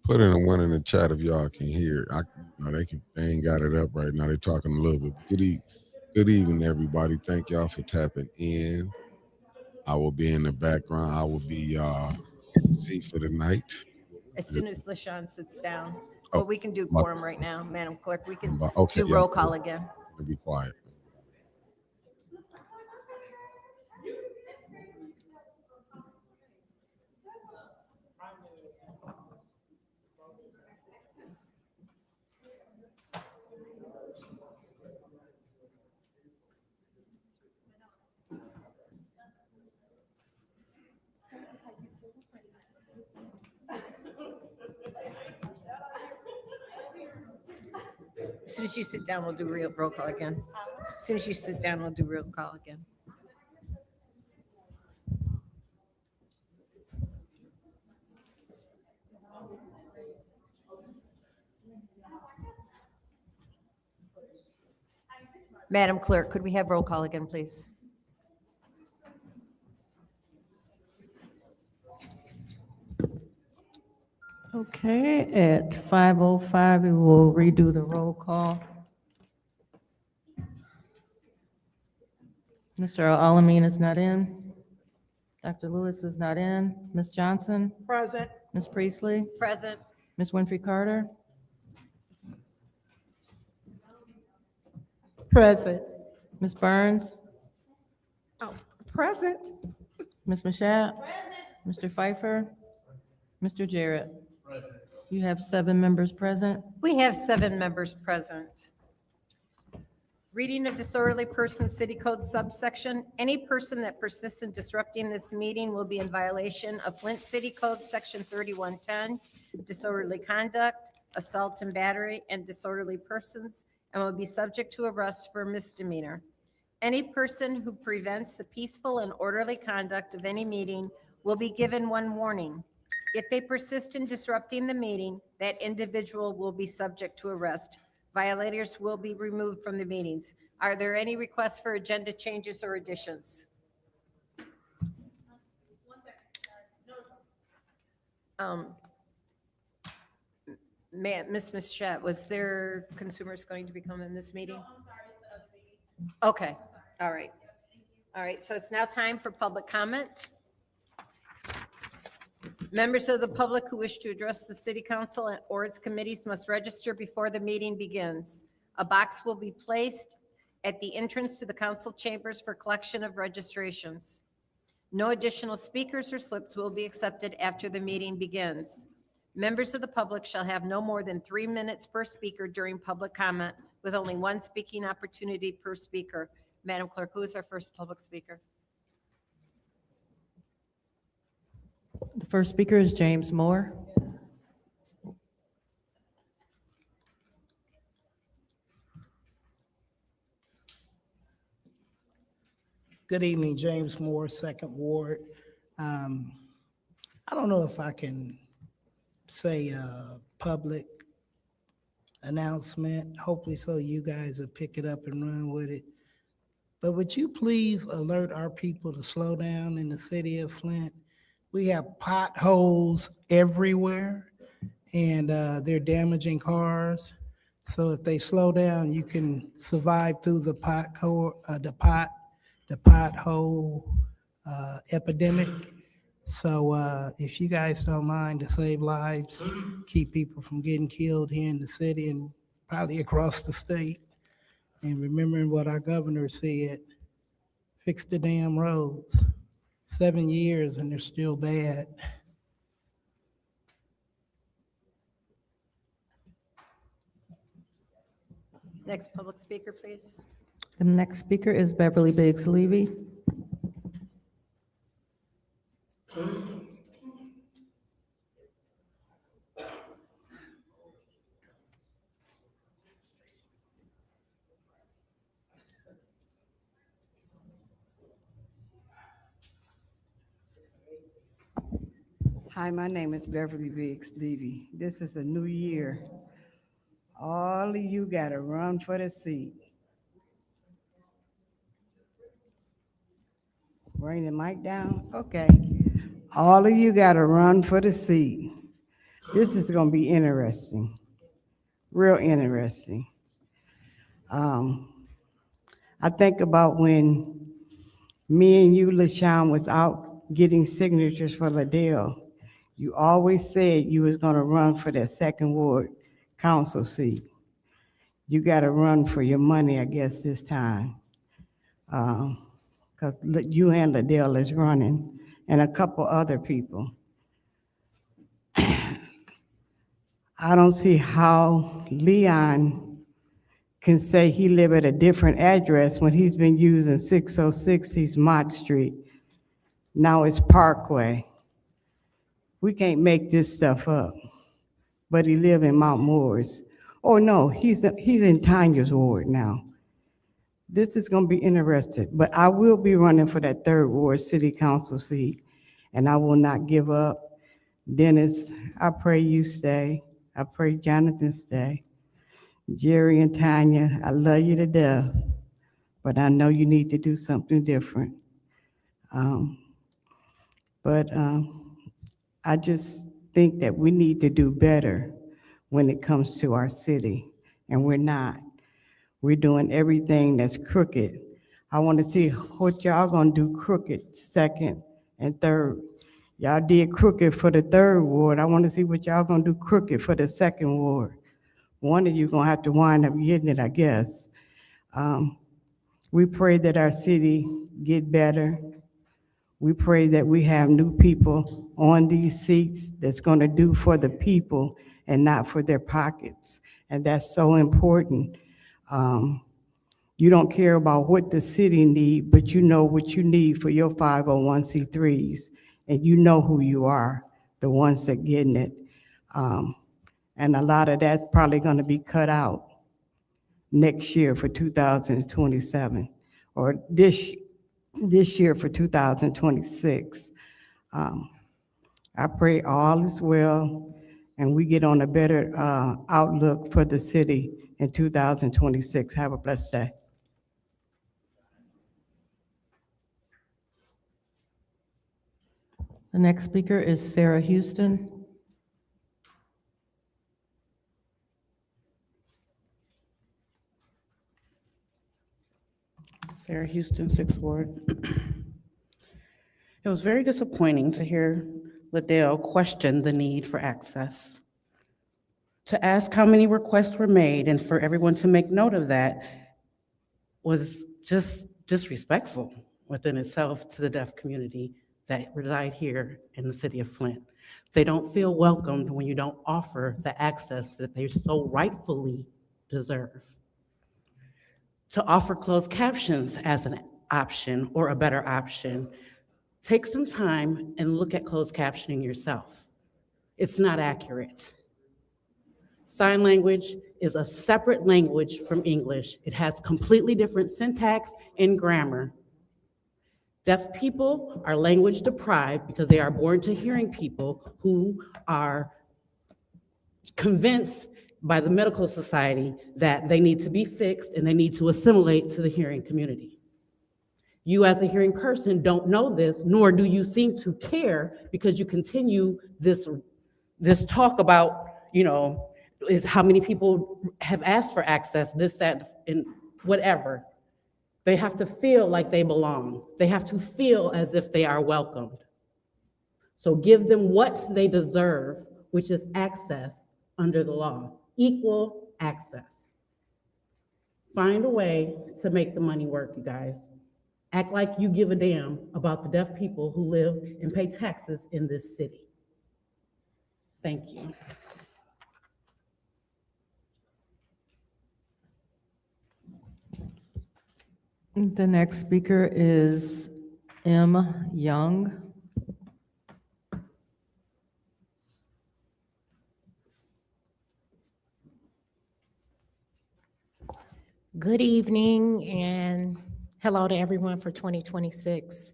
Put in a one in the chat if y'all can hear. They ain't got it up right now. They're talking a little bit. Good evening, everybody. Thank y'all for tapping in. I will be in the background. I will be Z for the night. As soon as LaShawn sits down. Oh, Well, we can do quorum right now, Madam Clerk. We can okay, do roll call again. Be quiet. As soon as you sit down, we'll do roll call again. As soon as you sit down, we'll do roll call again. Madam Clerk, could we have roll call again, please? Okay, at 5:05, we will redo the roll call. Mr. Alamin is not in. Dr. Lewis is not in. Ms. Johnson? Present. Ms. Priestley? Present. Ms. Winfrey Carter? Present. Ms. Burns? Oh, present. Ms. Mashat? Mr. Pfeiffer? Mr. Jarrett? You have 7 members present. We have 7 members present. Reading of disorderly person city code subsection. Any person that persists in disrupting this meeting will be in violation of Flint City Code Section 3110, disorderly conduct, assault and battery, and disorderly persons, and will be subject to arrest for misdemeanor. Any person who prevents the peaceful and orderly conduct of any meeting will be given 1 warning. If they persist in disrupting the meeting, that individual will be subject to arrest. Violators will be removed from the meetings. Are there any requests for agenda changes or additions? Ms. Mashat, was there consumers going to be coming in this meeting? No, I'm sorry, it's the other meeting. Okay, all right. All right, so it's now time for public comment. Members of the public who wish to address the city council or its committees must register before the meeting begins. A box will be placed at the entrance to the council chambers for collection of registrations. No additional speakers or slips will be accepted after the meeting begins. Members of the public shall have no more than 3 minutes per speaker during public comment with only one speaking opportunity per speaker. Madam Clerk, who is our first public speaker? The first speaker is James Moore. Good evening, James Moore, Second Ward. Um, I don't know if I can say a public announcement, hopefully so you guys will pick it up and run with it. But would you please alert our people to slow down in the city of Flint? We have potholes everywhere and they're damaging cars. So if they slow down, you can survive through the pothole epidemic. So if you guys don't mind, to save lives, keep people from getting killed here in the city and probably across the state. And remembering what our governor said, fix the damn roads. 7 years and they're still bad. Next public speaker, please. The next speaker is Beverly Biggs Levy. Hi, my name is Beverly Biggs Levy. This is a new year. All of you gotta run for the seat. Bring the mic down, okay. All of you gotta run for the seat. This is gonna be interesting, real interesting. I think about when me and you, LaShawn, was out getting signatures for Liddell. You always said you was gonna run for that second ward council seat. You gotta run for your money, I guess, this time. Because you and Liddell is running, and a couple other people. I don't see how Leon can say he live at a different address when he's been using 606 East Mott Street. Now it's Parkway. We can't make this stuff up. But he live in Mount Moores. Oh no, he's in Tanya's ward now. This is gonna be interesting, but I will be running for that third ward city council seat, and I will not give up. Dennis, I pray you stay. I pray Jonathan stay. Jerry and Tanya, I love you to death, but I know you need to do something different. But I just think that we need to do better when it comes to our city, and we're not. We're doing everything that's crooked. I want to see what y'all gonna do crooked second and third. Y'all did crooked for the third ward. I want to see what y'all gonna do crooked for the second ward. One of you gonna have to wind up getting it, I guess. We pray that our city get better. We pray that we have new people on these seats that's gonna do for the people and not for their pockets. And that's so important. You don't care about what the city need, but you know what you need for your 501c3s, and you know who you are, the ones that getting it. And a lot of that's probably gonna be cut out next year for 2027, or this year for 2026. I pray all is well and we get on a better outlook for the city in 2026. Have a blessed day. The next speaker is Sarah Houston. Sarah Houston, Sixth Ward. It was very disappointing to hear Liddell question the need for access. To ask how many requests were made and for everyone to make note of that was just disrespectful within itself to the deaf community that reside here in the city of Flint. They don't feel welcomed when you don't offer the access that they so rightfully deserve. to offer closed captions as an option or a better option, take some time and look at closed captioning yourself. It's not accurate. Sign language is a separate language from English. It has completely different syntax and grammar. Deaf people are language deprived because they are born to hearing people who are convinced by the medical society that they need to be fixed and they need to assimilate to the hearing community. You as a hearing person don't know this, nor do you seem to care because you continue this talk about, is how many people have asked for access, this, that, and whatever. They have to feel like they belong. They have to feel as if they are welcomed. So give them what they deserve, which is access under the law, equal access. Find a way to make the money work, you guys. Act like you give a damn about the deaf people who live and pay taxes in this city. Thank you. The next speaker is M. Young. Good evening and hello to everyone for 2026.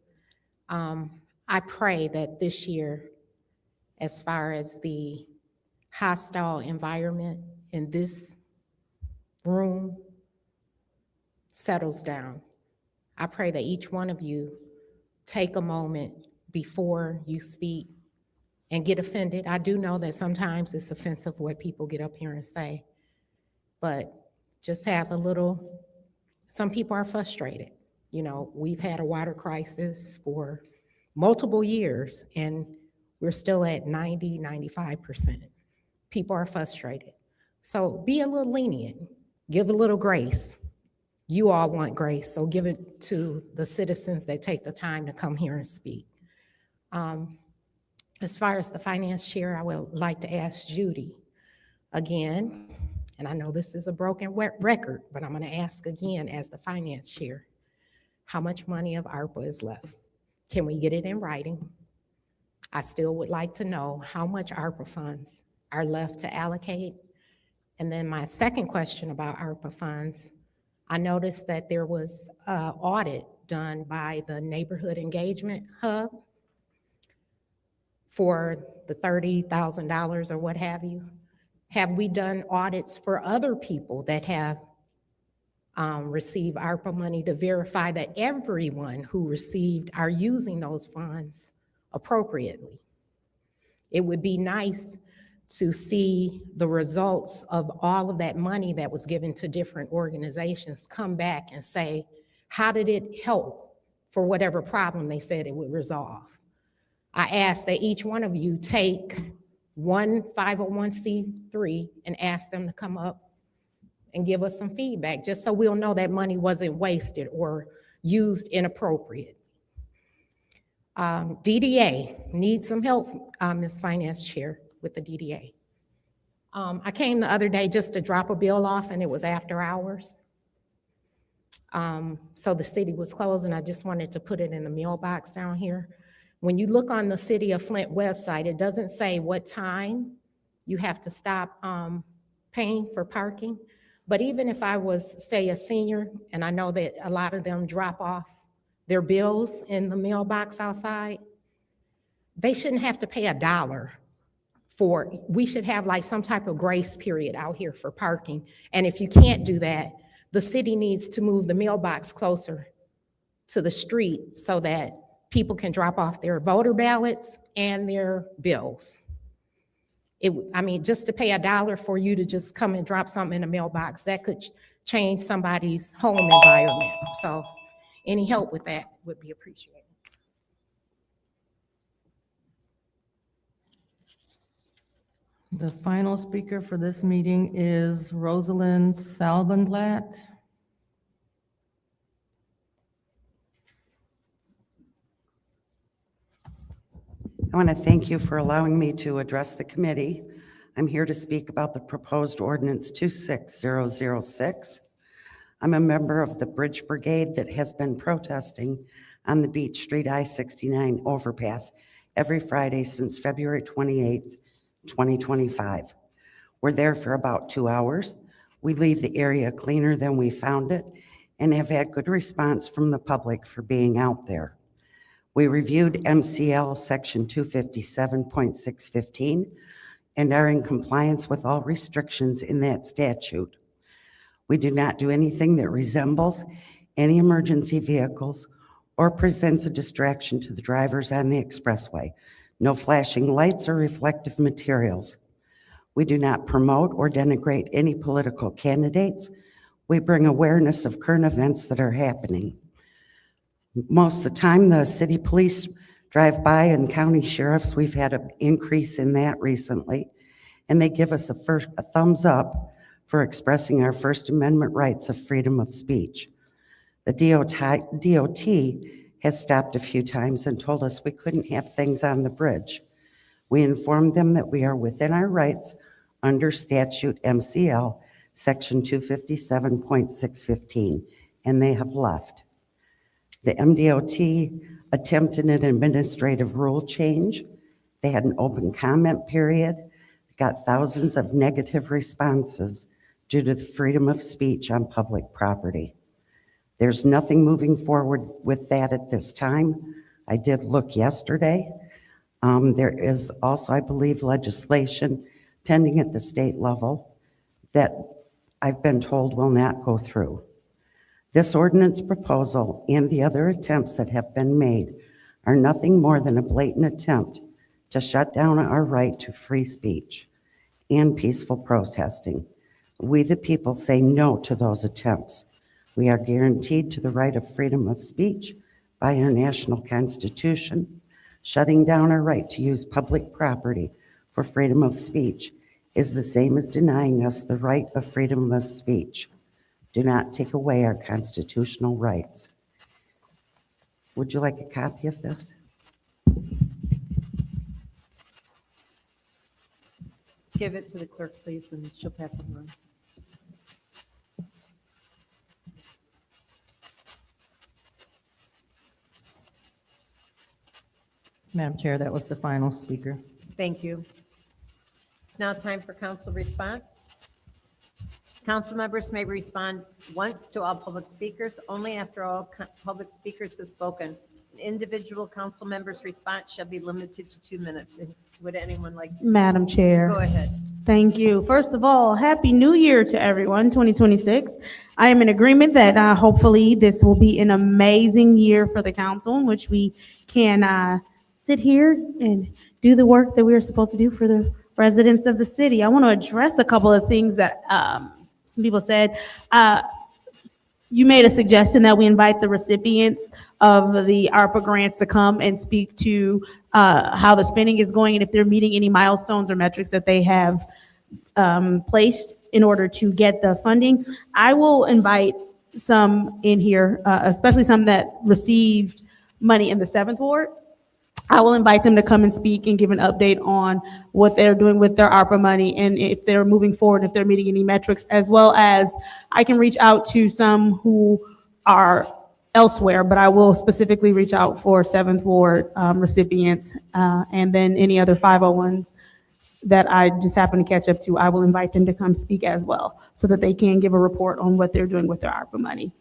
I pray that this year, as far as the hostile environment in this room settles down. I pray that each one of you take a moment before you speak and get offended. I do know that sometimes it's offensive what people get up here and say, but just have a little, some people are frustrated. We've had a water crisis for multiple years and we're still at 95%. People are frustrated. So be a little lenient, give a little grace. You all want grace, so give it to the citizens that take the time to come here and speak. As far as the finance chair, I would like to ask Judy again, and I know this is a broken record, but I'm going to ask again as the finance chair, how much money of ARPA is left? Can we get it in writing? I still would like to know how much ARPA funds are left to allocate. And then my second question about ARPA funds, I noticed that there was an audit done by the Neighborhood Engagement Hub for the $30,000 or what have you. Have we done audits for other people that have received ARPA money to verify that everyone who received are using those funds appropriately? It would be nice to see the results of all of that money that was given to different organizations come back and say, how did it help for whatever problem they said it would resolve? I ask that each one of you take one 501c3 and ask them to come up and give us some feedback, just so we'll know that money wasn't wasted or used inappropriately. DDA needs some help, Ms. Finance Chair, with the DDA. I came the other day just to drop a bill off and it was after hours. So the city was closed and I just wanted to put it in the mailbox down here. When you look on the City of Flint website, it doesn't say what time you have to stop paying for parking. But even if I was, say, a senior, and I know that a lot of them drop off their bills in the mailbox outside, they shouldn't have to pay $1 for, we should have like some type of grace period out here for parking. And if you can't do that, the city needs to move the mailbox closer to the street so that people can drop off their voter ballots and their bills. Just to pay $1 for you to just come and drop something in the mailbox, that could change somebody's home environment. So any help with that would be appreciated. The final speaker for this meeting is Rosalind Salbenblatt. I want to thank you for allowing me to address the committee. I'm here to speak about the proposed ordinance 26006. I'm a member of the Bridge Brigade that has been protesting on the Beach Street I-69 overpass every Friday since February 28th, 2025. We're there for about 2 hours. We leave the area cleaner than we found it and have had good response from the public for being out there. We reviewed MCL Section 257.615 and are in compliance with all restrictions in that statute. We do not do anything that resembles any emergency vehicles or presents a distraction to the drivers on the expressway. No flashing lights or reflective materials. We do not promote or denigrate any political candidates. We bring awareness of current events that are happening. Most of the time, the city police drive by and county sheriffs, we've had an increase in that recently, and they give us a thumbs up for expressing our First Amendment rights of freedom of speech. The DOT has stopped a few times and told us we couldn't have things on the bridge. We informed them that we are within our rights under statute MCL Section 257.615, and they have left. The MDOT attempted an administrative rule change. They had an open comment period, got thousands of negative responses due to the freedom of speech on public property. There's nothing moving forward with that at this time. I did look yesterday. There is also, I believe, legislation pending at the state level that I've been told will not go through. This ordinance proposal and the other attempts that have been made are nothing more than a blatant attempt to shut down our right to free speech and peaceful protesting. We, the people, say no to those attempts. We are guaranteed to the right of freedom of speech by our national constitution. Shutting down our right to use public property for freedom of speech is the same as denying us the right of freedom of speech. Do not take away our constitutional rights. Would you like a copy of this? Give it to the clerk, please, and she'll pass it around. Madam Chair, that was the final speaker. Thank you. It's now time for council response. Council members may respond once to all public speakers, only after all public speakers have spoken. An individual council member's response shall be limited to 2 minutes. Would anyone like to? Madam Chair. Go ahead. Thank you. First of all, Happy New Year to everyone, 2026. I am in agreement that hopefully this will be an amazing year for the council in which we can sit here and do the work that we are supposed to do for the residents of the city. I want to address a couple of things that some people said. You made a suggestion that we invite the recipients of the ARPA grants to come and speak to how the spending is going and if they're meeting any milestones or metrics that they have placed in order to get the funding. I will invite some in here, especially some that received money in the 7th Ward. I will invite them to come and speak and give an update on what they're doing with their ARPA money and if they're moving forward, if they're meeting any metrics, as well as I can reach out to some who are elsewhere, but I will specifically reach out for 7th Ward recipients and then any other 501s that I just happen to catch up to. I will invite them to come speak as well so that they can give a report on what they're doing with their ARPA money.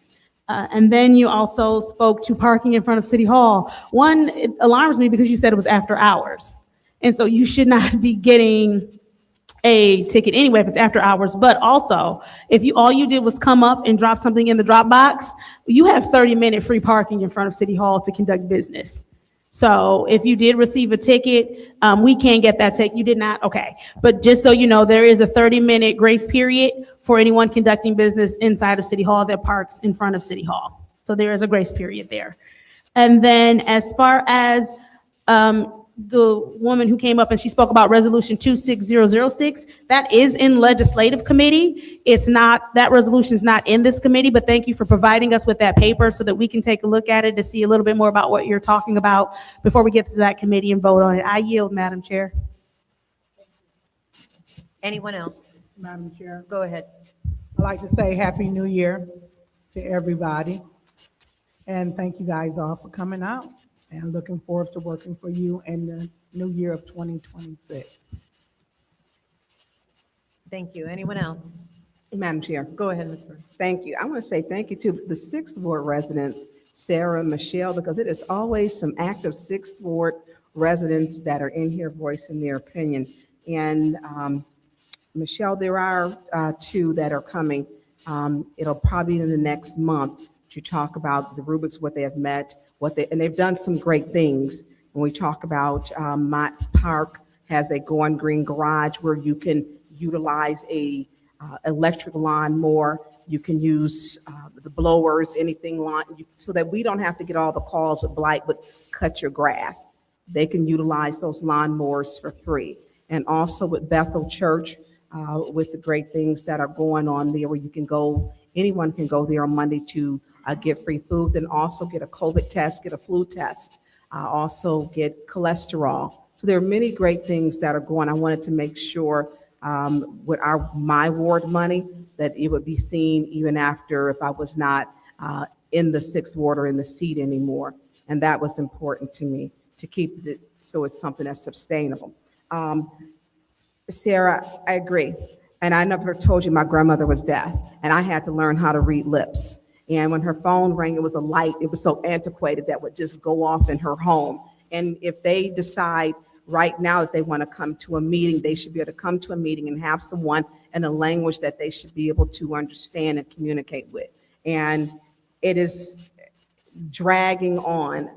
And then you also spoke to parking in front of City Hall. One, it alarms me because you said it was after hours. And so you should not be getting a ticket anyway if it's after hours. But also, if all you did was come up and drop something in the drop box, you have 30-minute free parking in front of City Hall to conduct business. So if you did receive a ticket, we can get that ticket. You did not? Okay. But just so you know, there is a 30-minute grace period for anyone conducting business inside of City Hall that parks in front of City Hall. So there is a grace period there. And then as far as the woman who came up and she spoke about resolution 26006, that is in legislative committee. It's not, that resolution is not in this committee, but thank you for providing us with that paper so that we can take a look at it to see a little bit more about what you're talking about before we get to that committee and vote on it. I yield, Madam Chair. Anyone else? Madam Chair, Go ahead. I'd like to say Happy New Year. to everybody. And thank you guys all for coming out, and looking forward to working for you in the new year of 2026. Thank you. Anyone else? Madam Chair, Go ahead, Ms. Burns. thank you. I want to say thank you to the Sixth Ward residents, Sarah, Michelle, because it is always some active Sixth Ward residents that are in here voicing their opinion. And Michelle, there are two that are coming. It'll probably be in the next month to talk about the rubrics, what they have met, and they've done some great things. When we talk about Mott Park has a Going Green garage where you can utilize a electric lawnmower. You can use the blowers, anything so that we don't have to get all the calls with blight, but cut your grass. They can utilize those lawnmowers for free. And also with Bethel Church, with the great things that are going on there, where you can go, anyone can go there on Monday to get free food, then also get a COVID test, get a flu test, also get cholesterol. So there are many great things that are going. I wanted to make sure with my ward money that it would be seen even after if I was not in the Sixth Ward or in the seat anymore. And that was important to me, to keep it so it's something that's sustainable. Sarah, I agree. And I never told you my grandmother was deaf, and I had to learn how to read lips. And when her phone rang, it was a light. It was so antiquated that would just go off in her home. And if they decide right now that they want to come to a meeting, they should be able to come to a meeting and have someone in a language that they should be able to understand and communicate with. And it is dragging on.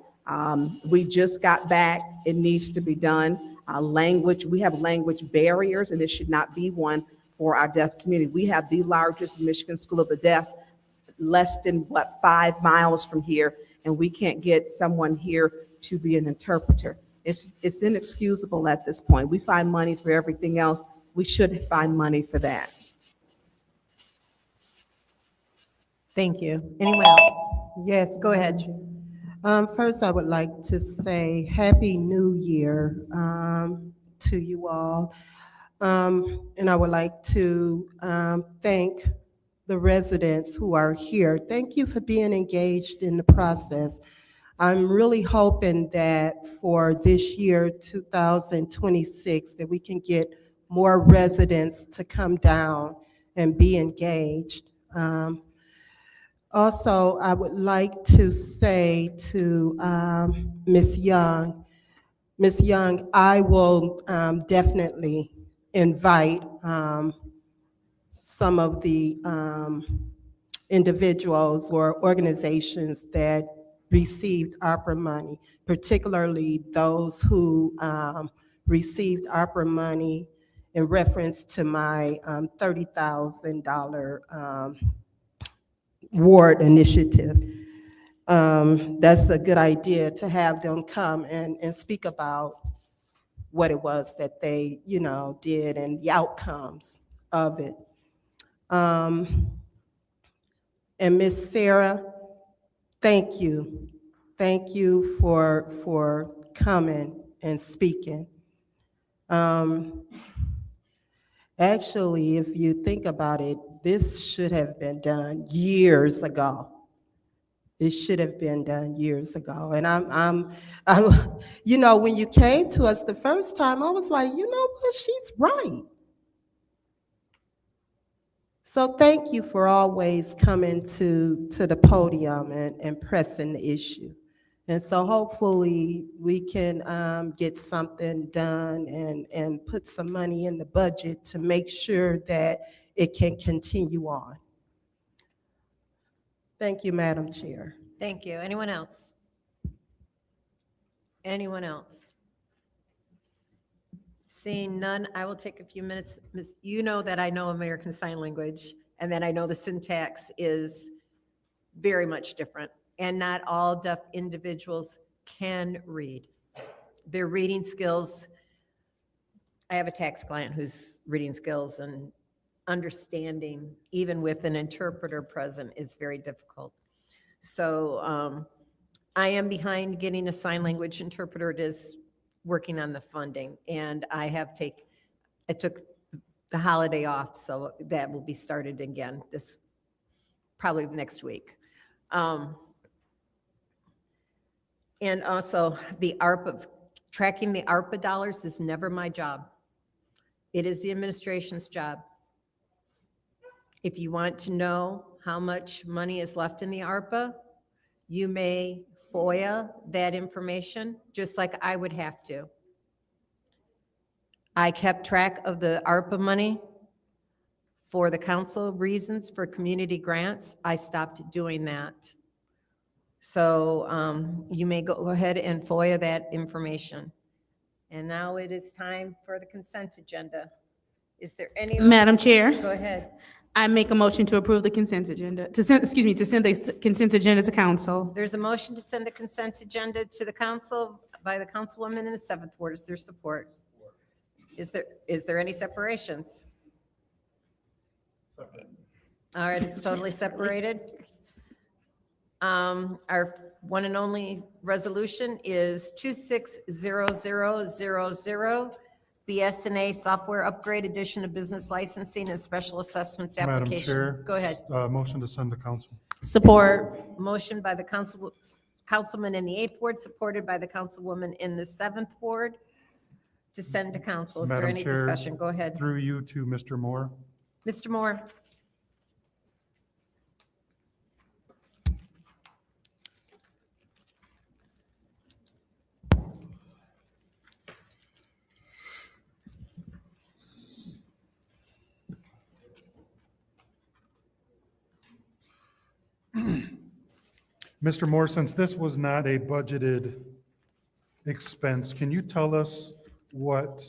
We just got back. It needs to be done. We have language barriers, and there should not be one for our deaf community. We have the largest Michigan School of the Deaf, less than 5 miles from here, and we can't get someone here to be an interpreter. It's inexcusable at this point. We find money for everything else. We should find money for that. Thank you. Anyone else? Yes. Go ahead. First, I would like to say Happy New Year to you all. And I would like to thank the residents who are here. Thank you for being engaged in the process. I'm really hoping that for this year, 2026, that we can get more residents to come down and be engaged. Also, I would like to say to Ms. Young, I will definitely invite some of the individuals or organizations that received ARPA money, particularly those who received ARPA money in reference to my $30,000 ward initiative. That's a good idea to have them come and speak about what it was that they, did and the outcomes of it. And Miss Sarah, thank you. Thank you for coming and speaking. Actually, if you think about it, this should have been done years ago. It should have been done years ago. And I'm when you came to us the first time, I was like, you know what, she's right. So thank you for always coming to the podium and pressing the issue. And so hopefully we can get something done and put some money in the budget to make sure that it can continue on. Thank you, Madam Chair. Thank you. Anyone else? Anyone else? Seeing none, I will take a few minutes. You know that I know American Sign Language, and that I know the syntax is very much different, and not all deaf individuals can read. Their reading skills, I have a tax client whose reading skills and understanding, even with an interpreter present, is very difficult. So I am behind getting a sign language interpreter. It is working on the funding, and I took the holiday off, so that will be started again this probably next week. And also the ARPA, tracking the ARPA dollars is never my job. It is the administration's job. If you want to know how much money is left in the ARPA, you may FOIA that information, just like I would have to. I kept track of the ARPA money for the council reasons for community grants. I stopped doing that. So you may go ahead and FOIA that information. And now it is time for the consent agenda. Is there any? Madam Chair, Go ahead. I make a motion to approve the consent agenda, to send the consent agenda to council. There's a motion to send the consent agenda to the council by the councilwoman in the 7th Ward. Is there support? Is there any separations? All right, it's totally separated. Our one and only resolution is 260000, BSNA software upgrade, addition of business licensing and special assessments Madam application. Chair. Go ahead. Motion to send to council. Support. Motion by the councilman in the 8th Ward, supported by the councilwoman in the 7th Ward to send to council. Is there Madam any Chair, discussion? Go ahead. Through you to Mr. Moore. Mr. Moore. Mr. Moore, since this was not a budgeted expense, can you tell us what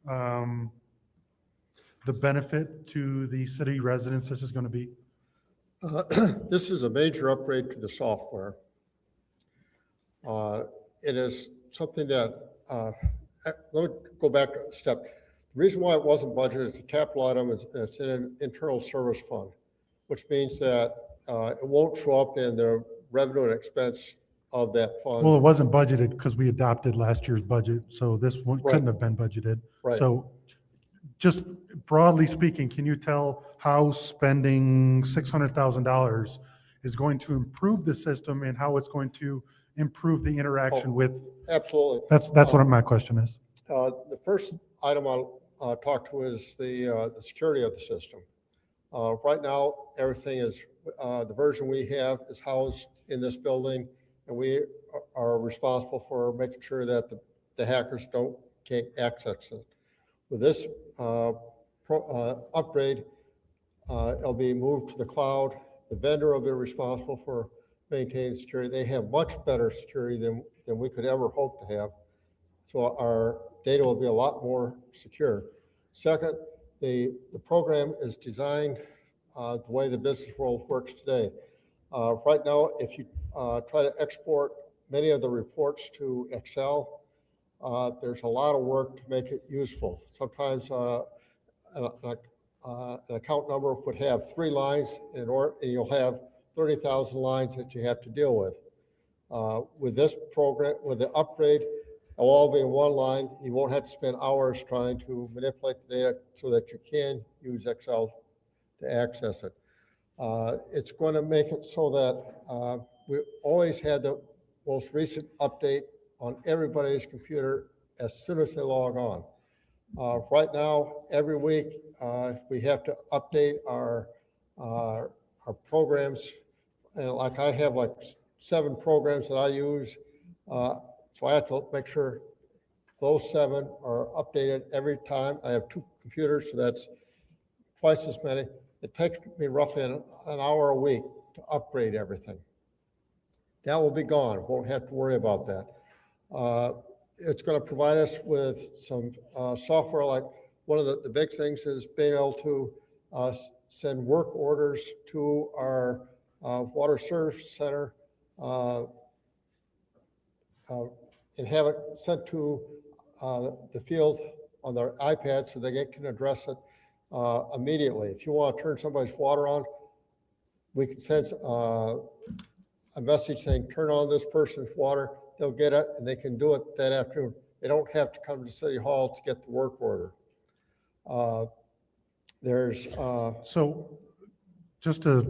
the benefit to the city residents this is going to be? This is a major upgrade to the software. It is something that, let me go back a step. The reason why it wasn't budgeted is a capital item, it's in an internal service fund, which means that it won't show up in the revenue and expense of that fund. Well, it wasn't budgeted because we adopted last year's budget, so this one Right. couldn't have been budgeted. Right. So just broadly speaking, can you tell how spending $600,000 is going to improve the system and how it's going to improve the interaction with? Absolutely. That's what my question is. The first item I'll talk to is the security of the system. Right now, everything is, the version we have is housed in this building, and we are responsible for making sure that the hackers can't access it. With this upgrade, it'll be moved to the cloud. The vendor will be responsible for maintaining security. They have much better security than we could ever hope to have. So our data will be a lot more secure. Second, the program is designed the way the business world works today. Right now, if you try to export many of the reports to Excel, there's a lot of work to make it useful. Sometimes an account number would have 3 lines, and you'll have 30,000 lines that you have to deal with. With this program, with the upgrade, it'll all be in one line. You won't have to spend hours trying to manipulate the data so that you can use Excel to access it. It's going to make it so that we always had the most recent update on everybody's computer as soon as they log on. Right now, every week, we have to update our programs. And like I have like 7 programs that I use. So I have to make sure those 7 are updated every time. I have 2 computers, so that's twice as many. It takes me roughly an hour a week to upgrade everything. That will be gone. Won't have to worry about that. It's going to provide us with some software. Like one of the big things is being able to send work orders to our water service center and have it sent to the field on their iPad so they can address it immediately. If you want to turn somebody's water on, we can send a message saying, turn on this person's water. They'll get it and they can do it that afternoon. They don't have to come to City Hall to get the work order. So just to,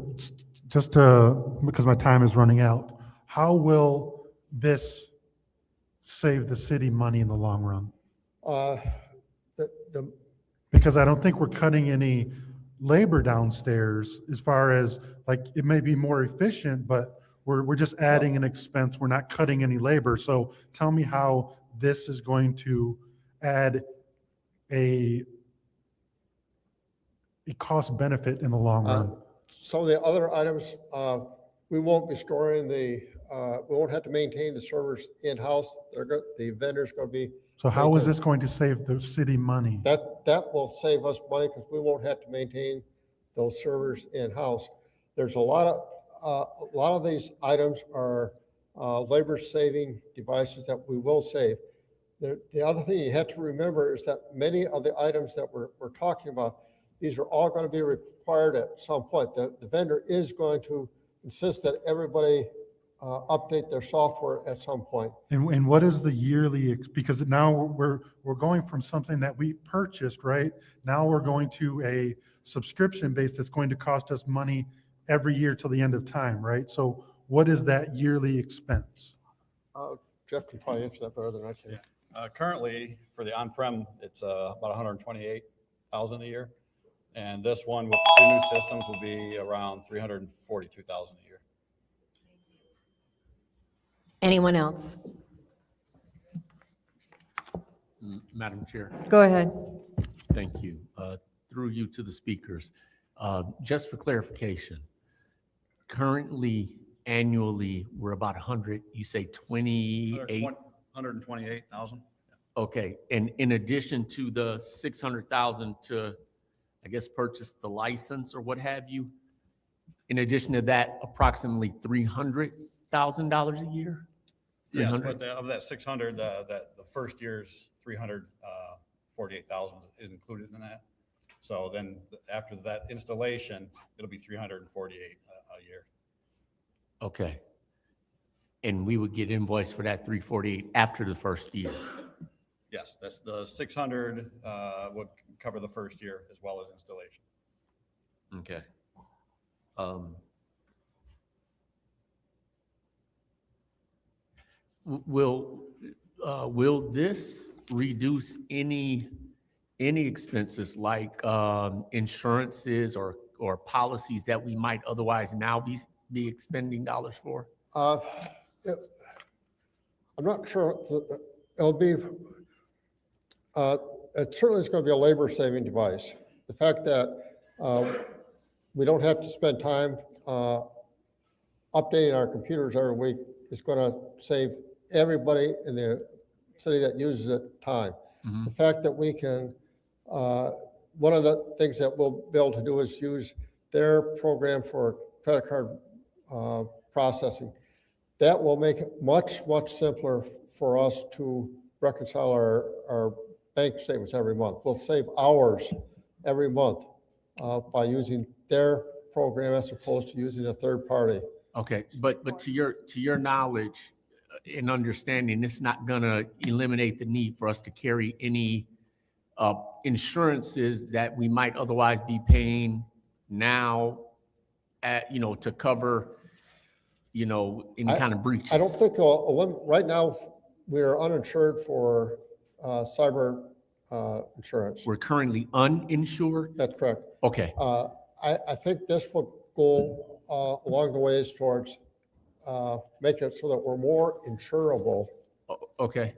because my time is running out, how will this save the city money in the long run? The Because I don't think we're cutting any labor downstairs as far as, like, it may be more efficient, but we're just adding an expense. We're not cutting any labor. So tell me how this is going to add a cost benefit in the long run. Some of the other items, we won't be storing we won't have to maintain the servers in-house. The vendor's going to be. So how is maintained. this going to save the city money? That will save us money because we won't have to maintain those servers in-house. There's a lot of these items are labor-saving devices that we will save. The other thing you have to remember is that many of the items that we're talking about, these are all going to be required at some point. The vendor is going to insist that everybody update their software at some point. And what is the yearly, because now we're going from something that we purchased, right? Now we're going to a subscription base that's going to cost us money every year till the end of time, right? So what is that yearly expense? Jeff can probably answer that better than I can. Currently, for the on-prem, it's about 128,000 a year. And this one with 2 new systems will be around 342,000 a year. Anyone else? Madam Chair, Go ahead. thank you. Through you to the speakers. Just for clarification, currently, annually, we're about 100, you say 28? 128,000. Okay, and in addition to the 600,000 to, I guess, purchase the license or what have you, in addition to that, approximately $300,000 a year? Yes, 300? but of that 600, the first year's 348,000 is included in that. So then after that installation, it'll be 348 a year. Okay. And we would get invoiced for that 348 after the first year? Yes, that's the 600 would cover the first year as well as installation. Okay. Will this reduce any expenses like insurances or policies that we might otherwise now be expending dollars for? I'm not sure. It'll be, it certainly is going to be a labor-saving device. The fact that we don't have to spend time updating our computers every week is going to save everybody in the city that uses it time. Mm-hmm. The fact that we can, one of the things that we'll be able to do is use their program for credit card processing. That will make it much, much simpler for us to reconcile our bank statements every month. We'll save hours every month by using their program as opposed to using a third party. Okay, but to your knowledge and understanding, it's not gonna eliminate the need for us to carry any insurances that we might otherwise be paying now to cover, any kind of breaches. I don't think, right now, we are uninsured for cyber insurance. We're currently uninsured? That's correct. Okay. I think this will go along the ways towards making it so that we're more insurable. Okay.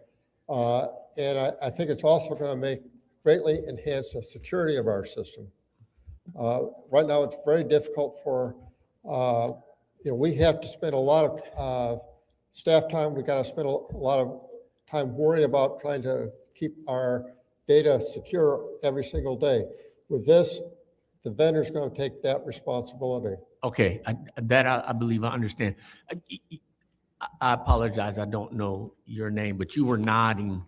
And I think it's also going to greatly enhance the security of our system. Right now, it's very difficult for, we have to spend a lot of staff time. We got to spend a lot of time worrying about trying to keep our data secure every single day. With this, the vendor's going to take that responsibility. Okay, I believe I understand. I apologize, I don't know your name, but you were nodding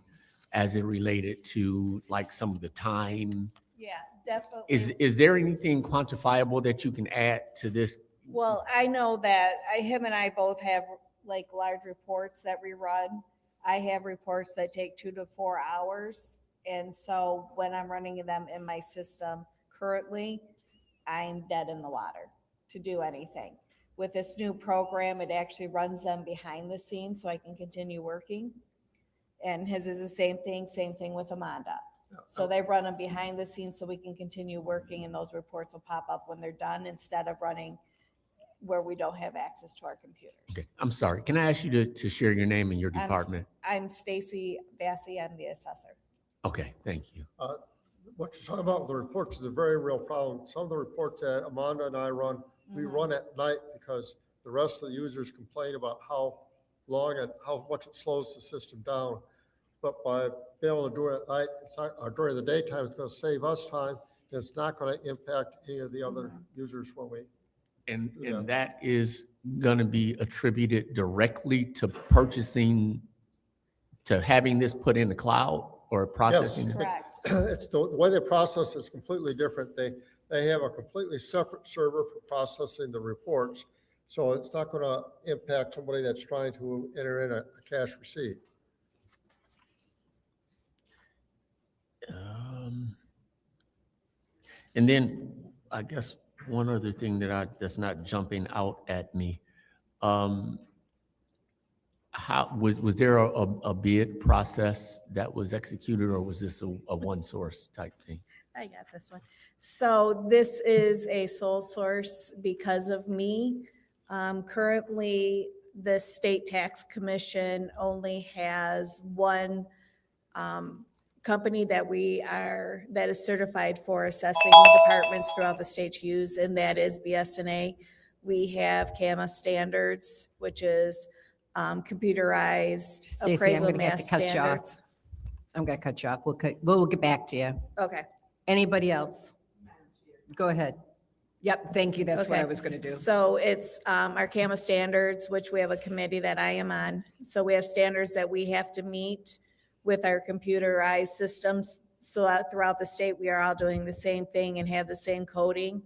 as it related to like some of the time. Yeah, definitely. Is there anything quantifiable that you can add to this? Well, I know that him and I both have like large reports that we run. I have reports that take 2 to 4 hours. And so when I'm running them in my system currently, I'm dead in the water. to do anything. With this new program, it actually runs them behind the scenes so I can continue working. And his is the same thing with Amanda. So they run them behind the scenes so we can continue working, and those reports will pop up when they're done instead of running where we don't have access to our computers. Okay, I'm sorry. Can I ask you to share your name and your department? I'm Stacy Bassey, I'm the assessor. Okay, thank you. What you're talking about, the reports is a very real problem. Some of the reports that Amanda and I run, we run at night because the rest of the users complain about how long and how much it slows the system down. But by being able to do it at night, it's not, or during the daytime, it's going to save us time. And it's not going to impact any of the other users when we. And that is going to be attributed directly to purchasing, to having this put in the cloud or processing? Yes, Correct. It's the way they process is completely different. They have a completely separate server for processing the reports. So it's not going to impact somebody that's trying to enter in a cash receipt. And then I guess one other thing that's not jumping out at me. How was there a bid process that was executed, or was this a one source type thing? I got this one. So this is a sole source because of me. Currently, the State Tax Commission only has one company that is certified for assessing departments throughout the state to use, and that is BSNA. We have CAMA standards, which is computerized Stacy, I'm appraisal going to have to mass cut you off. standards. I'm going to cut you off. We'll get back to you. Okay. Anybody else? Go ahead. Yep, thank you. That's what I Okay. was going to do. So it's our CAMA standards, which we have a committee that I am on. So we have standards that we have to meet with our computerized systems. So throughout the state, we are all doing the same thing and have the same coding.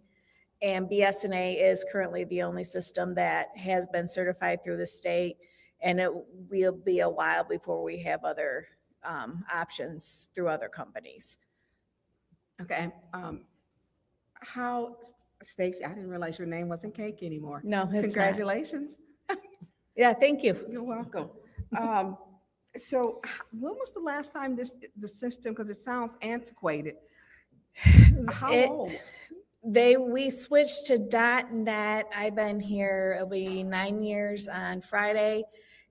And BSNA is currently the only system that has been certified through the state. And it will be a while before we have other options through other companies. Okay. How, Stacy, I didn't realize your name wasn't Cake anymore. No, it's not. Congratulations. Yeah, thank you. You're welcome. So when was the last time the system, because it sounds antiquated. How old? We switched to .NET. I've been here, it'll be 9 years on Friday.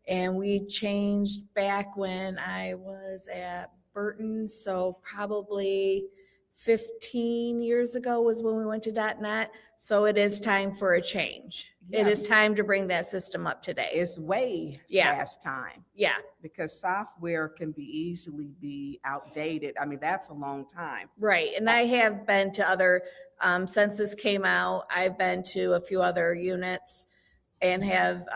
And we changed back when I was at Burton. So probably 15 years ago was when we went to .NET. So it is time for a change. It Yeah. is time to bring that system up to date. It's way past time. Yeah. Because software can easily be outdated. I mean, that's a long time. Right, and I have been to other, since this came out, I've been to a few other units and have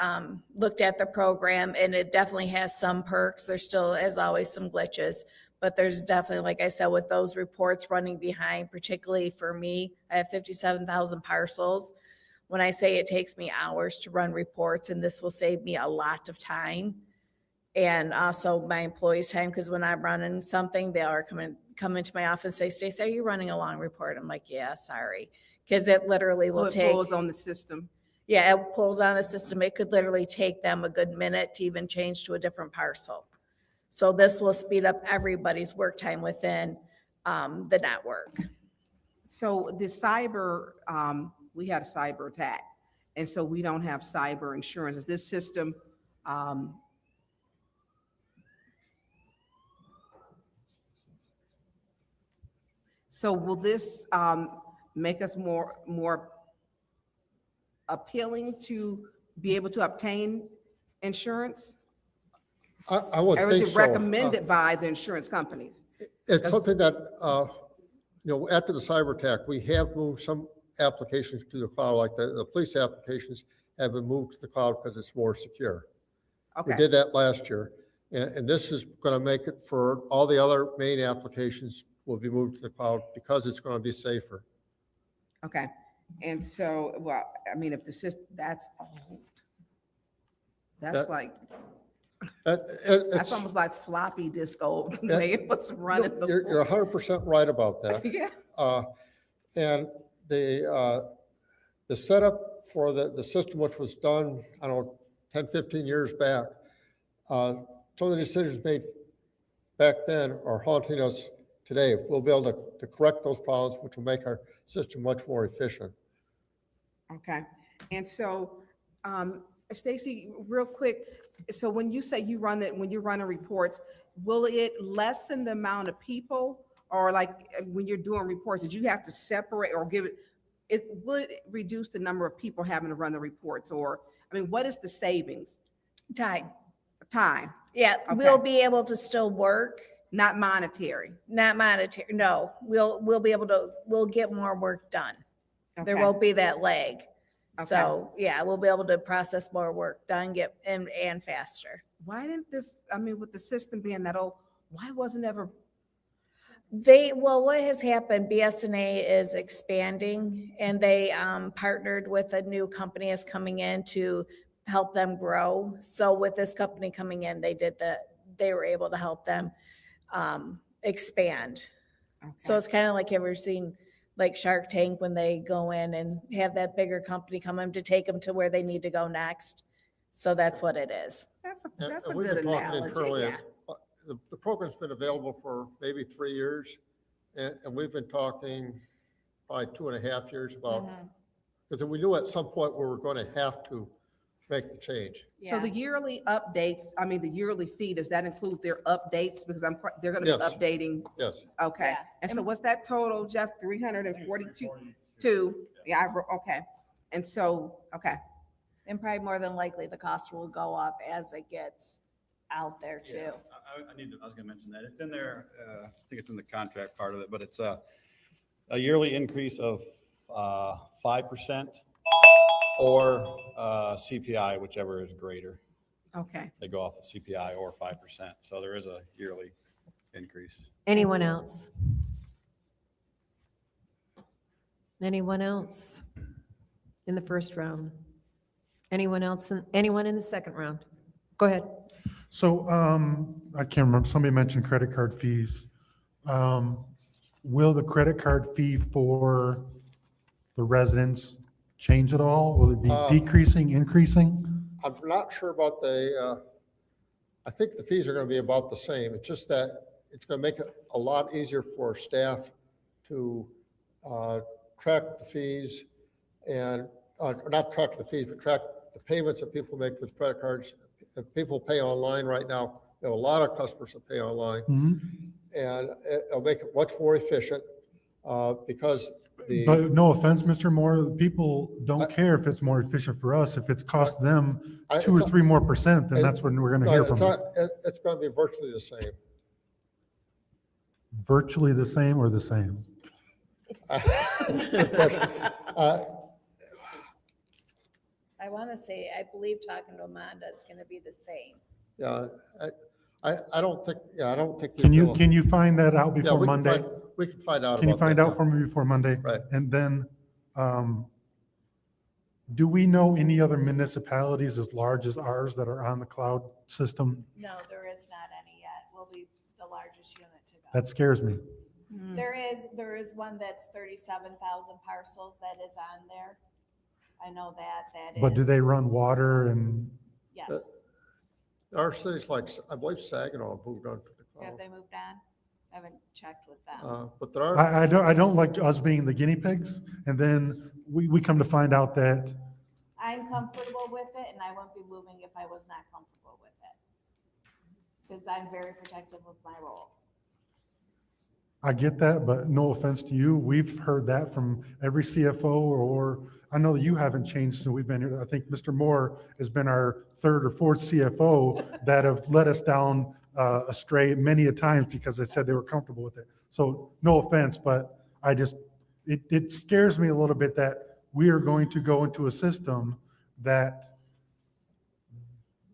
looked at the program, and it definitely has some perks. There's still, as always, some glitches, but there's definitely, like I said, with those reports running behind, particularly for me, I have 57,000 parcels. When I say it takes me hours to run reports, and this will save me a lot of time. And also my employees' time, because when I'm running something, they are come into my office and say, Stacey, are you running a long report? I'm like, yeah, sorry. Because it literally So will it take. pulls on the system. Yeah, it pulls on the system. It could literally take them a good minute to even change to a different parcel. So this will speed up everybody's work time within the network. So the cyber, we had a cyber attack, and so we don't have cyber insurance. Is this system, so will this make us more appealing to be able to obtain insurance? I would Or think is it so. recommended by the insurance companies? It's something that, after the cyber attack, we have moved some applications to the cloud, like the police applications have been moved to the cloud because it's more secure. We Okay. did that last year. And this is going to make it for all the other main applications will be moved to the cloud because it's going to be safer. Okay. And so, well, I mean, if the system, that's old. That's like, that's almost like floppy disk old, the way it was running before. You're 100% right about that. Yeah. And the the setup for the system, which was done, I don't know, 10, 15 years back, some of the decisions made back then are haunting us today. We'll be able to correct those problems, which will make our system much more efficient. Okay, and so, Stacy, real quick, so when you say when you're running reports, will it lessen the amount of people? Or like, when you're doing reports, did you have to separate or would it reduce the number of people having to run the reports? Or, I mean, what is the savings? Time. Time, Yeah, Okay. we'll be able to still work. not monetary. Not monetary, no. We'll be able to, we'll get more work done. There Okay. won't be that lag. Okay. So, yeah, we'll be able to process more work done, and faster. Why didn't this, I mean, with the system being that old, why wasn't ever, Well, what has happened, BSNA is expanding and they partnered with a new company that's coming in to help them grow. So with this company coming in, they were able to help them expand. So it's kind of like, have you ever seen like Shark Tank when they go in and have that bigger company come in to take them to where they need to go next? So that's what it is. that's a And we've good been talking analogy. internally, yeah. the program's been available for maybe 3 years, and we've been talking probably 2.5 years about, because we knew at some point we were going to have to make the change. So the yearly updates, I mean, the yearly fee, does that include their updates? Because they're gonna be Yes. updating. Yes. Okay, Yeah. and so what's that total, Jeff? 342? Yeah, okay. And so, okay, And probably more than likely, the cost will go up as it gets out there too. Yeah, I was gonna mention that. It's in there, I think it's in the contract part of it, but it's a yearly increase of 5% or CPI, whichever is greater. okay. They go off of CPI or 5%. So there is a yearly increase. Anyone else? Anyone else in the first round? Anyone else, anyone in the second round? Go ahead. So I can't remember, somebody mentioned credit card fees. Will the credit card fee for the residents change at all? Will it be decreasing, increasing? I'm not sure about I think the fees are going to be about the same. It's just that it's going to make it a lot easier for staff to track the fees and, not track the fees, but track the payments that people make with credit cards. If people pay online right now, we have a lot of customers that pay online. And it'll make it much more efficient because But no offense, Mr. Moore, people don't care if it's more efficient for us. If it's cost them 2 or 3 more %, then that's when we're going to hear from them. It's going to be virtually the same. Virtually the same or the same? I want to say, I believe talking to Amanda, it's going to be the same. Yeah, I don't think, Can you find that out Yeah, before Monday? We can find out. Can you about find that, out for me before Monday? Right. And then, do we know any other municipalities as large as ours that are on the cloud system? No, there is not any yet. We'll be the largest unit to go. That scares me. There is one that's 37,000 parcels that is on there. I know that is. But do they run water and, Yes. There are cities like, I believe Saginaw moved on to the Have cloud. they moved on? I haven't checked with them. But there are. I don't like us being the guinea pigs, and then we come to find out that, I'm comfortable with it and I wouldn't be moving if I was not comfortable with it. Because I'm very protective of my role. I get that, but no offense to you, we've heard that from every CFO, or I know that you haven't changed since we've been here. I think Mr. Moore has been our 3rd or 4th CFO that have led us down astray many a times because they said they were comfortable with it. So no offense, but it scares me a little bit that we are going to go into a system that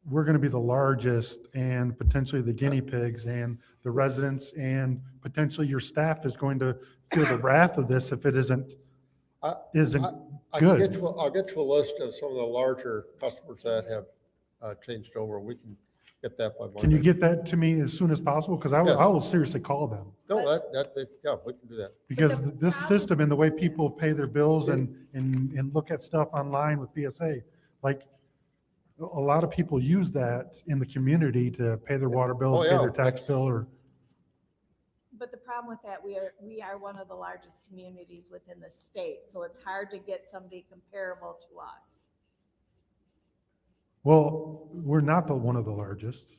we're going to be the largest and potentially the guinea pigs, and the residents and potentially your staff is going to feel the wrath of this if it isn't I can good. I'll get you a list of some of the larger customers that have changed over. We can get that by Monday. Can you get that to me as soon as possible? Because I Yes. will seriously call them. No, yeah, we can do that. Because this system and the way people pay their bills and look at stuff online with BSA, like, a lot of people use that in the community to pay their water bill, Oh, pay yeah, their tax that's- bill, or, But the problem with that, we are one of the largest communities within the state, so it's hard to get somebody comparable to us. well, we're not one of the largest.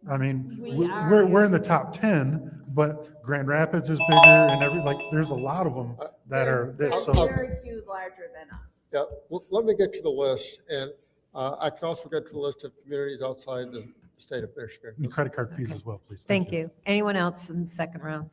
I mean, We are. we're in the top 10, but Grand Rapids is bigger and there's a lot of them that are this, There's so. very few larger than us. Yeah, well, let me get to the list, and I can also get to the list of communities outside the state of Michigan. And credit card fees as well, please. Thank you. Anyone else in the second round?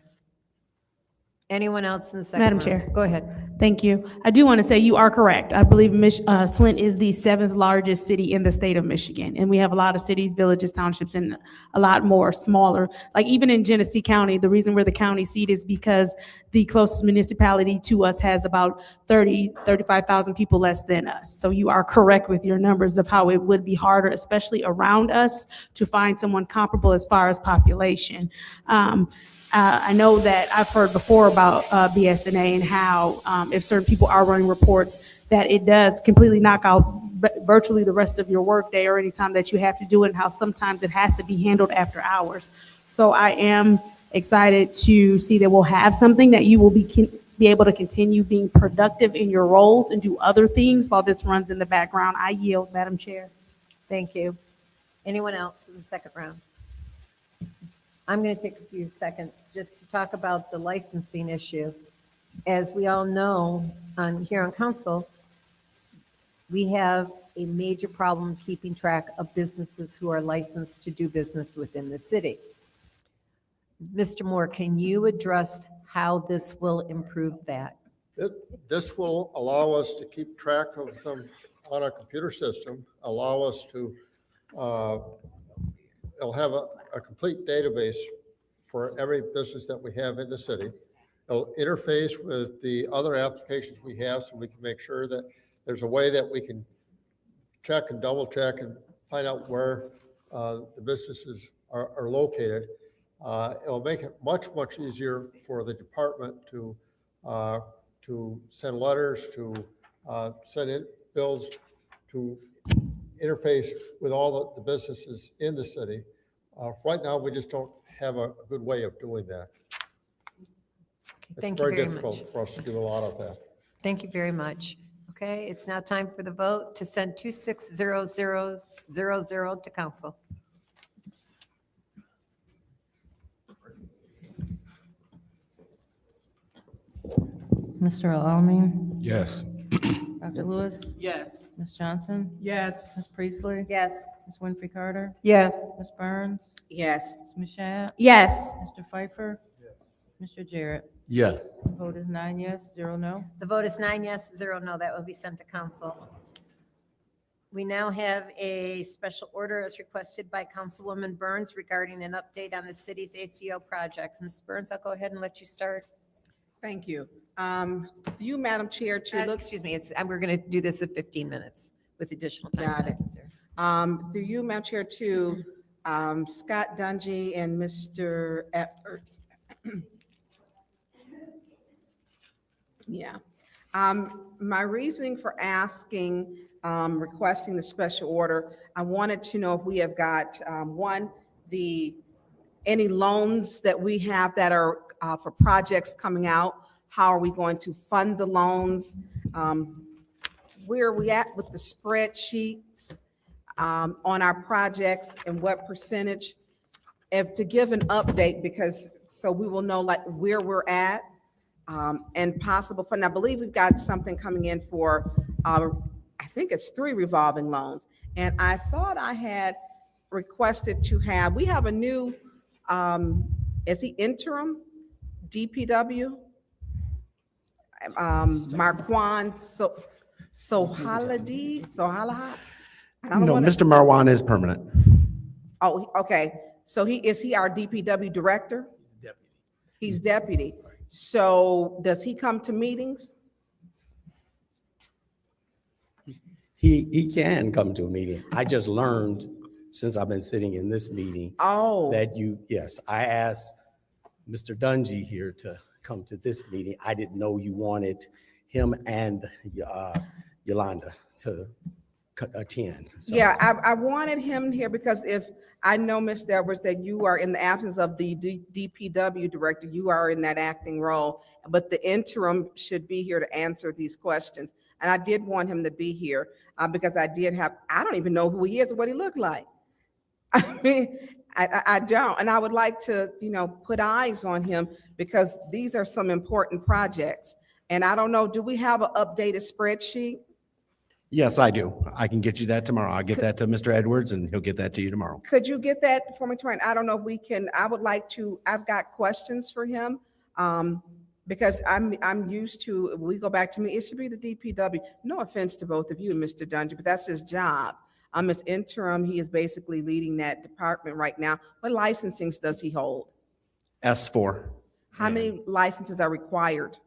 Anyone else in the second Madam round? Chair. Go ahead. Thank you. I do want to say you are correct. I believe Flint is the 7th largest city in the state of Michigan. And we have a lot of cities, villages, townships, and a lot more smaller. Like even in Genesee County, the reason we're the county seat is because the closest municipality to us has about 35,000 people less than us. So you are correct with your numbers of how it would be harder, especially around us, to find someone comparable as far as population. I know that I've heard before about BSNA and how if certain people are running reports, that it does completely knock out virtually the rest of your workday or any time that you have to do it, and how sometimes it has to be handled after hours. So I am excited to see that we'll have something that you will be able to continue being productive in your roles and do other things while this runs in the background. I yield, Madam Chair. Thank you. Anyone else in the second round? I'm going to take a few seconds just to talk about the licensing issue. As we all know, here on council, we have a major problem keeping track of businesses who are licensed to do business within the city. Mr. Moore, can you address how this will improve that? This will allow us to keep track of them on a computer system, allow us to, it'll have a complete database for every business that we have in the city. It'll interface with the other applications we have so we can make sure that there's a way that we can check and double check and find out where the businesses are located. It'll make it much, much easier for the department to send letters, to send in bills, to interface with all the businesses in the city. Right now, we just don't have a good way of doing that. Thank It's you very very difficult much. for us to do a lot of that. Thank you very much. Okay, it's now time for the vote to send 260000 to council. Mr. Alamin? Yes. Dr. Lewis? Yes. Ms. Johnson? Yes. Ms. Priestley? Yes. Ms. Winfrey Carter? Yes. Ms. Burns? Yes. Ms. Mashat? Yes. Mr. Pfeiffer? Mr. Jarrett? Yes. Vote is 9 yes, 0 no. The vote is 9 yes, 0 no. That will be sent to council. We now have a special order as requested by Councilwoman Burns regarding an update on the city's ACO projects. Ms. Burns, I'll go ahead and let you start. Thank you. You, Madam Chair, to look. Excuse me, we're going to do this at 15 minutes with additional time. Got it. necessary. Through you, Madam Chair, to Scott Dungy and Mr. Epperts. Yeah. My reasoning for asking, requesting the special order, I wanted to know if we have got, one, any loans that we have that are for projects coming out. How are we going to fund the loans? Where are we at with the spreadsheets on our projects and what percentage? If to give an update, because so we will know like where we're at and possible fund. I believe we've got something coming in for, I think it's 3 revolving loans. And I thought I had requested to have, we have a new, is he interim DPW? Marquand Sohaladi. No, Mr. Marwan is permanent. Oh, okay. So is he our DPW director? He's deputy. So does he come to meetings? He can come to a meeting. I just learned since I've been sitting in this meeting. Oh. Yes, I asked Mr. Dungy here to come to this meeting. I didn't know you wanted him and Yolanda to attend. So- Yeah, I wanted him here because if, I know, Mr. Edwards, that you are in the absence of the DPW director, you are in that acting role, but the interim should be here to answer these questions. And I did want him to be here because I don't even know who he is or what he looked like. I mean, I don't, and I would like to, put eyes on him because these are some important projects. And I don't know, do we have an updated spreadsheet? Yes, I do. I can get you that tomorrow. I'll get that to Mr. Edwards and he'll get that to you tomorrow. Could you get that for me tomorrow? I don't know if we can, I would like to, I've got questions for him. Because I'm used to, if we go back to me, it should be the DPW. No offense to both of you, Mr. Dungy, but that's his job. As interim, he is basically leading that department right now. What licensings does he hold? S4. How many licenses are required?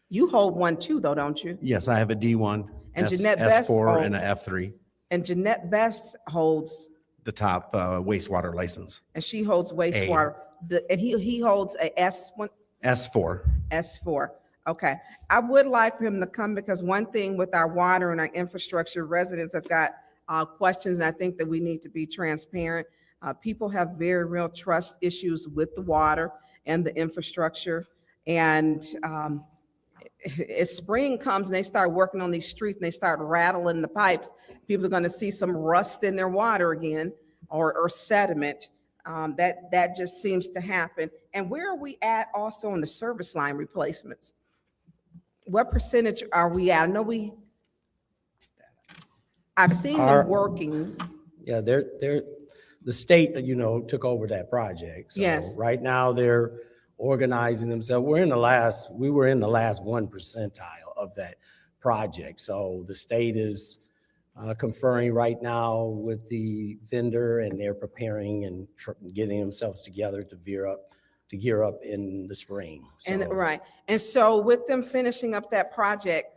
You hold one too, though, don't you? Yes, I have a D1, And Jeanette Best S4, and holds- a F3, And Jeanette Best holds, the top wastewater license. and she holds wastewater. And he holds a S1, S4. S4. Okay. I would like for him to come because one thing with our water and our infrastructure, residents have got questions, and I think that we need to be transparent. People have very real trust issues with the water and the infrastructure. And as spring comes and they start working on these streets and they start rattling the pipes, people are going to see some rust in their water again or sediment. That just seems to happen. And where are we at also on the service line replacements? What percentage are we at? I know I've seen them working. Yeah, the state, took over that project. So Yes. right now they're organizing themselves. We were in the last 1 percentile of that project. So the state is conferring right now with the vendor, and they're preparing and getting themselves together to gear up in the spring. So, And right. And so with them finishing up that project,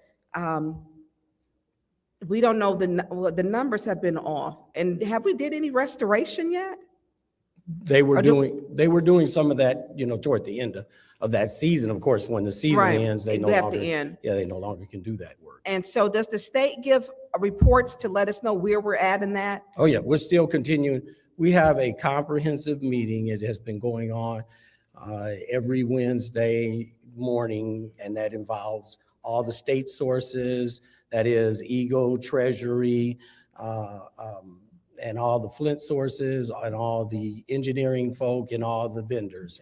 we don't know the numbers have been off. And have we did any restoration yet? they were doing some of that, toward the end of that season. Of course, when the season Right. ends, they They no have longer to end. they no longer can do that work. And so does the state give reports to let us know where we're at in that? Oh, yeah, we're still continuing. We have a comprehensive meeting. It has been going on every Wednesday morning, and that involves all the state sources, that is Eagle, Treasury, and all the Flint sources, and all the engineering folk, and all the vendors.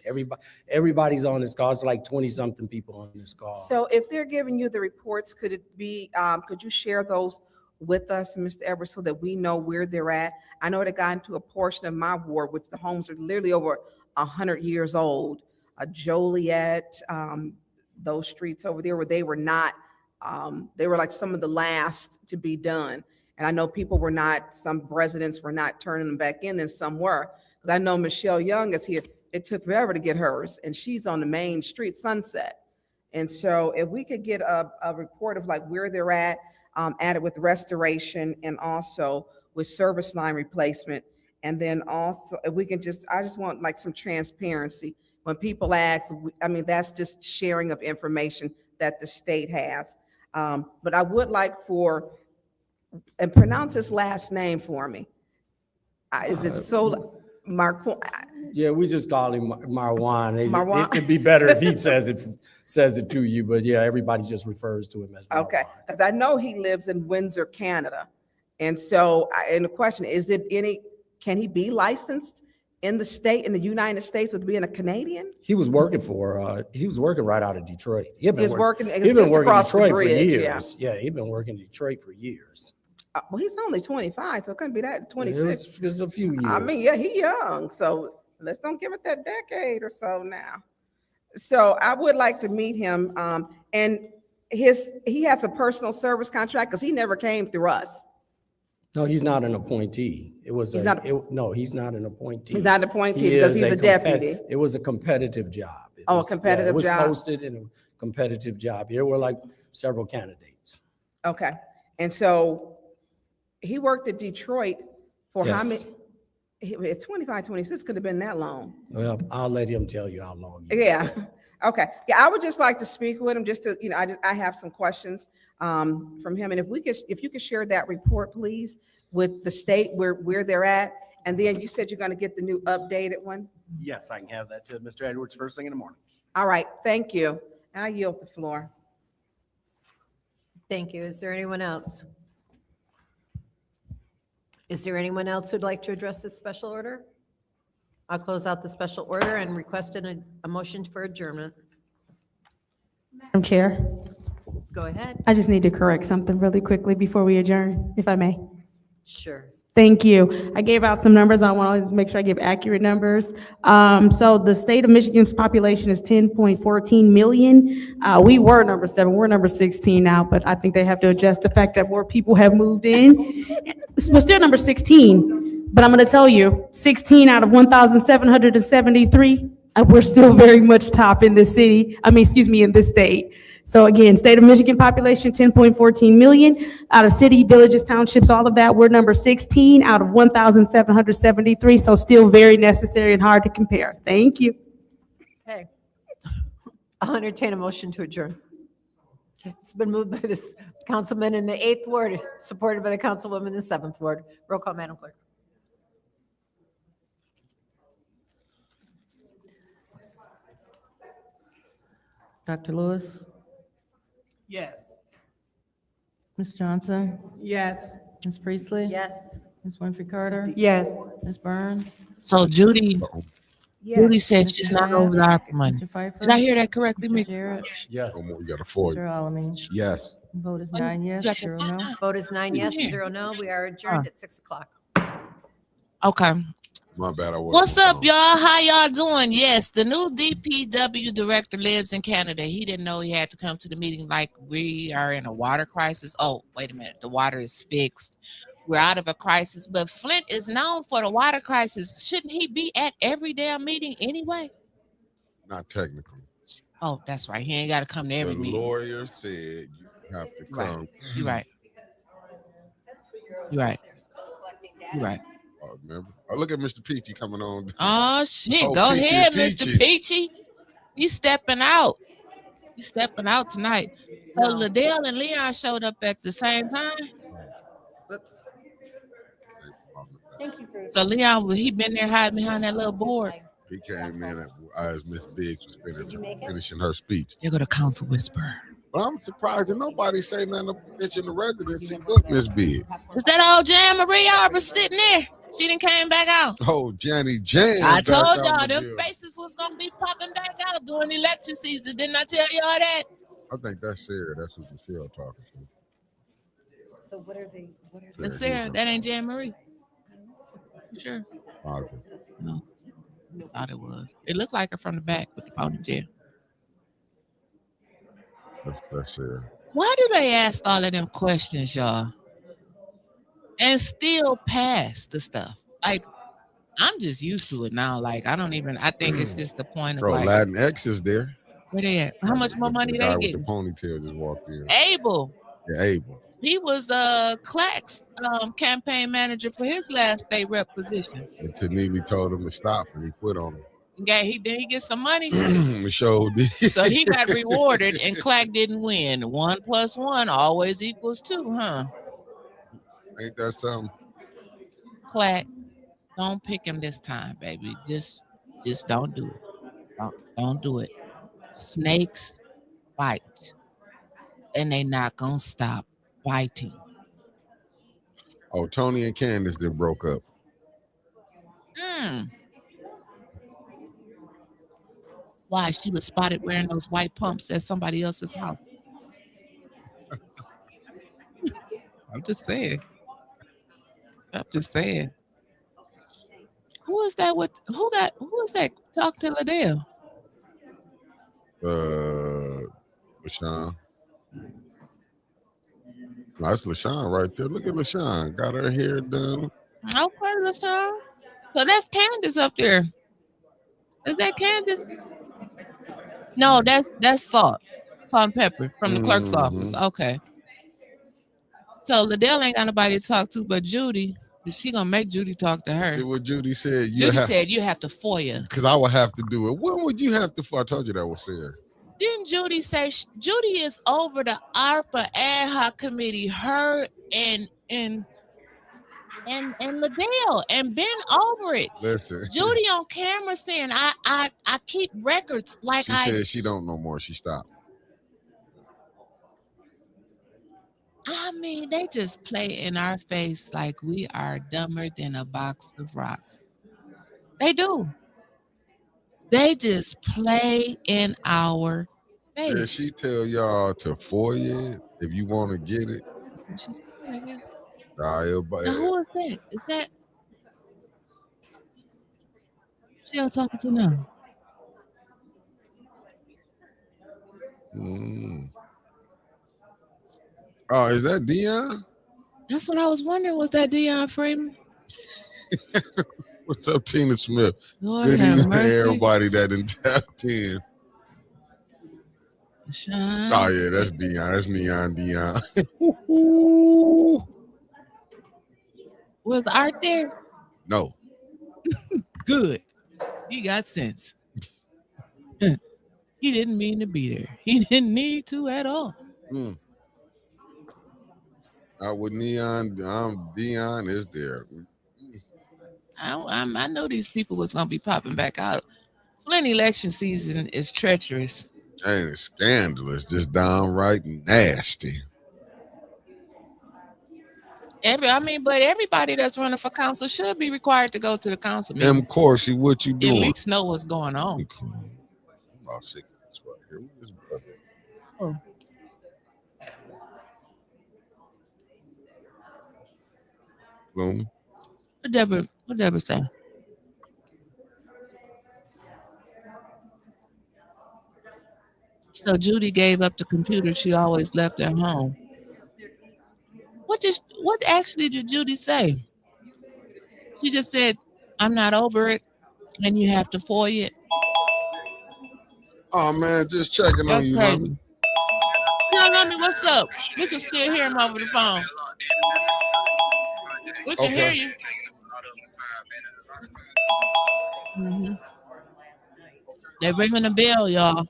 Everybody's on this call. It's like 20-something people on this call. So if they're giving you the reports, could it be, could you share those with us, Mr. Edwards, so that we know where they're at? I know they got into a portion of my ward, which the homes are literally over 100 years old. Joliet, those streets over there where they were not, they were like some of the last to be done. And I know people were not, some residents were not turning them back in, and some were. Because I know Michelle Young is here. It took forever to get hers, and she's on the main street, Sunset. And so if we could get a report of like where they're at it with restoration and also with service line replacement. And then also, if we can I just want like some transparency. When people ask, I mean, that's just sharing of information that the state has. But I would like and pronounce his last name for me. Is it Marquand? Yeah, we just call him Marwan. Marwan. It'd be better if he says it to you, but yeah, everybody just refers to him as Marwan. Okay, because I know he lives in Windsor, Canada. And so, and the question, can he be licensed in the United States with being a Canadian? He was working right out of Detroit. He'd been He was working in just across the Detroit bridge, for yeah. years. Yeah, he'd been working in Detroit for years. Well, he's only 25, so it couldn't be that 26. It was a few years. I mean, yeah, he's young, so let's don't give it that decade or so now. So I would like to meet him, and he has a personal service contract because he never came through us. No, he's not an appointee. He's not an appointee. He's not an appointee because he's a deputy. It was a competitive job. A competitive It was job. posted in a competitive job. There were like several candidates. Okay, and so he worked at Detroit for how many? 25, 26 could have been that long. Well, I'll let him tell you how long. Yeah, okay. Yeah, I would just like to speak with him, just to, I have some questions from him. And if you could share that report, please, with the state where they're at. And then you said you're going to get the new updated one. Yes, I can have that to Mr. Edwards first thing in the morning. All right, thank you. I yield the floor. Thank you. Is there anyone else? Is there anyone else who'd like to address this special order? I'll close out the special order and request a motion for adjournment. Madam Chair, Go ahead. I just need to correct something really quickly before we adjourn, if I may. Sure. Thank you. I gave out some numbers. I want to make sure I give accurate numbers. So the state of Michigan's population is 10.14 million. We were number 7. We're number 16 now, but I think they have to adjust the fact that more people have moved in. We're still number 16, but I'm going to tell you, 16 out of 1,773, we're still very much top in this city. In this state. So again, state of Michigan population, 10.14 million. Out of city, villages, townships, all of that, we're number 16 out of 1,773. So still very necessary and hard to compare. Thank you. Okay. I'll entertain a motion to adjourn. Okay. It's been moved by this councilman in the 8th ward, supported by the councilwoman in the 7th ward. Roll call, Madam Clerk. Dr. Lewis, Yes. Ms. Johnson, Yes. Ms. Priestley. Yes. Ms. Winfrey Carter. Yes. Ms. Burns. So Judy said Mr. she's not Burnett, over the ARPA money. Mr. Pfeiffer. Did I hear that correctly, Mr. Mick? Jarrett. Yes. No more, we got a 40. Mr. Alamin. Yes. Vote is 9 yes, 0 no. Vote is 9 yes, 0 no. We are adjourned at 6 o'clock. Okay. My bad. What's up, y'all? How y'all doing? Yes, the new DPW director lives in Canada. He didn't know he had to come to the meeting like we are in a water crisis. Oh, wait a minute. The water is fixed. We're out of a crisis, but Flint is known for the water crisis. Shouldn't he be at every damn meeting anyway? Not technically. Oh, that's right. He ain't got to come to every The meeting. lawyer said you have to come. You're right. You're right. You're right. Oh, remember? Oh, look at Mr. Peachy coming on. Oh, shit. Oh, Go Peachy, ahead, Peachy. Mr. Peachy. You stepping out. You stepping out tonight. So Liddell and Leon showed up at the same time. Whoops. Thank you, Bruce. So Leon, he been there hiding behind that little board. He came in as Miss Biggs was finishing her speech. There go the council whisperer. But I'm surprised that nobody say nothing to mention the residency but Miss Biggs. Is that old Jan Marie Arbor sitting there? She didn't came back out. Oh, Janny Jan. I told back y'all out the them building. faces was gonna be popping back out during election season. Didn't I tell y'all that? I think that's Sarah. That's who Michelle talking to. So what are they? That's Sarah. That ain't Jan Marie. You sure? Positive. No. Thought it was. It looked like her from the back with the ponytail. That's Sarah. Why do they ask all of them questions, y'all? And still pass the stuff. Like, I'm just used to it now. Like, I think it's just the point of Bro, like, Latin X is there. where they at? How much more money The they guy with getting? the ponytail just walked in. Abel. Yeah, Abel. He was Clack's campaign manager for his last state rep position. And Tanili told him to stop and he quit on him. Yeah, he get some money. Michelle did. So he got rewarded and Clack didn't win. 1 + 1 always equals 2, huh? Ain't that something? Clack, don't pick him this time, baby. Just don't do it. Don't do it. Snakes bite, and they not gonna stop biting. Oh, Tony and Candace they broke up. Why? She was spotted wearing those white pumps at somebody else's house. I'm just saying. Who is that? Who is that? Talk to Liddell. LaShawn. No, that's LaShawn right there. Look at LaShawn. Got her hair done. Okay, LaShawn. So that's Candace up there. Is that Candace? No, that's Salt. Salt and Pepper from the clerk's office. Okay. So Liddell ain't got nobody to talk to but Judy. She gonna make Judy talk to her. Did what Judy said. Judy said you have to FOIA. Because I would have to do it. When would you have to? I told you that was Sarah. Didn't Judy say Judy is over the ARPA ad hoc committee? Her and Liddell and been over it. Listen, Judy on camera saying I keep records like she said she don't no more. She stopped. I mean, they just play in our face like we are dumber than a box of rocks. They do. They just play in our face. Did she tell y'all to FOIA it if you want to get it? That's what she said, I guess. Nah, Now, who is that? Is that she all talking to now? Oh, is that Dion? That's what I was wondering. Was that Dion Freeman? What's up, Tina Smith? Lord Good have evening to mercy. everybody that done tapped in. Oh yeah, that's Dion. That's Dion. Was Art there? No. Good. He got sense. He didn't mean to be there. He didn't need to at all. Out with Neon, Dion is there. I know these people was gonna be popping back out. Flint election season is treacherous. And it's scandalous, just downright nasty. But everybody that's running for council should be required to go to the council meeting. And of course, what you At doing? least know what's going on. About 6 minutes right here. Where's his brother? Oh. Bloom. What Deborah say? So Judy gave up the computer she always left at home. What actually did Judy say? She just said, I'm not over it, and you have to FOIA it. Oh man, just checking on you, crazy. Lummy. No, Lummy, what's up? We can still hear him over the phone. We can hear you. Mm-hmm. They're ringing the bell, y'all.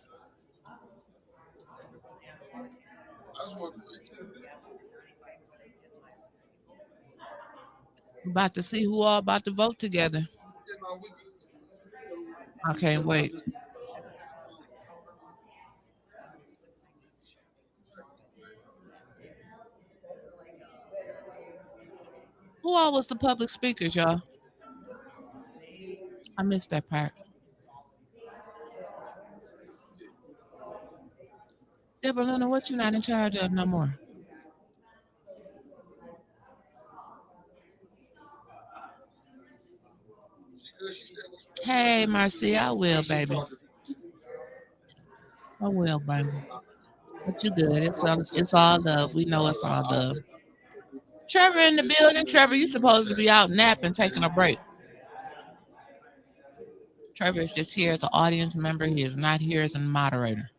About to see who all about to vote together. I can't wait. Who all was the public speakers, y'all? I missed that part. Deborah Luna, what you not in charge of no more? Hey, Marcy, I will, baby. I will, baby. But you good. It's all love. We know it's all love. Trevor in the building. Trevor, you supposed to be out napping, taking a break. Trevor is just here as an audience member. He is not here as a moderator.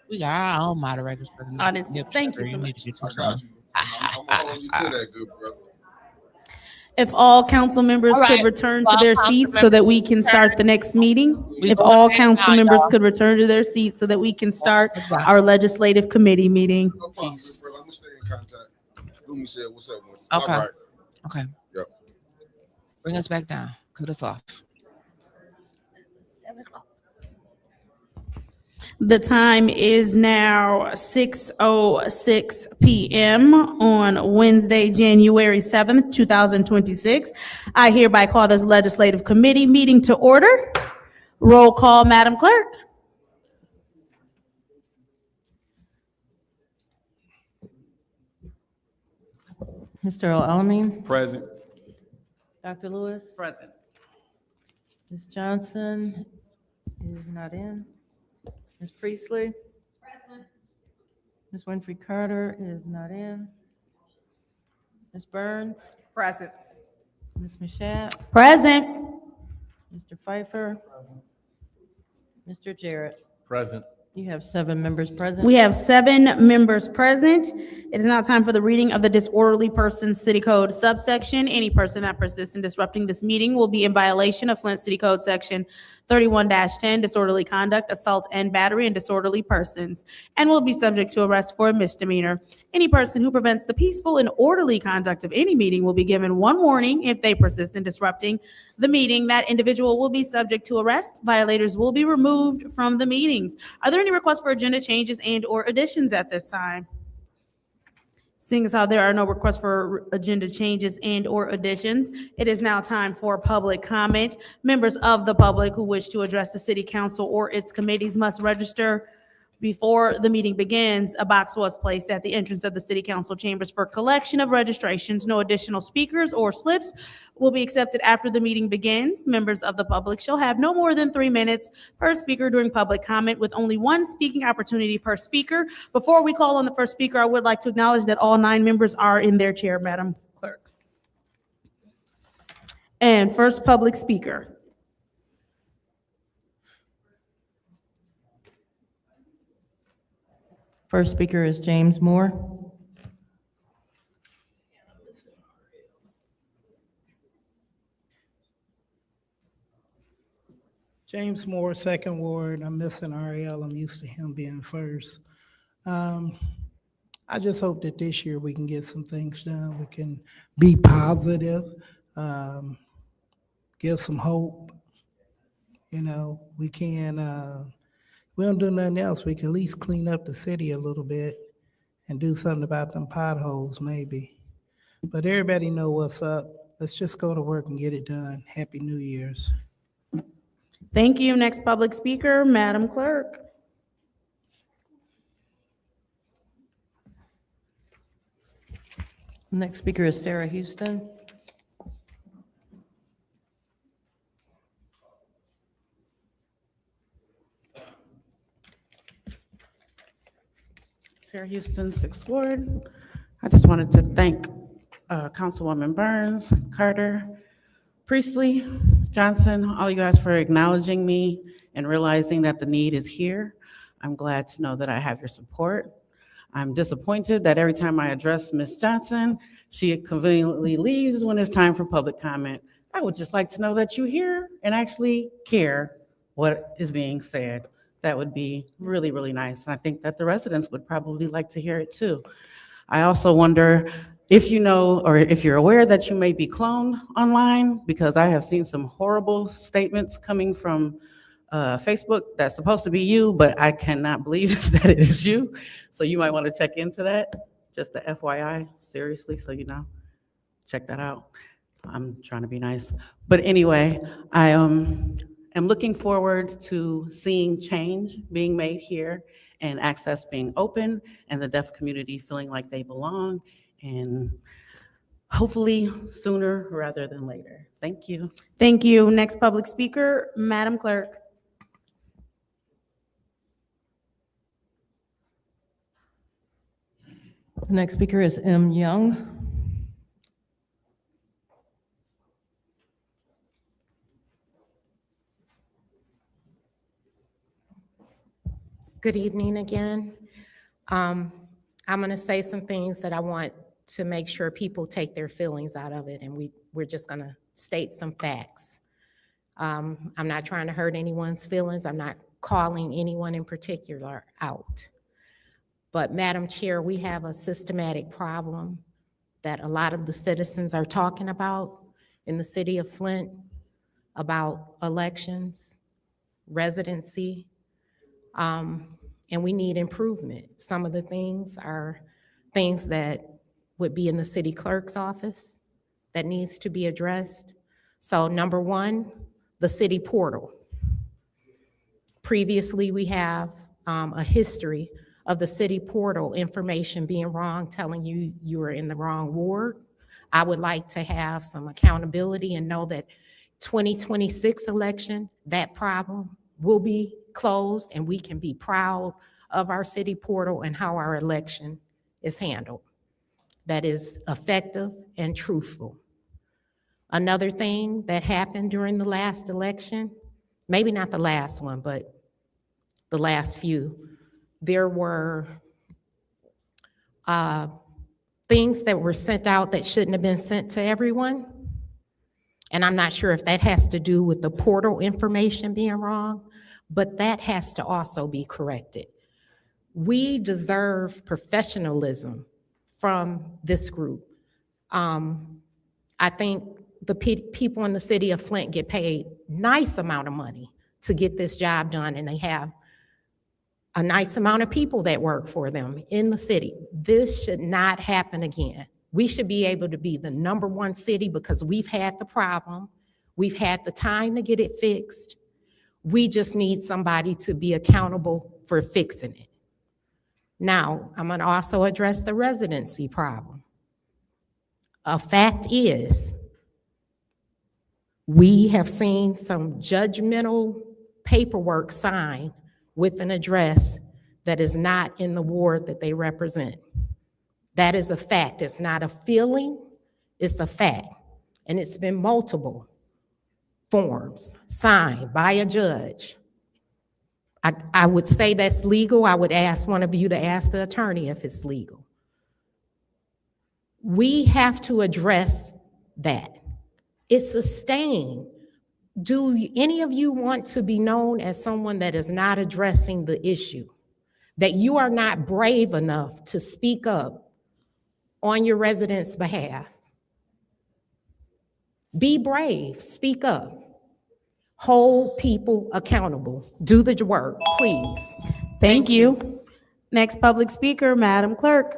We got our own moderators for the Audience, thank you so You need much. to get your I got you. I'm gonna hold you to that, good brother. If all council members All right. could return to All their council seats so members that we can start the next meeting. We If going all back council now, members y'all. could return to their seats so that we can start Goodbye. our legislative committee meeting. No problem, good brother. I'm gonna stay in contact. Lumi said, "What's up with you?" Okay. All right. Okay. Yep. Bring us back down. Cut us off. The time is now 6:06 p.m. on Wednesday, January 7th, 2026. I hereby call this legislative committee meeting to order. Roll call, Madam Clerk. Mr. Alamin. Present. Dr. Lewis. Present. Ms. Johnson is not in. Ms. Priestley. Present. Ms. Winfrey Carter is not in. Ms. Burns. Present. Ms. Mashat. Present. Mr. Pfeiffer. Mr. Jarrett. Present. You have 7 members present. We have 7 members present. It is now time for the reading of the disorderly persons city code subsection. Any person that persists in disrupting this meeting will be in violation of Flint City Code Section 31-10, disorderly conduct, assault and battery, and disorderly persons, and will be subject to arrest for a misdemeanor. Any person who prevents the peaceful and orderly conduct of any meeting will be given 1 warning. If they persist in disrupting the meeting, that individual will be subject to arrest. Violators will be removed from the meetings. Are there any requests for agenda changes and/or additions at this time? Seeing as how there are no requests for agenda changes and/or additions, it is now time for public comment. Members of the public who wish to address the city council or its committees must register before the meeting begins. A box was placed at the entrance of the city council chambers for collection of registrations. No additional speakers or slips will be accepted after the meeting begins. Members of the public shall have no more than 3 minutes per speaker during public comment, with only 1 speaking opportunity per speaker. Before we call on the first speaker, I would like to acknowledge that all 9 members are in their chair, Madam Clerk. And first public speaker. First speaker is James Moore. James Moore, Second Ward. I'm missing Ariel. I'm used to him being first. I just hope that this year we can get some things done. We can be positive, give some hope. You know, we can, we don't do nothing else. We can at least clean up the city a little bit and do something about them potholes maybe. But everybody know what's up. Let's just go to work and get it done. Happy New Year's. Thank you. Next public speaker, Madam Clerk. Next speaker is Sarah Houston. Sarah Houston, 6th Ward. I just wanted to thank Councilwoman Burns, Carter, Priestley, Johnson, all you guys for acknowledging me and realizing that the need is here. I'm glad to know that I have your support. I'm disappointed that every time I address Ms. Johnson, she conveniently leaves when it's time for public comment. I would just like to know that you hear and actually care what is being said. That would be really, really nice. And I think that the residents would probably like to hear it too. I also wonder if you know, or if you're aware that you may be cloned online, because I have seen some horrible statements coming from Facebook that's supposed to be you, but I cannot believe that it is you. So you might want to check into that. Just a FYI, seriously, so you know. Check that out. I'm trying to be nice. But anyway, I am looking forward to seeing change being made here and access being open and the deaf community feeling like they belong, and hopefully sooner rather than later. Thank you. Thank you. Next public speaker, Madam Clerk. The next speaker is M. Young. Good evening again. I'm going to say some things that I want to make sure people take their feelings out of it, and we're just going to state some facts. I'm not trying to hurt anyone's feelings. I'm not calling anyone in particular out. But Madam Chair, we have a systematic problem that a lot of the citizens are talking about in the city of Flint about elections, residency, and we need improvement. Some of the things are things that would be in the city clerk's office that needs to be addressed. So number one, the city portal. Previously, we have a history of the city portal information being wrong, telling you you are in the wrong ward. I would like to have some accountability and know that 2026 election, that problem will be closed and we can be proud of our city portal and how our election is handled. That is effective and truthful. Another thing that happened during the last election, maybe not the last one, but the last few. There were things that were sent out that shouldn't have been sent to everyone. And I'm not sure if that has to do with the portal information being wrong, but that has to also be corrected. We deserve professionalism from this group. I think the people in the city of Flint get paid nice amount of money to get this job done, and they have a nice amount of people that work for them in the city. This should not happen again. We should be able to be the #1 city because we've had the problem. We've had the time to get it fixed. We just need somebody to be accountable for fixing it. Now, I'm gonna also address the residency problem. A fact is, we have seen some judgmental paperwork signed with an address that is not in the ward that they represent. That is a fact. It's not a feeling, it's a fact. And it's been multiple forms signed by a judge. I would say that's legal. I would ask one of you to ask the attorney if it's legal. We have to address that. It's a stain. Do any of you want to be known as someone that is not addressing the issue? That you are not brave enough to speak up on your residents' behalf? Be brave, speak up. Hold people accountable. Do the work, please. Thank you. Next public speaker, Madam Clerk.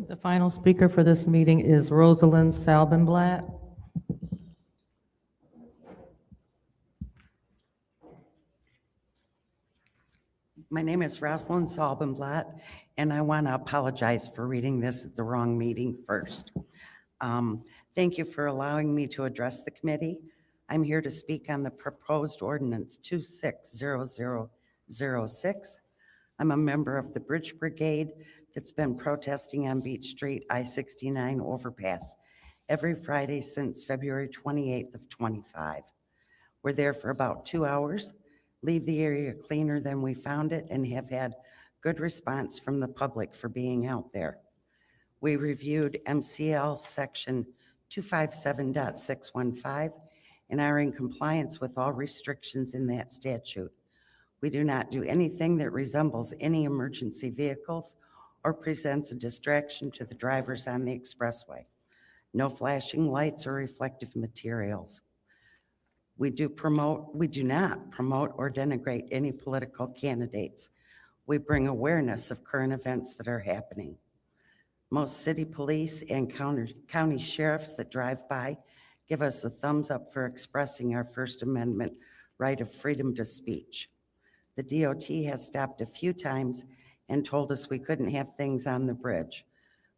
The final speaker for this meeting is Rosalind Salbenblatt. My name is Rosalind Salbenblatt, and I want to apologize for reading this at the wrong meeting first. Thank you for allowing me to address the committee. I'm here to speak on the proposed ordinance 260006. I'm a member of the Bridge Brigade that's been protesting on Beach Street I-69 overpass every Friday since February 28th of 25. We're there for about 2 hours, leave the area cleaner than we found it, and have had good response from the public for being out there. We reviewed MCL section 257.615 and are in compliance with all restrictions in that statute. We do not do anything that resembles any emergency vehicles or presents a distraction to the drivers on the expressway. No flashing lights or reflective materials. We do not promote or denigrate any political candidates. We bring awareness of current events that are happening. Most city police and county sheriffs that drive by give us a thumbs up for expressing our First Amendment right of freedom to speech. The DOT has stopped a few times and told us we couldn't have things on the bridge.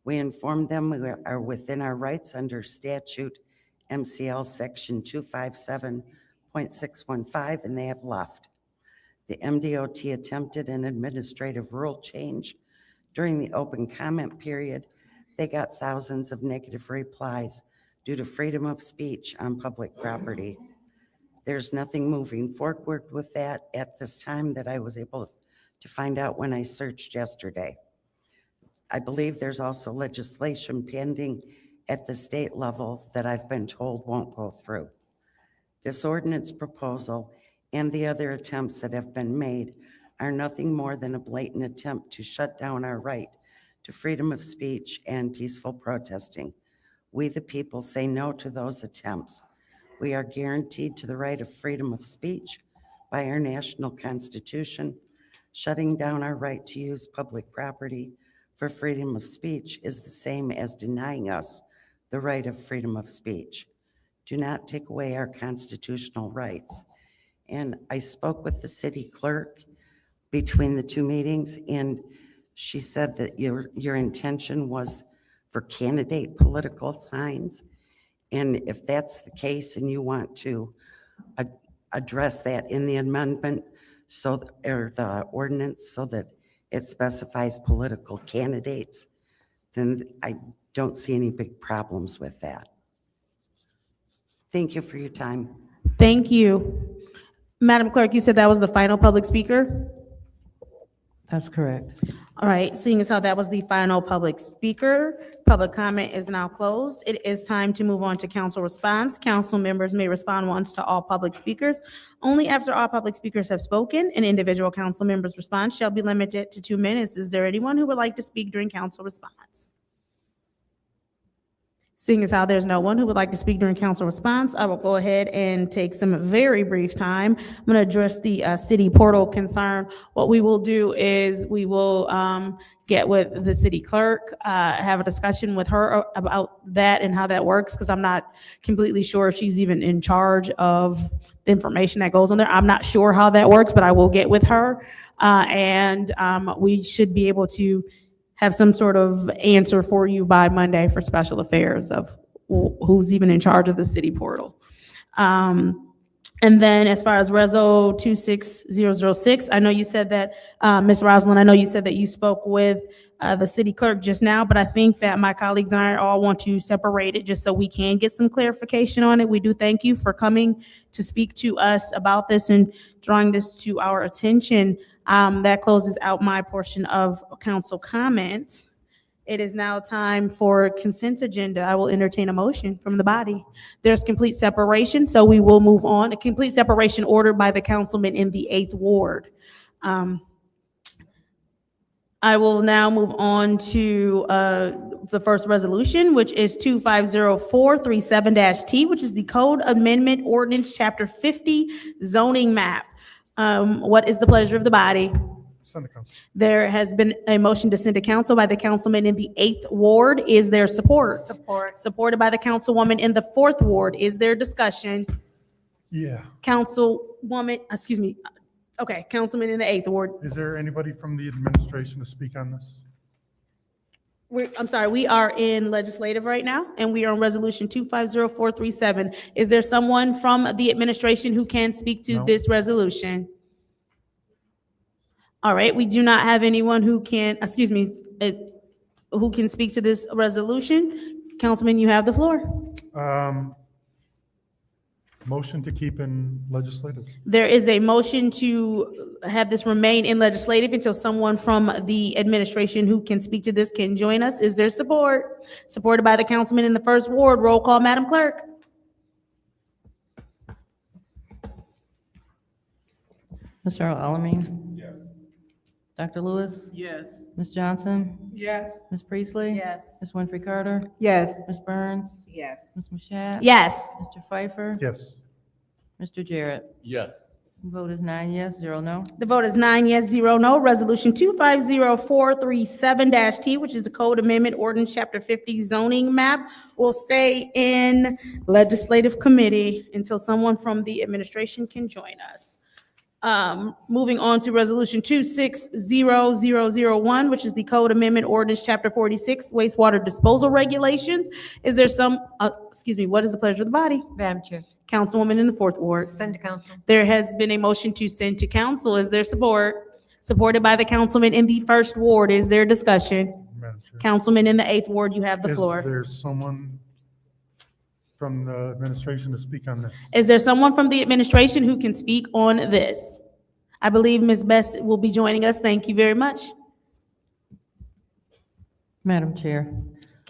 We informed them we are within our rights under statute MCL section 257.615, and they have left. The MDOT attempted an administrative rule change. During the open comment period, they got thousands of negative replies due to freedom of speech on public property. There's nothing moving forward with that at this time that I was able to find out when I searched yesterday. I believe there's also legislation pending at the state level that I've been told won't go through. This ordinance proposal and the other attempts that have been made are nothing more than a blatant attempt to shut down our right to freedom of speech and peaceful protesting. We, the people, say no to those attempts. We are guaranteed to the right of freedom of speech by our national constitution. Shutting down our right to use public property for freedom of speech is the same as denying us the right of freedom of speech. Do not take away our constitutional rights. And I spoke with the city clerk between the two meetings, and she said that your intention was for candidate political signs. And if that's the case and you want to address that in the amendment, or the ordinance, so that it specifies political candidates, then I don't see any big problems with that. Thank you for your time. Thank you. Madam Clerk, you said that was the final public speaker? That's correct. All right, seeing as how that was the final public speaker, public comment is now closed. It is time to move on to council response. Council members may respond once to all public speakers. Only after all public speakers have spoken, an individual council member's response shall be limited to 2 minutes. Is there anyone who would like to speak during council response? Seeing as how there's no one who would like to speak during council response, I will go ahead and take some very brief time. I'm going to address the city portal concern. What we will do is we will get with the city clerk, have a discussion with her about that and how that works, because I'm not completely sure if she's even in charge of the information that goes on there. I'm not sure how that works, but I will get with her. And we should be able to have some sort of answer for you by Monday for special affairs of who's even in charge of the city portal. And then as far as Reso 26006, I know you said that, Ms. Rosalind, I know you said that you spoke with the city clerk just now, but I think that my colleagues and I all want to separate it just so we can get some clarification on it. We do thank you for coming to speak to us about this and drawing this to our attention. That closes out my portion of council comment. It is now time for consent agenda. I will entertain a motion from the body. There's complete separation, so we will move on. A complete separation ordered by the councilman in the 8th Ward. I will now move on to the first resolution, which is 250437-T, which is the Code Amendment Ordinance Chapter 50 Zoning Map. What is the pleasure of the body? Send to council. There has been a motion to send to council by the councilman in the 8th Ward. Is there support? Support. Supported by the councilwoman in the 4th Ward. Is there discussion? Yeah. Councilwoman, okay, councilman in the 8th Ward. Is there anybody from the administration to speak on this? I'm sorry, we are in legislative right now, and we are on resolution 250437. Is there someone from the administration who can speak to No. this resolution? All right, we do not have anyone who can, who can speak to this resolution. Councilman, you have the floor. Motion to keep in legislative. There is a motion to have this remain in legislative until someone from the administration who can speak to this can join us. Is there support? Supported by the councilman in the 1st Ward. Roll call, Madam Clerk. Mr. Alamin? Yes. Dr. Lewis? Yes. Ms. Johnson? Yes. Ms. Priestley? Yes. Ms. Winfrey Carter? Yes. Ms. Burns? Yes. Ms. Mashat? Yes. Mr. Pfeiffer? Yes. Mr. Jarrett? Yes. Vote is 9 yes, 0 no. The vote is 9 yes, 0 no. Resolution 250437-T, which is the Code Amendment Ordinance Chapter 50 Zoning Map, will stay in Legislative Committee until someone from the administration can join us. Moving on to Resolution 260001, which is the Code Amendment Ordinance Chapter 46 Wastewater Disposal Regulations. Is there what is the pleasure of the body? Madam Chair. Councilwoman in the 4th Ward. Send to council. There has been a motion to send to council. Is there support? Supported by the councilman in the 1st Ward. Is there discussion? Madam Chair. Councilman in the 8th Ward, you have the floor. Is there someone from the administration to speak on this? Is there someone from the administration who can speak on this? I believe Ms. Best will be joining us. Thank you very much. Madam Chair,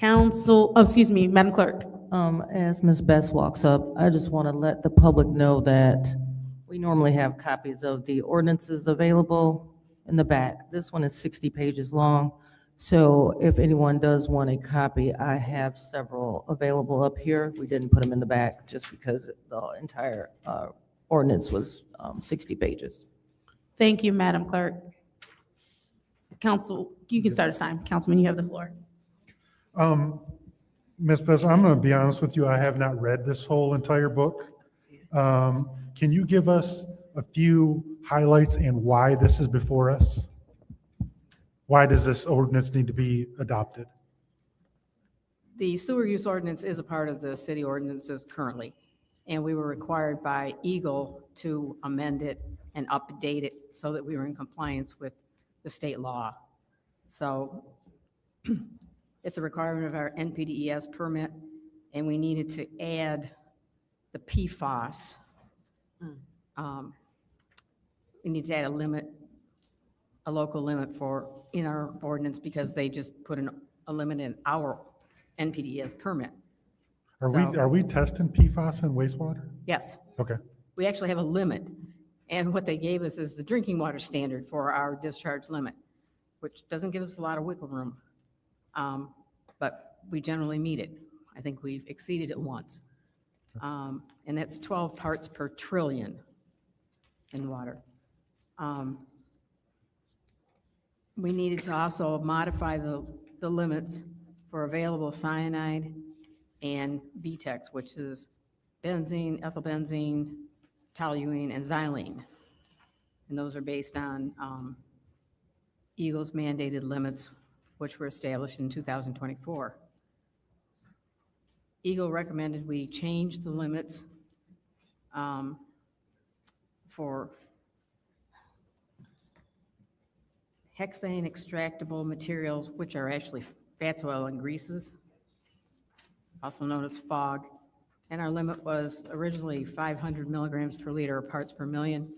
Madam Clerk. as Ms. Best walks up, I just want to let the public know that we normally have copies of the ordinances available in the back. This one is 60 pages long, so if anyone does want a copy, I have several available up here. We didn't put them in the back just because the entire ordinance was 60 pages. Thank you, Madam Clerk. Council, you can start a time. Councilman, you have the floor. Ms. Bess, I'm going to be honest with you, I have not read this whole entire book. Can you give us a few highlights and why this is before us? Why does this ordinance need to be adopted? The sewer use ordinance is a part of the city ordinances currently, and we were required by Eagle to amend it and update it so that we were in compliance with the state law. So it's a requirement of our NPDES permit, and we needed to add the PFAS. We need to add a limit, a local limit in our ordinance, because they just put a limit in our NPDES permit. Are we testing PFAS in wastewater? Yes, Okay. we actually have a limit. And what they gave us is the drinking water standard for our discharge limit, which doesn't give us a lot of wiggle room. But we generally meet it. I think we've exceeded it once. And that's 12 parts per trillion in water. We needed to also modify the limits for available cyanide and VTEX, which is benzene, ethylbenzene, toluene, and xylene. And those are based on Eagle's mandated limits, which were established in 2024. Eagle recommended we change the limits for hexane extractable materials, which are actually fats, oil, and greases, also known as FOG. And our limit was originally 500 milligrams per liter of parts per million,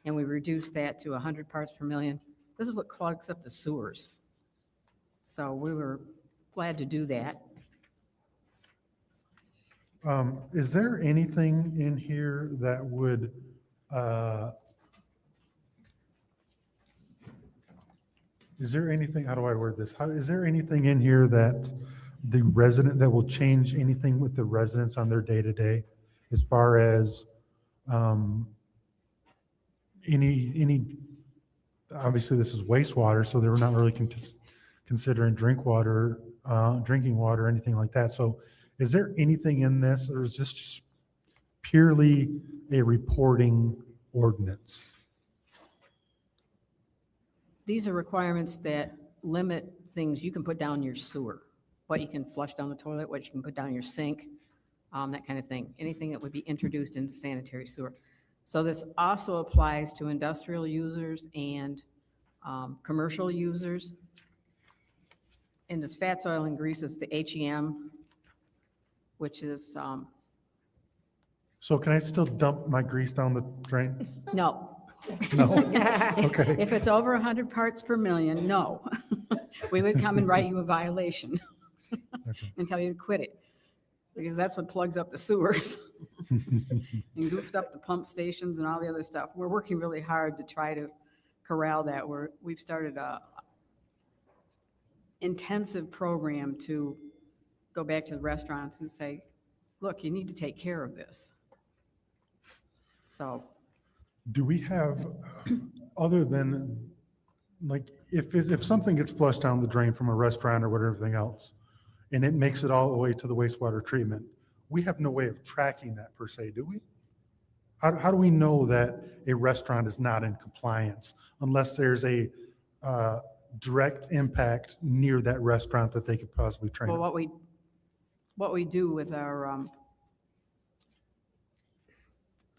and we reduced that to 100 parts per million. This is what clogs up the sewers. So we were glad to do that. Is there anything in here that would, is there anything, how do I word this? Is there anything in here that that will change anything with the residents on their day-to-day, as far as any, obviously this is wastewater, so they were not really considering drinking water or anything like that. So is there anything in this, or is this just purely a reporting ordinance? These are requirements that limit things you can put down your sewer, what you can flush down the toilet, what you can put down your sink, that kind of thing, anything that would be introduced into sanitary sewer. So this also applies to industrial users and commercial users. In this fats, oil, and greases, the HEM, which is, So can I still dump my grease down the drain? no. No? Okay. If it's over 100 parts per million, no. We would come and write you a violation and tell you to quit it, because that's what plugs up the sewers and goofed up the pump stations and all the other stuff. We're working really hard to try to corral that. We've started a intensive program to go back to the restaurants and say, look, you need to take care of this. So. Do we have, other than, like, if something gets flushed down the drain from a restaurant or whatever, everything else, and it makes it all the way to the wastewater treatment, we have no way of tracking that per se, do we? How do we know that a restaurant is not in compliance unless there's a direct impact near that restaurant that they could possibly train? Well, what we do with our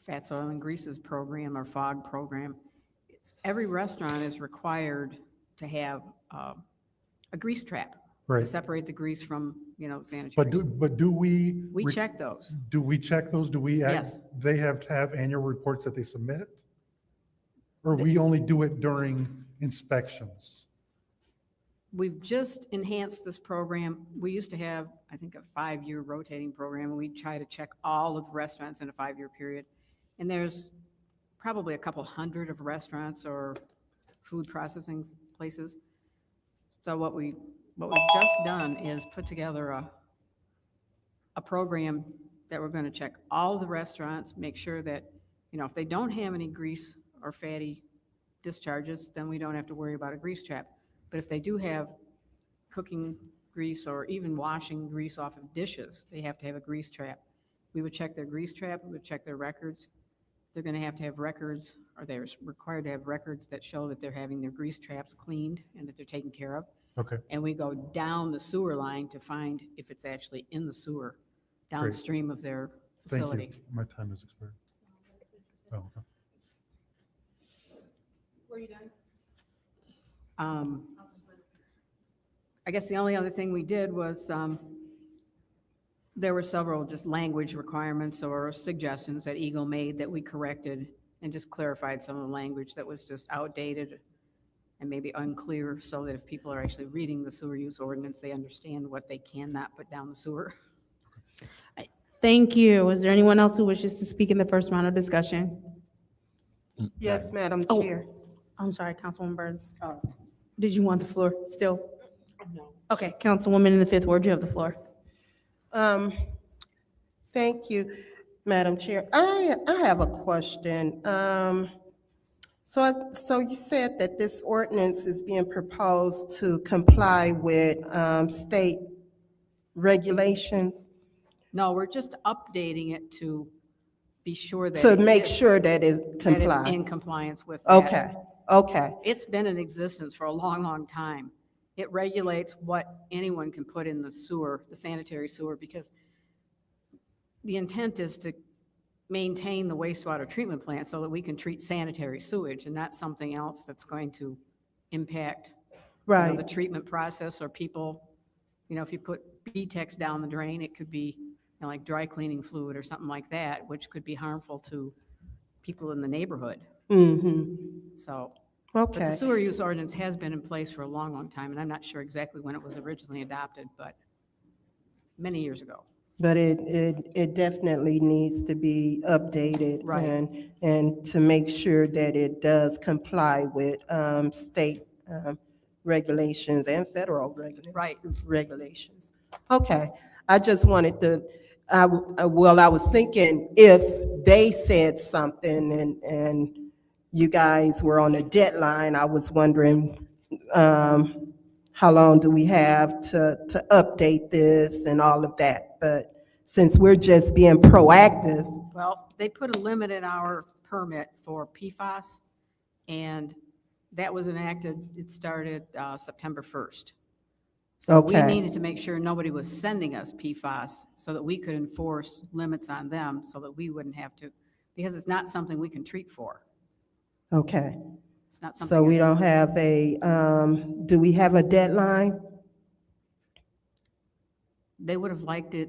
fats, oil, and greases program, our FOG program, is every restaurant is required to have a grease trap to separate the grease from, sanitary. But do we? We check those. Do we check those? Do we? Yes. They have to have annual reports that they submit? Or we only do it during inspections? We've just enhanced this program. We used to have, I think, a 5-year rotating program, and we try to check all of the restaurants in a 5-year period. And there's probably a couple hundred of restaurants or food processing places. So what we've just done is put together a program that we're going to check all of the restaurants, make sure that, if they don't have any grease or fatty discharges, then we don't have to worry about a grease trap. But if they do have cooking grease or even washing grease off of dishes, they have to have a grease trap. We would check their grease trap, we would check their records. They're going to have records, or they're required to have records that show that they're having their grease traps cleaned and that they're taken care of. Okay. And we go down the sewer line to find if it's actually in the sewer downstream of their facility. Thank you. My time has expired. Oh, okay. Were you done? I guess the only other thing we did was There were several just language requirements or suggestions that Eagle made that we corrected and just clarified some of the language that was just outdated and maybe unclear, so that if people are actually reading the sewer use ordinance, they understand what they cannot put down the sewer. Thank you. Is there anyone else who wishes to speak in the first round of discussion? Yes, Madam Oh, Chair. I'm sorry, Councilwoman Burns. Did you want the floor still? No. Okay, Councilwoman in the fifth ward, you have the floor. Thank you, Madam Chair. I have a question. So you said that this ordinance is being proposed to comply with state regulations No, we're just updating it to be sure that. to it make is- sure that it That it's complies. in compliance with that. Okay, okay, It's been in existence for a long, long time. It regulates what anyone can put in the sewer, the sanitary sewer, because the intent is to maintain the wastewater treatment plant so that we can treat sanitary sewage, and not something else that's going to impact, right. the treatment process, or people, if you put BTEX down the drain, it could be, like dry cleaning fluid or something like that, which could be harmful to people in the neighborhood. Mm-hmm. So, but the Okay. sewer use ordinance has been in place for a long, long time, and I'm not sure exactly when it was originally adopted, but many years ago. But it definitely needs to be updated. Right. And to make sure that it does comply with state regulations and federal regulations. Okay, I just wanted to, I was thinking if they said something and you guys were on a deadline, I was wondering how long do we have to update this and all of that? But since we're just being proactive, Well, they put a limit in our permit for PFAS, and that was enacted, it started September 1st. So we Okay. needed to make sure nobody was sending us PFAS so that we could enforce limits on them, so that we wouldn't have to, because it's not something we can treat for. okay. It's not something. So we that's- don't have do we have a deadline? They would have liked it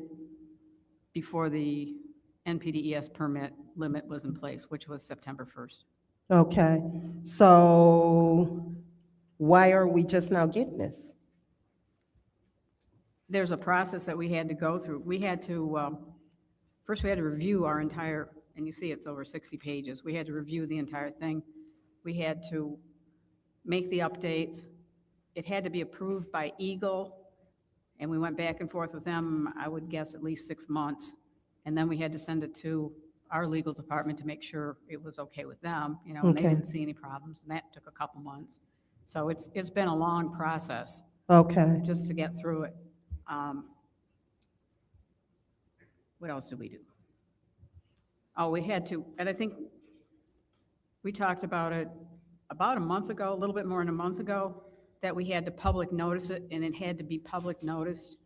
before the NPDES permit limit was in place, which was September 1st. Okay, so why are we just now getting this? There's a process that we had to go through. We had to, first we had to review our entire, and you see it's over 60 pages. We had to review the entire thing. We had to make the updates. It had to be approved by Eagle, and we went back and forth with them, I would guess at least 6 months. And then we had to send it to our legal department to make sure it was okay with them, and they Okay. didn't see any problems, and that took a couple months. So it's been a long process Okay, just to get through it. What else did we do? Oh, we had to, and I think we talked about it about a month ago, a little bit more than a month ago, that we had to public notice it, and it had to be public noticed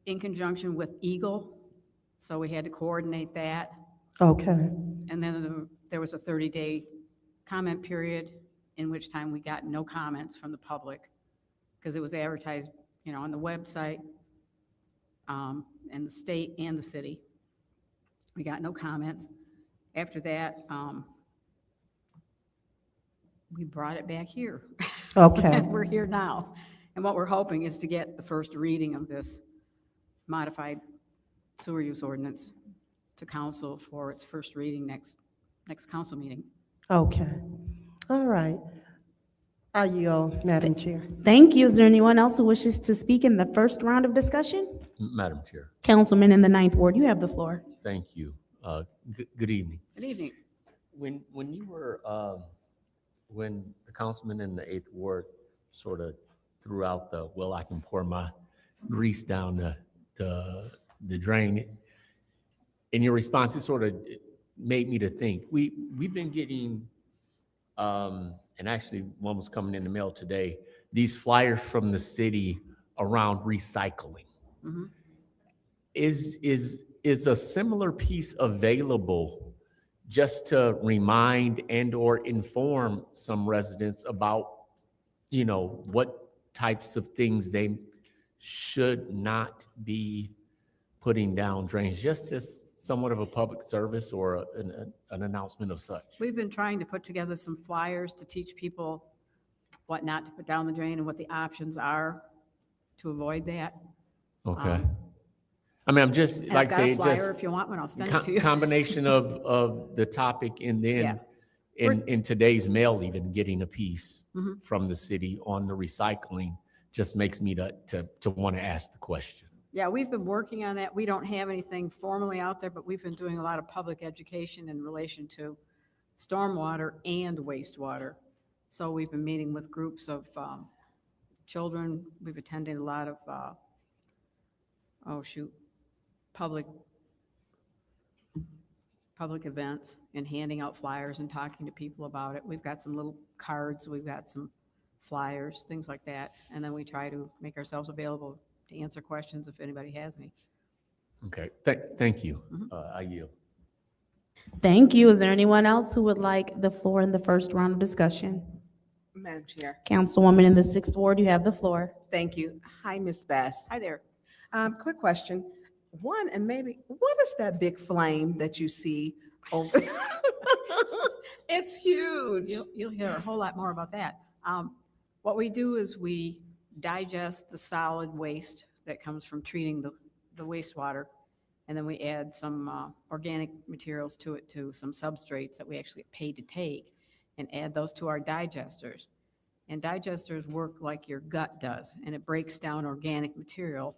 in conjunction with Eagle. So we had to coordinate that. okay, And then there was a 30-day comment period, in which time we got no comments from the public, because it was advertised, on the website, and the state and the city. We got no comments. After that, we brought it back here. Okay. And we're here now. And what we're hoping is to get the first reading of this modified sewer use ordinance to council for its first reading next council meeting. okay. All right. I yield, Madam Chair. Thank you. Is there anyone else who wishes to speak in the first round of discussion? Madam Chair, Councilman in the ninth ward, you have the floor. thank you. Good evening. Good evening. When you were, when the councilman in the 8th ward sort of threw out I can pour my grease down the drain, in your response, it sort of made me to think. We've been getting, and actually one was coming in the mail today, these flyers from the city around recycling. Mm-hmm. Is a similar piece available just to remind and or inform some residents about, what types of things they should not be putting down drains, just as somewhat of a public service or an announcement of such? We've been trying to put together some flyers to teach people what not to put down the drain and what the options are to avoid that. Okay. I mean, I'm just, And like I've got say, a flyer, just if you want one, I'll send it to you. combination of the topic and Yeah. then in today's mail, even getting a piece Mhm. from the city on the recycling just makes me to want to ask the question. Yeah, we've been working on that. We don't have anything formally out there, but we've been doing a lot of public education in relation to stormwater and wastewater. So we've been meeting with groups of children. We've attended a lot of, public events and handing out flyers and talking to people about it. We've got some little cards, we've got some flyers, things like that. And then we try to make ourselves available to answer questions if anybody has any. Okay, thank you. I yield. Thank you. Is there anyone else who would like the floor in the first round of discussion? Madam Chair, Councilwoman in the 6th Ward, you have the floor. thank you. Hi, Ms. Bass. Hi there. Quick question. One, and maybe, what is that big flame that you see over? It's huge. You'll hear a whole lot more about that. What we do is we digest the solid waste that comes from treating the wastewater, and then we add some organic materials to it, to some substrates that we actually pay to take, and add those to our digesters. And digesters work like your gut does, and it breaks down organic material.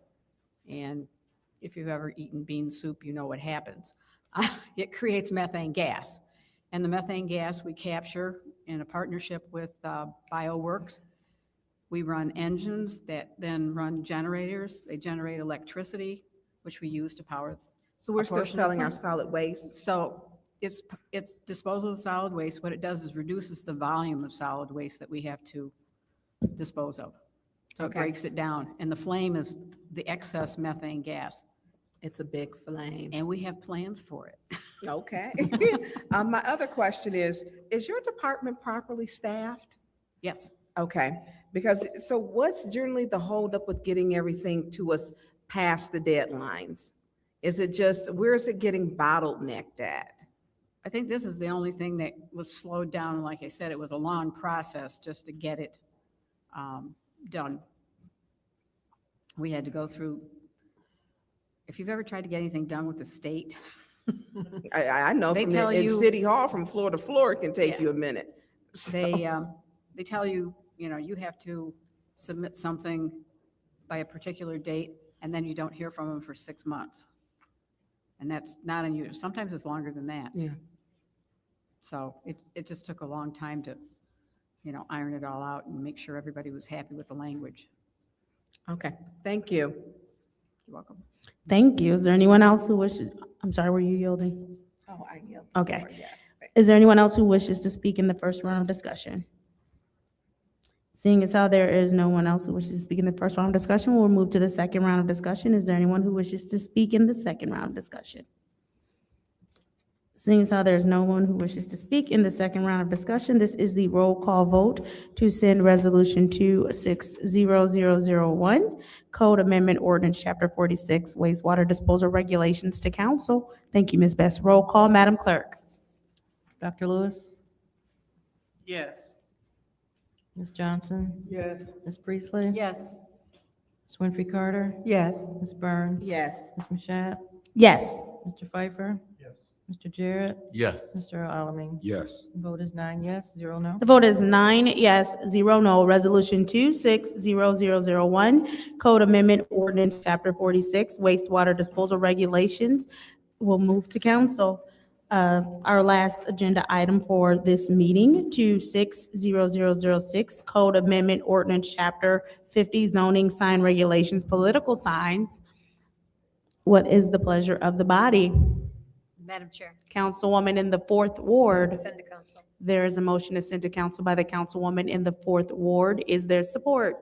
And if you've ever eaten bean soup, you know what happens. It creates methane gas. And the methane gas we capture in a partnership with BioWorks. We run engines that then run generators. They generate electricity, which we use to power. So we're a still portion of the selling our plant. solid waste? So it's disposal of solid waste. What it does is reduces the volume of solid waste that we have to dispose of. So it Okay. breaks it down. And the flame is the excess methane gas. It's a big flame. And we have plans for it. Okay. My other question is your department properly staffed? Yes. Okay, because, so what's generally the holdup with getting everything to us past the deadlines? Is it just, where is it getting bottlenecked at? I think this is the only thing that was slowed down. Like I said, it was a long process just to get it done. We had to go through, if you've ever tried to get anything done with the state. I know They from tell in you- City Hall, from floor to floor, it can take Yeah. you a minute. So- They tell you, you have to submit something by a particular date, and then you don't hear from them for 6 months. And that's not unusual. Sometimes it's longer than that. Yeah. So it just took a long time to, iron it all out and make sure everybody was happy with the language. Okay, thank you. You're welcome. Thank you. Is there anyone else who wishes, I'm sorry, were you yielding? Oh, I yield. Okay. Yes. Is there anyone else who wishes to speak in the first round of discussion? Seeing as how there is no one else who wishes to speak in the first round of discussion, we'll move to the second round of discussion. Is there anyone who wishes to speak in the second round of discussion? Seeing as how there's no one who wishes to speak in the second round of discussion, this is the roll call vote to send Resolution 260001, Code Amendment Ordinance Chapter 46, Wastewater Disposal Regulations to Council. Thank you, Ms. Best. Roll call, Madam Clerk. Dr. Lewis? Yes. Ms. Johnson? Yes. Ms. Priestley? Yes. Ms. Winfrey Carter? Yes. Ms. Burns? Yes. Ms. Mashat? Yes. Mr. Pfeiffer? Yes. Mr. Jarrett? Yes. Mr. Alamin? Yes. Vote is 9 yes, 0 no. The vote is 9 yes, 0 no. Resolution 260001, Code Amendment Ordinance Chapter 46, Wastewater Disposal Regulations will move to council. Our last agenda item for this meeting, 260006, Code Amendment Ordinance Chapter 50, Zoning Sign Regulations, Political Signs. What is the pleasure of the body? Madam Chair, Councilwoman in the 4th Ward. send to council. There is a motion to send to council by the councilwoman in the 4th Ward. Is there support?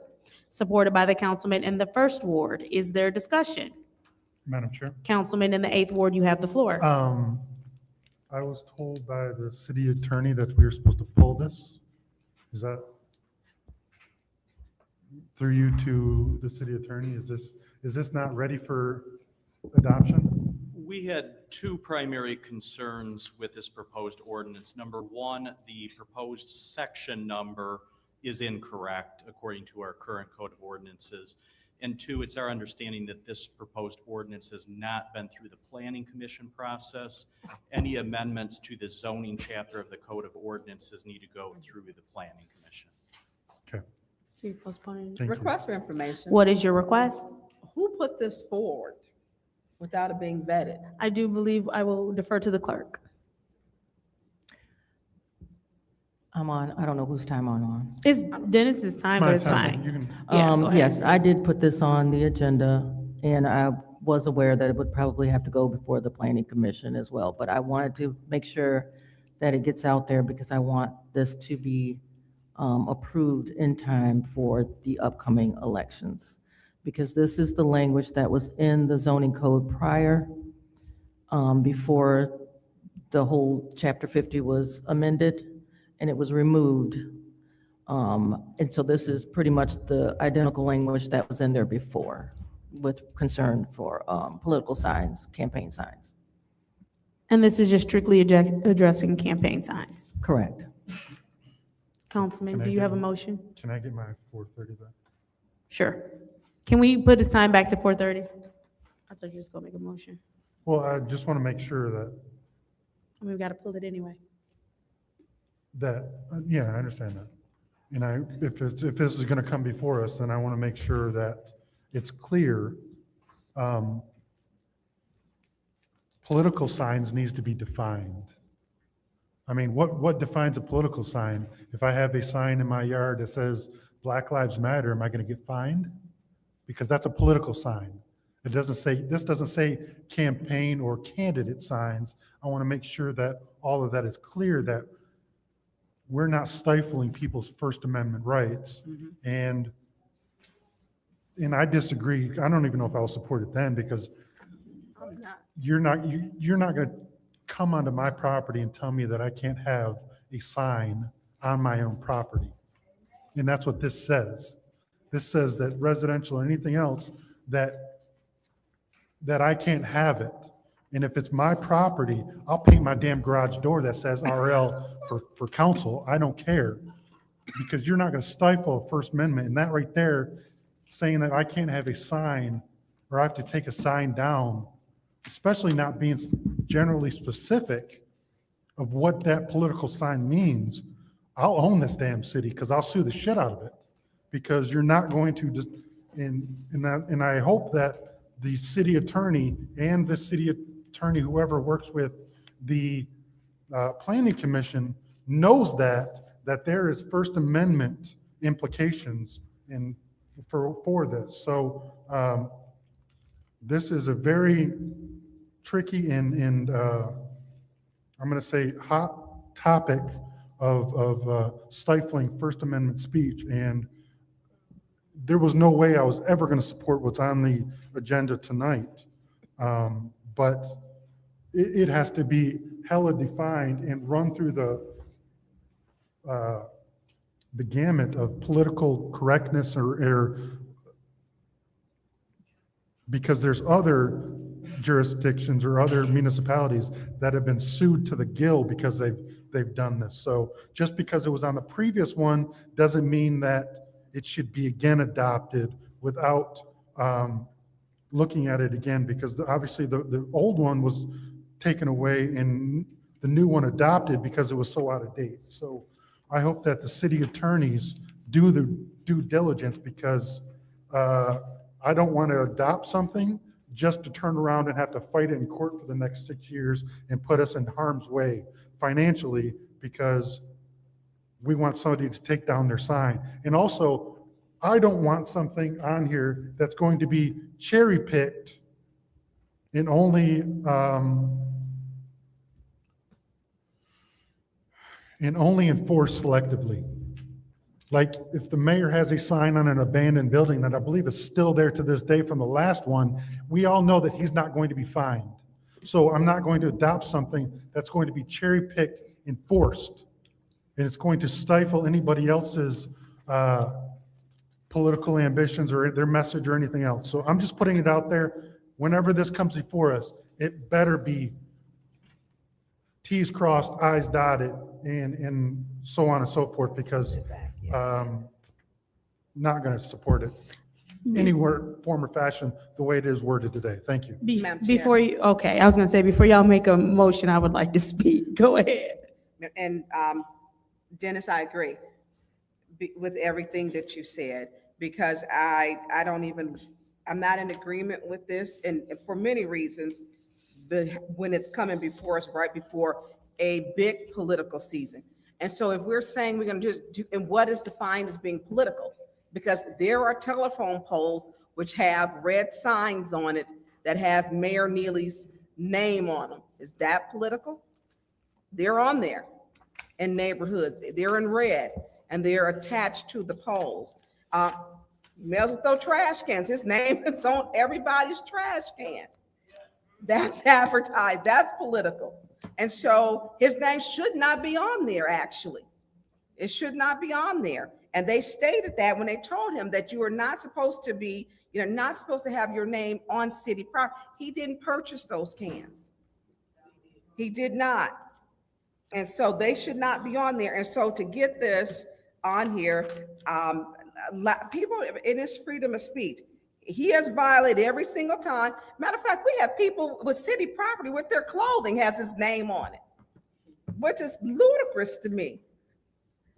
Supported by the councilman in the 1st Ward. Is there discussion? Madam Chair. Councilman in the 8th Ward, you have the floor. I was told by the city attorney that we were supposed to pull this. Is that through you to the city attorney? Is this not ready for adoption? We had two primary concerns with this proposed ordinance. Number one, the proposed section number is incorrect according to our current code of ordinances. And two, it's our understanding that this proposed ordinance has not been through the planning commission process. Any amendments to the zoning chapter of the code of ordinances need to go through the planning commission. Okay. So you're postponing. Thank you. Request for information. What is your request? Who put this forward without it being vetted? I do believe I will defer to the clerk. I'm on, I don't know whose time I'm on. It's Dennis's time, but it's fine. You can, Yeah, go ahead. Yes, I did put this on the agenda, and I was aware that it would probably have to go before the planning commission as well, but I wanted to make sure that it gets out there because I want this to be approved in time for the upcoming elections. Because this is the language that was in the zoning code prior, before the whole chapter 50 was amended, and it was removed. And so this is pretty much the identical language that was in there before with concern for political signs, campaign signs. And this is just strictly addressing campaign signs. Correct. Councilman, Can I do you get- have a motion? Can I get my 4:30 back? Sure. Can we put this time back to 4:30? I thought you were just gonna make a motion. Well, I just want to make sure I mean, we gotta pull it anyway. yeah, I understand that. And if this is going to come before us, then I want to make sure that it's clear. Political signs needs to be defined. I mean, what defines a political sign? If I have a sign in my yard that says Black Lives Matter, am I going to get fined? Because that's a political sign. This doesn't say campaign or candidate signs. I want to make sure that all of that is clear, that we're not stifling people's First Amendment rights. And I disagree. I don't even know if I'll support it then, because you're not going to come onto my property and tell me that I can't have a sign on my own property. And that's what this says. This says that residential or anything else, that I can't have it. And if it's my property, I'll paint my damn garage door that says RL for council. I don't care, because you're not going to stifle a First Amendment. And that right there, saying that I can't have a sign or I have to take a sign down, especially not being generally specific of what that political sign means, I'll own this damn city, because I'll sue the shit out of it, because you're not going to just, and I hope that the city attorney and the city attorney, whoever works with the planning commission, knows that there is First Amendment implications for this. So this is a very tricky and I'm going to say hot topic of stifling First Amendment speech. And there was no way I was ever going to support what's on the agenda tonight. But it has to be hella defined and run through the gamut of political correctness or because there's other jurisdictions or other municipalities that have been sued to the gill because they've done this. So just because it was on the previous one doesn't mean that it should be again adopted without looking at it again, because obviously the old one was taken away and the new one adopted because it was so out of date. So I hope that the city attorneys do the due diligence, because I don't want to adopt something just to turn around and have to fight it in court for the next 6 years and put us in harm's way financially because we want somebody to take down their sign. And also, I don't want something on here that's going to be cherry picked and only enforced selectively. Like if the mayor has a sign on an abandoned building that I believe is still there to this day from the last one, we all know that he's not going to be fined. So I'm not going to adopt something that's going to be cherry picked, enforced, and it's going to stifle anybody else's political ambitions or their message or anything else. So I'm just putting it out there. whenever this comes before us, it better be T's crossed, I's dotted, and so on and so forth, because not going to support it anywhere, form, or fashion the way it is worded today. Thank you. Before you, okay, I was gonna say, before y'all make a motion, I would like to speak. Go ahead. And Dennis, I agree with everything that you said, because I'm not in agreement with this, and for many reasons, but when it's coming before us right before a big political season. And so if we're saying we're gonna do, and what is defined as being political? Because there are telephone poles which have red signs on it that has Mayor Neely's name on them. Is that political? They're on there in neighborhoods. They're in red and they're attached to the poles. May as well throw trash cans. His name is on everybody's trash can. That's advertised. That's political. And so his name should not be on there, actually. It should not be on there. And they stated that when they told him that you are not supposed to be, you're not supposed to have your name on city property. He didn't purchase those cans. He did not. And so they should not be on there. And so to get this on here, people, it is freedom of speech. He has violated every single time. Matter of fact, we have people with city property with their clothing has his name on it, which is ludicrous to me.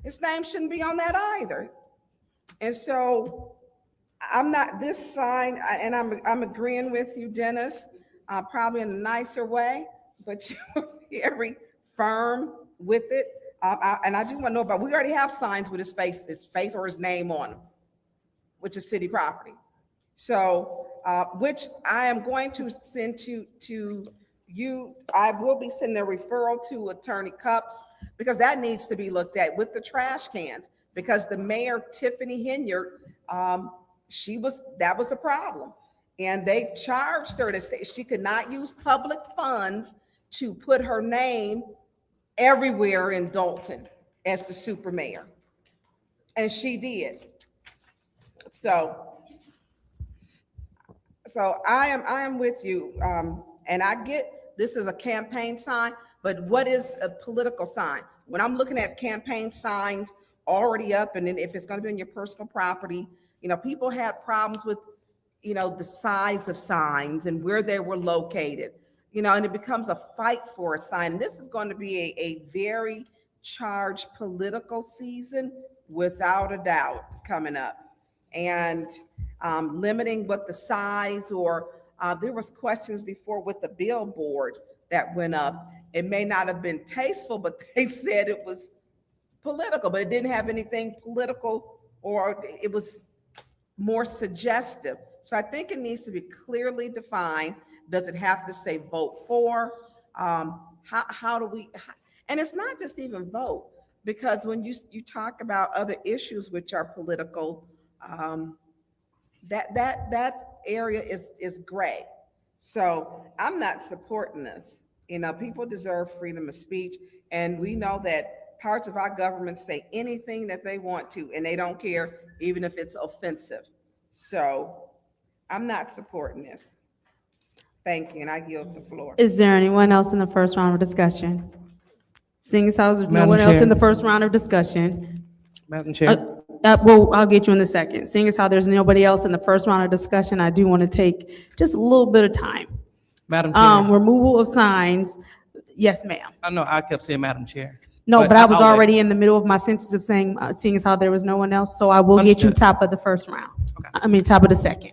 His name shouldn't be on that either. And so I'm not, this sign, and I'm agreeing with you, Dennis, probably in a nicer way, but you're very firm with it. And I do want to know about, we already have signs with his face or his name on them, which is city property. So, which I am going to send to you. I will be sending a referral to Attorney Cups, because that needs to be looked at with the trash cans, because the mayor, Tiffany Henyard, that was a problem. And they charged her to say she could not use public funds to put her name everywhere in Dalton as the super mayor. And she did. So I am with you. And I get this is a campaign sign, but what is a political sign? When I'm looking at campaign signs already up, and then if it's going to be on your personal property, people had problems with, the size of signs and where they were located, and it becomes a fight for a sign. This is going to be a very charged political season, without a doubt, coming up. And limiting what the size, or there was questions before with the billboard that went up. It may not have been tasteful, but they said it was political, but it didn't have anything political, or it was more suggestive. So I think it needs to be clearly defined. Does it have to say vote for? How do we, and it's not just even vote, because when you talk about other issues which are political, that area is gray. So I'm not supporting this. People deserve freedom of speech, and we know that parts of our government say anything that they want to, and they don't care, even if it's offensive. So I'm not supporting this. Thank you, and I yield the floor. Is there anyone else in the first round of discussion? Seeing as how there's no Madam one else Chair. in the first round of discussion. Madam Chair. Well, I'll get you in a second. Seeing as how there's nobody else in the first round of discussion, I do want to take just a little bit of time. Madam Chair. Removal of signs. Yes, ma'am. I know I kept saying Madam Chair. No, but I was I'll wait. already in the middle of my sentence of saying, seeing as how there was no one else, so I will get you Understood. top of the first round. Top of the second.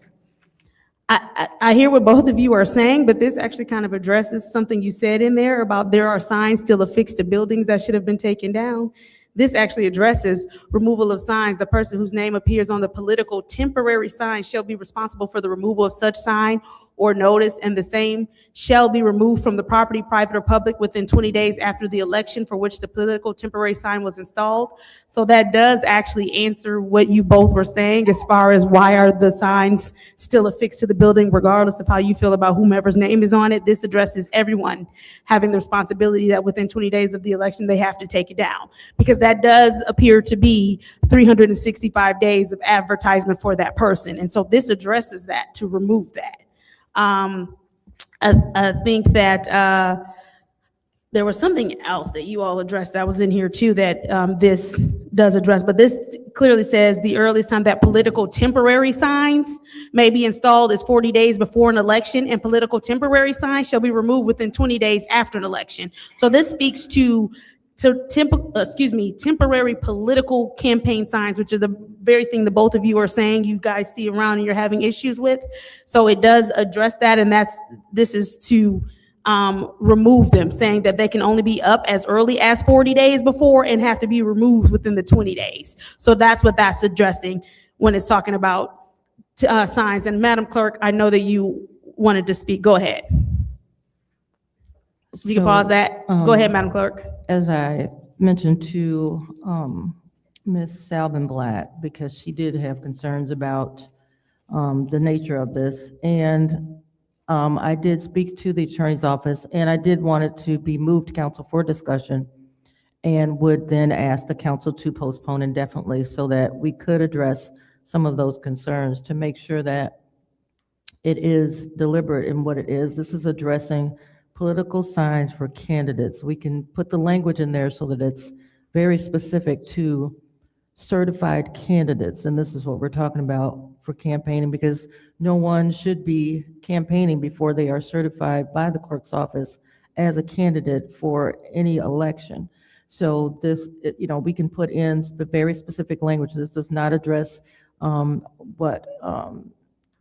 I hear what both of you are saying, but this actually kind of addresses something you said in there about there are signs still affixed to buildings that should have been taken down. This actually addresses removal of signs. The person whose name appears on the political temporary sign shall be responsible for the removal of such sign or notice, and the same shall be removed from the property, private or public, within 20 days after the election for which the political temporary sign was installed. So that does actually answer what you both were saying as far as why are the signs still affixed to the building, regardless of how you feel about whomever's name is on it. This addresses everyone having the responsibility that within 20 days of the election, they have to take it down, because that does appear to be 365 days of advertisement for that person. And so this addresses that, to remove that. I think that there was something else that you all addressed that was in here too that this does address, but this clearly says the earliest time that political temporary signs may be installed is 40 days before an election, and political temporary signs shall be removed within 20 days after an election. So this speaks to temporary political campaign signs, which is the very thing the both of you are saying you guys see around and you're having issues with. So it does address that, and this is to remove them, saying that they can only be up as early as 40 days before and have to be removed within the 20 days. So that's what that's addressing when it's talking about signs. And Madam Clerk, I know that you wanted to speak. Go ahead. You can pause that. Go ahead, Madam Clerk. As I mentioned to Ms. Salvenblatt, because she did have concerns about the nature of this, and I did speak to the attorney's office, and I did want it to be moved to council for discussion, and would then ask the council to postpone indefinitely so that we could address some of those concerns to make sure that it is deliberate in what it is. This is addressing political signs for candidates. We can put the language in there so that it's very specific to certified candidates, and this is what we're talking about for campaigning, because no one should be campaigning before they are certified by the clerk's office as a candidate for any election. So this, we can put in very specific language. This does not address what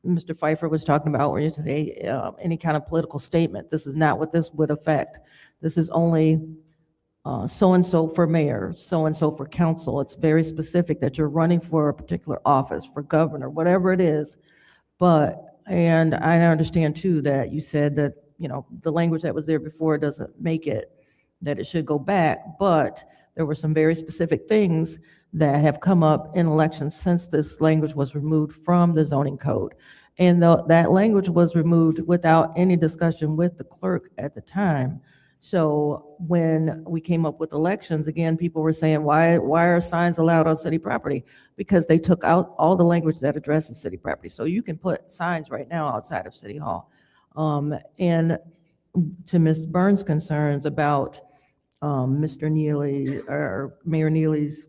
Mr. Pfeiffer was talking about, where you say any kind of political statement. This is not what this would affect. This is only so-and-so for mayor, so-and-so for council. It's very specific that you're running for a particular office, for governor, whatever it is. And I understand too that you said that, the language that was there before doesn't make it that it should go back, but there were some very specific things that have come up in elections since this language was removed from the zoning code. And that language was removed without any discussion with the clerk at the time. So when we came up with elections, again, people were saying, why are signs allowed on city property? Because they took out all the language that addresses city property. So you can put signs right now outside of City Hall. And to Ms. Burns' concerns about Mr. Neely or Mayor Neely's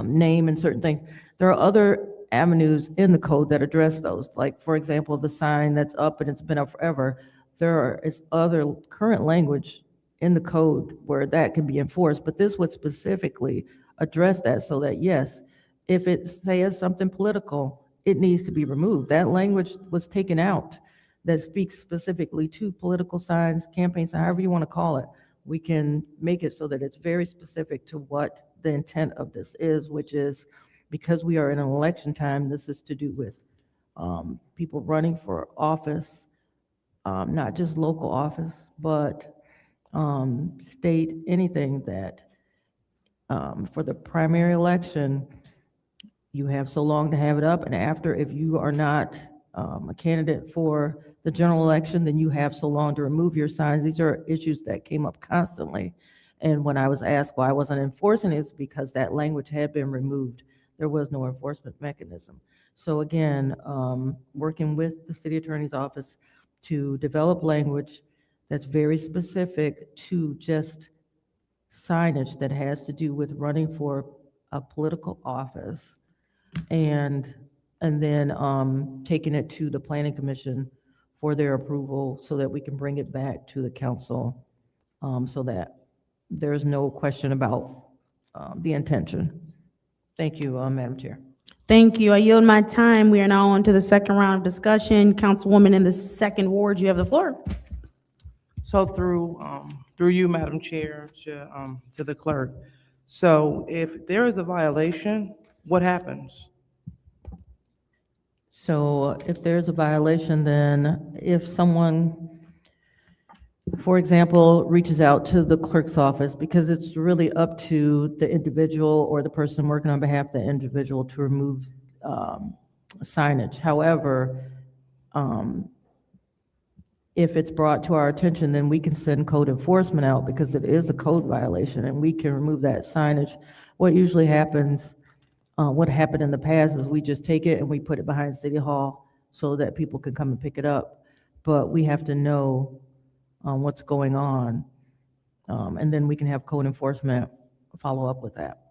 name and certain things, there are other avenues in the code that address those. Like, for example, the sign that's up and it's been up forever. There is other current language in the code where that can be enforced, but this would specifically address that so that, yes, if it says something political, it needs to be removed. That language was taken out that speaks specifically to political signs, campaigns, however you want to call it. We can make it so that it's very specific to what the intent of this is, which is, because we are in an election time, this is to do with people running for office, not just local office, but state, anything that for the primary election, you have so long to have it up, and after, if you are not a candidate for the general election, then you have so long to remove your signs. These are issues that came up constantly. And when I was asked why I wasn't enforcing it, it's because that language had been removed. There was no enforcement mechanism. So again, working with the city attorney's office to develop language that's very specific to just signage that has to do with running for a political office, and then taking it to the planning commission for their approval so that we can bring it back to the council, so that there's no question about the intention. Thank you, Madam Chair. Thank you. I yield my time. We are now on to the second round of discussion. Councilwoman in the second ward, you have the floor. So through you, Madam Chair, to the clerk. So if there is a violation, what happens? So if there's a violation, then if someone, for example, reaches out to the clerk's office, because it's really up to the individual or the person working on behalf of the individual to remove signage. However, if it's brought to our attention, then we can send code enforcement out, because it is a code violation, and we can remove that signage. What usually happens, what happened in the past is we just take it and we put it behind City Hall so that people can come and pick it up. but we have to know what's going on. And then we can have code enforcement follow up with that.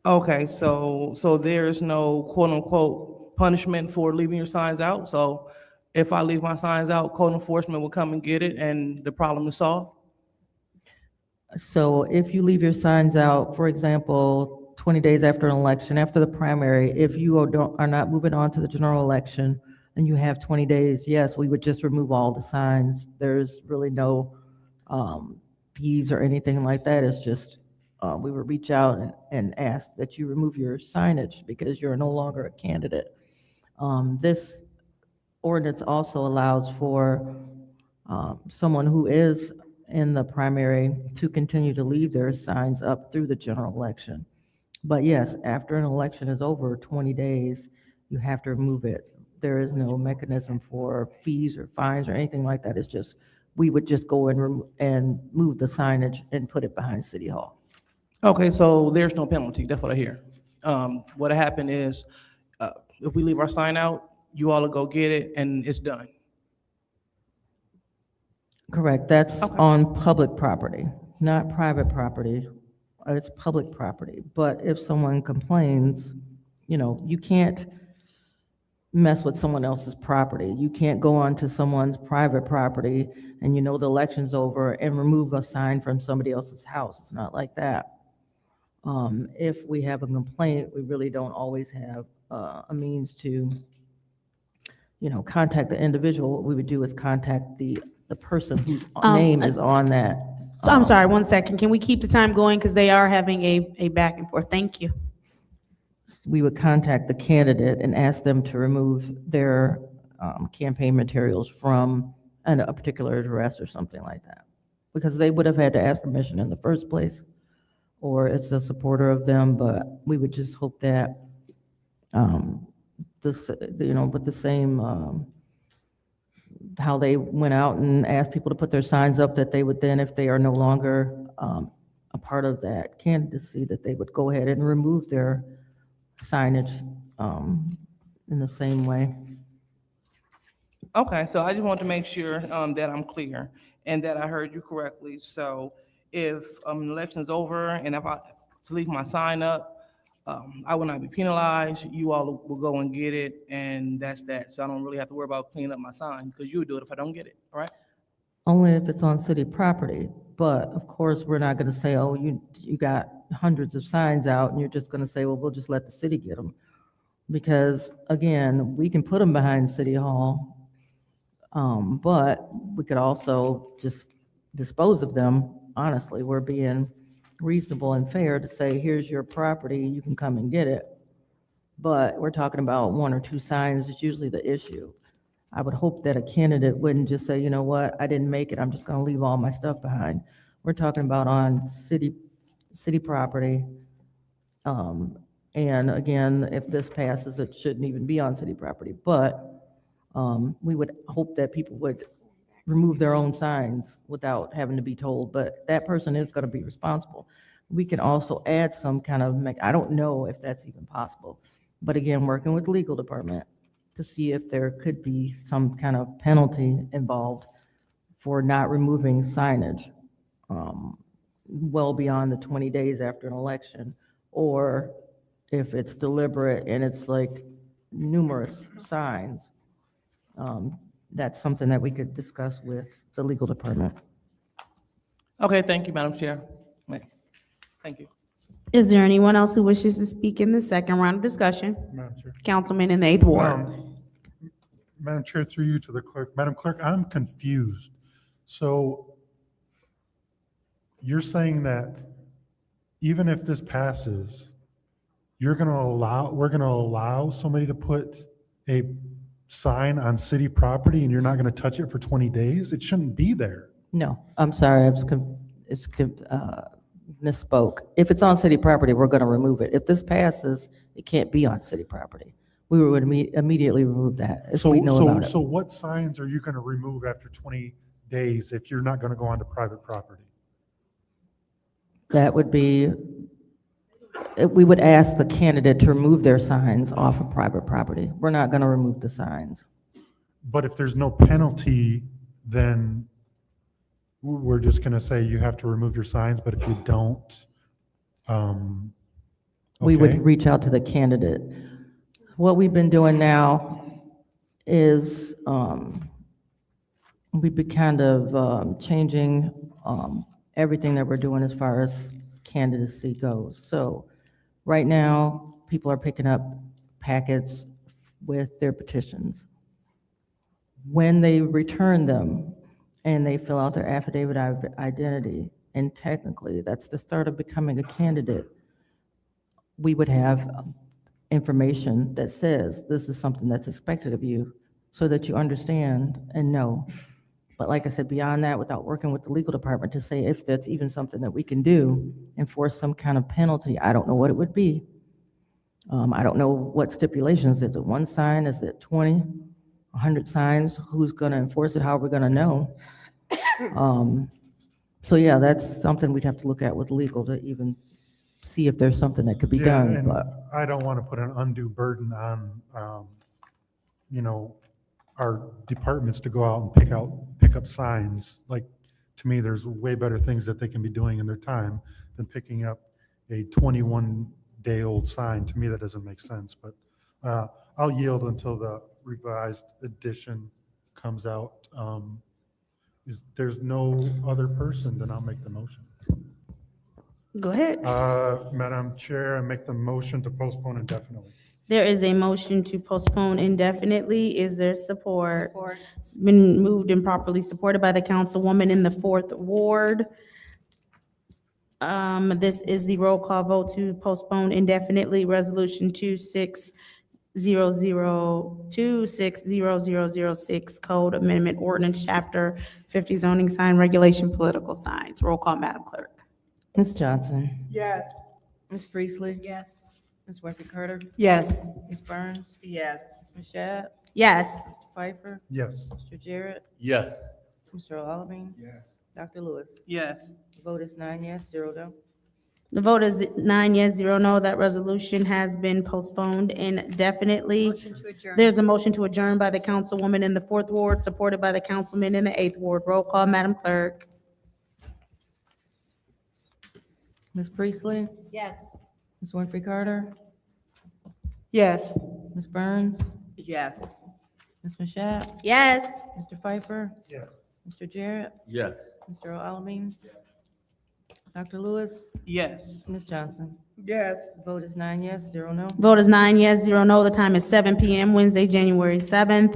Okay, so there's no quote-unquote punishment for leaving your signs out? So if I leave my signs out, code enforcement will come and get it and the problem is solved? So if you leave your signs out, for example, 20 days after an election, after the primary, if you are not moving on to the general election and you have 20 days, yes, we would just remove all the signs. There's really no fees or anything like that. It's just we would reach out and ask that you remove your signage because you're no longer a candidate. This ordinance also allows for someone who is in the primary to continue to leave their signs up through the general election. But yes, after an election is over, 20 days, you have to remove it. There is no mechanism for fees or fines or anything like that. It's just, we would just go and move the signage and put it behind City Hall. Okay, so there's no penalty, that's what I hear. What happened is, if we leave our sign out, you all will go get it and it's done. Correct, that's on public property, not private property. It's public property. But if someone complains, you can't mess with someone else's property. You can't go onto someone's private property and the election's over and remove a sign from somebody else's house. It's not like that. If we have a complaint, we really don't always have a means to, contact the individual. What we would do is contact the person whose name is on that. So I'm sorry, 1 second. Can we keep the time going? Because they are having a back and forth. Thank you. We would contact the candidate and ask them to remove their campaign materials from a particular address or something like that. Because they would have had to ask permission in the first place, or it's a supporter of them, but we would just hope that with the same how they went out and asked people to put their signs up, that they would then, if they are no longer a part of that candidacy, that they would go ahead and remove their signage in the same way. Okay, so I just want to make sure that I'm clear and that I heard you correctly. So if an election is over and if I to leave my sign up, I will not be penalized. You all will go and get it, and that's that. So I don't really have to worry about cleaning up my sign because you would do it if I don't get it, all right? Only if it's on city property. But of course, we're not going to say, oh, you got hundreds of signs out, and you're just going to say, well, we'll just let the city get them. Because again, we can put them behind City Hall, but we could also just dispose of them. Honestly, we're being reasonable and fair to say, here's your property, you can come and get it. But we're talking about 1 or 2 signs is usually the issue. I would hope that a candidate wouldn't just say, you know what, I didn't make it, I'm just gonna leave all my stuff behind. We're talking about on city property. And again, if this passes, it shouldn't even be on city property. But we would hope that people would remove their own signs without having to be told, but that person is going to be responsible. We can also add some kind of, I don't know if that's even possible, but again, working with the legal department to see if there could be some kind of penalty involved for not removing signage well beyond the 20 days after an election, or if it's deliberate and it's like numerous signs. That's something that we could discuss with the legal department. Okay, thank you, Madam Chair. Thank you. Is there anyone else who wishes to speak in the second round of discussion? Madam Chair. Councilman in the 8th Ward. Madam Chair, through you to the clerk. Madam Clerk, I'm confused. So you're saying that even if this passes, we're going to allow somebody to put a sign on city property and you're not going to touch it for 20 days? It shouldn't be there. No, I'm sorry, misspoke. If it's on city property, we're going to remove it. If this passes, it can't be on city property. We would immediately remove that if we know about it. So what signs are you going to remove after 20 days if you're not going to go onto private property? That would be, we would ask the candidate to remove their signs off of private property. We're not going to remove the signs. But if there's no penalty, then we're just going to say you have to remove your signs, but if you don't, We okay. would reach out to the candidate. What we've been doing now is, we've been kind of changing everything that we're doing as far as candidacy goes. So right now, people are picking up packets with their petitions. When they return them and they fill out their affidavit of identity, and technically that's the start of becoming a candidate, we would have information that says this is something that's expected of you so that you understand and know. But like I said, beyond that, without working with the legal department to say if that's even something that we can do, enforce some kind of penalty, I don't know what it would be. I don't know what stipulations. Is it one sign? Is it 20, 100 signs? Who's going to enforce it? How are we going to know? So yeah, that's something we'd have to look at with legal to even see if there's something that could be Yeah, done. and But I don't want to put an undue burden on, you know, our departments to go out and pick up signs. Like, to me, there's way better things that they can be doing in their time than picking up a 21-day-old sign. To me, that doesn't make sense, but I'll yield until the revised edition comes out. There's no other person, then I'll make the motion. Go ahead. Madam Chair, I make the motion to postpone indefinitely. There is a motion to postpone indefinitely. Is there support? Support. It's been moved and properly supported by the councilwoman in the 4th Ward. This is the roll call vote to postpone indefinitely, Resolution 260006 Code Amendment Ordinance, Chapter 50 Zoning Sign Regulation, Political Signs. Roll call, Madam Clerk. Ms. Johnson, Yes. Ms. Priestley, Yes. Ms. Winfrey Carter, Yes. Ms. Burns, Yes. Ms. Shad, Yes. Mr. Pfeiffer, Yes. Mr. Jarrett, Yes. Mr. Alamin, Yes. Dr. Lewis. Yes. The vote is 9 yes, 0 no. The vote is 9 yes, 0 no. That resolution has been postponed indefinitely. Motion to adjourn. There's a motion to adjourn by the councilwoman in the 4th Ward, supported by the councilman in the 8th Ward. Roll call, Madam Clerk. Ms. Priestley, Yes. Ms. Winfrey Carter, Yes. Ms. Burns, Yes. Ms. Mashad, Yes. Mr. Pfeiffer, Yes. Mr. Jarrett, Yes. Mr. Alamin, Dr. Lewis, Yes. Ms. Johnson. Yes. The vote is 9 yes, 0 no. Vote is 9 yes, 0 no. The time is 7 PM, Wednesday, January 7th,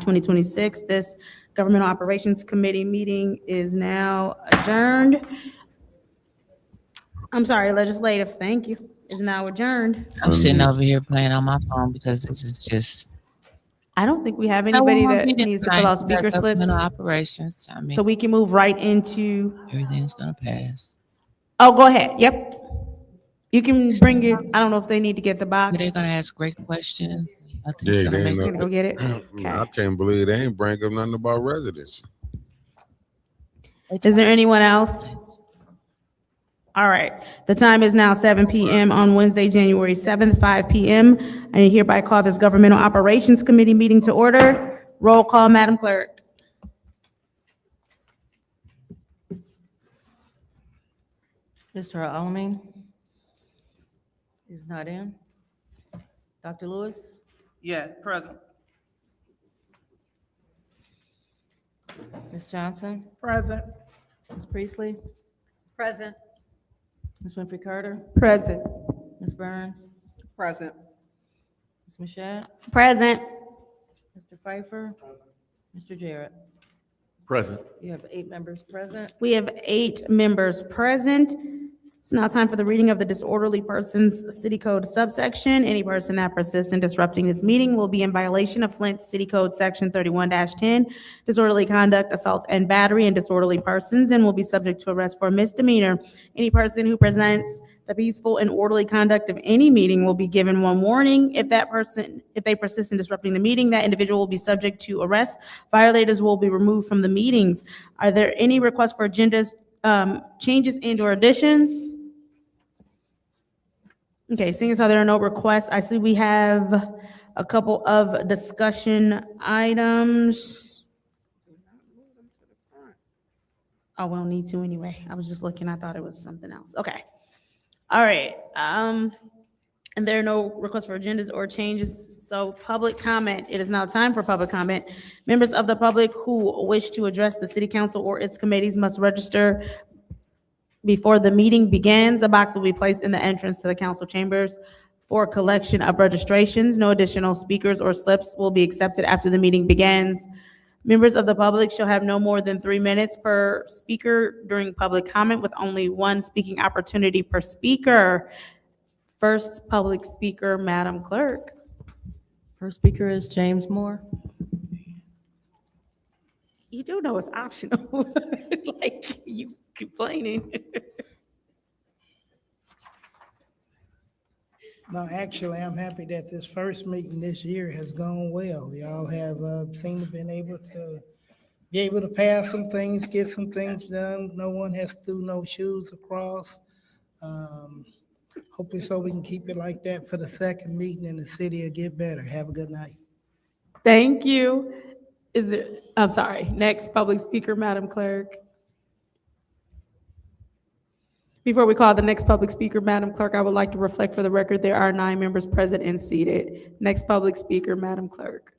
2026. This Governmental Operations Committee meeting is now adjourned. I'm sorry, legislative, thank you, is now adjourned. I'm sitting over here playing on my phone because this is just. I don't think we have anybody that needs to fill out speaker slips, Governmental operations. I mean, so we can move right into, everything's gonna pass. oh, go ahead, yep. You can bring it, I don't know if they need to get the box. They're gonna ask great questions. Nothing's Yeah, gonna they make ain't Gonna go get it? I can't believe they ain't bring up nothing about residency. Is there anyone else? All right, the time is now 7 PM on Wednesday, January 7th, 5 PM. I hereby call this Governmental Operations Committee meeting to order. Roll call, Madam Clerk. Mr. Alamin is not in. Dr. Lewis, Yes, present. Ms. Johnson, Present. Ms. Priestley, Present. Ms. Winfrey Carter, Present. Ms. Burns, Present. Ms. Mashad, Present. Mr. Pfeiffer, Mr. Jarrett. Present. You have 8 members present. We have 8 members present. It's now time for the reading of the disorderly persons city code subsection. Any person that persists in disrupting this meeting will be in violation of Flint City Code Section 31-10, disorderly conduct, assault, and battery, and disorderly persons, and will be subject to arrest for a misdemeanor. Any person who presents the peaceful and orderly conduct of any meeting will be given one warning. If they persist in disrupting the meeting, that individual will be subject to arrest. Violators will be removed from the meetings. Are there any requests for agendas, changes and/or additions? Okay, seeing as how there are no requests, I see we have a couple of discussion items. Oh, we don't need to anyway. I was just looking, I thought it was something else. Okay. All right. And there are no requests for agendas or changes. So public comment, it is now time for public comment. Members of the public who wish to address the city council or its committees must register before the meeting begins. A box will be placed in the entrance to the council chambers for collection of registrations. No additional speakers or slips will be accepted after the meeting begins. Members of the public shall have no more than 3 minutes per speaker during public comment, with only one speaking opportunity per speaker. First public speaker, Madam Clerk. First speaker is James Moore. You do know it's optional, like you complaining. No, actually, I'm happy that this first meeting this year has gone well. Y'all have seemed to been able to pass some things, get some things done. No one has to do no shoes across. Hopefully so we can keep it like that for the second meeting and the city will get better. Have a good night. Thank you. I'm sorry, next public speaker, Madam Clerk. Before we call the next public speaker, Madam Clerk, I would like to reflect for the record, there are 9 members present and seated. Next public speaker, Madam Clerk.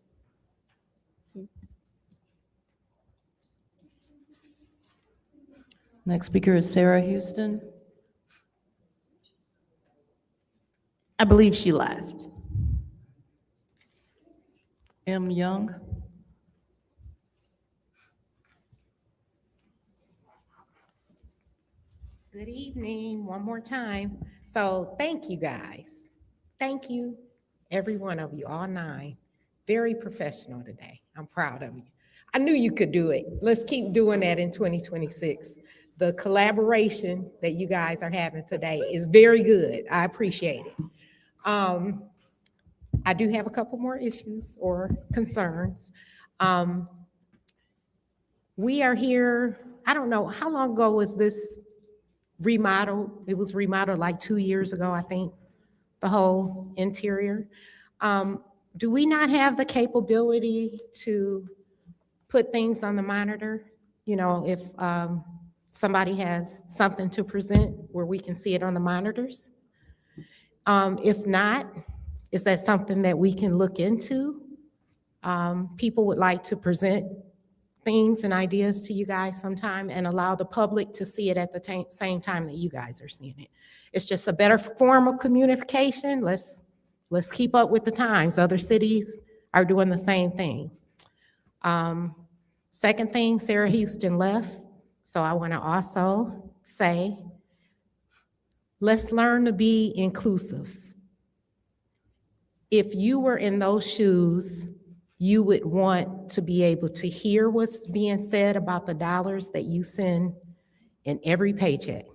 Next speaker is Sarah Houston. I believe she left. M. Young. Good evening, one more time. So thank you, guys. Thank you, every one of you, all 9. Very professional today. I'm proud of you. I knew you could do it. Let's keep doing that in 2026. The collaboration that you guys are having today is very good. I appreciate it. I do have a couple more issues or concerns. We are here, I don't know, how long ago was this remodeled? It was remodeled like 2 years ago, I think, the whole interior. Do we not have the capability to put things on the monitor? You know, if somebody has something to present where we can see it on the monitors? If not, is that something that we can look into? People would like to present things and ideas to you guys sometime and allow the public to see it at the same time that you guys are seeing it. It's just a better form of communication. Let's keep up with the times. Other cities are doing the same thing. Second thing, Sarah Houston left, so I want to also say, let's learn to be inclusive. If you were in those shoes, you would want to be able to hear what's being said about the dollars that you send in every paycheck.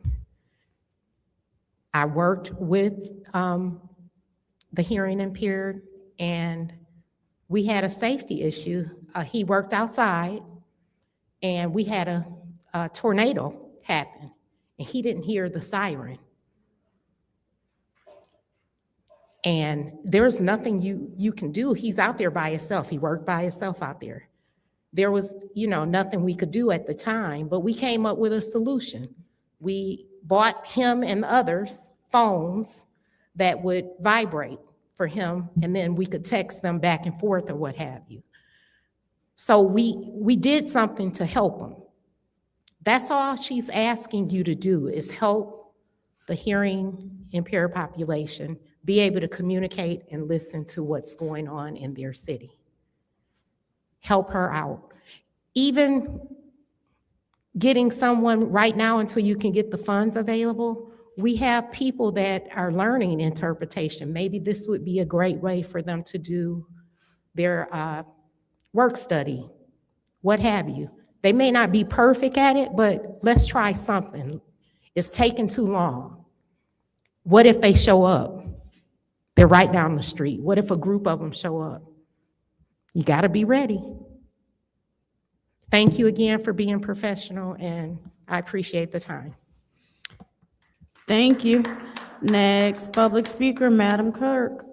I worked with the hearing impaired, and we had a safety issue. He worked outside, and we had a tornado happen, and he didn't hear the siren. And there's nothing you can do. He's out there by himself. He worked by himself out there. There was, nothing we could do at the time, but we came up with a solution. We bought him and others phones that would vibrate for him, and then we could text them back and forth or what have you. So we did something to help him. That's all she's asking you to do, is help the hearing impaired population be able to communicate and listen to what's going on in their city. Help her out. Even getting someone right now until you can get the funds available, we have people that are learning interpretation. Maybe this would be a great way for them to do their work study, what have you. They may not be perfect at it, but let's try something. It's taking too long. What if they show up? They're right down the street. What if a group of them show up? You got to be ready. Thank you again for being professional, and I appreciate the time. Thank you. Next public speaker, Madam Clerk.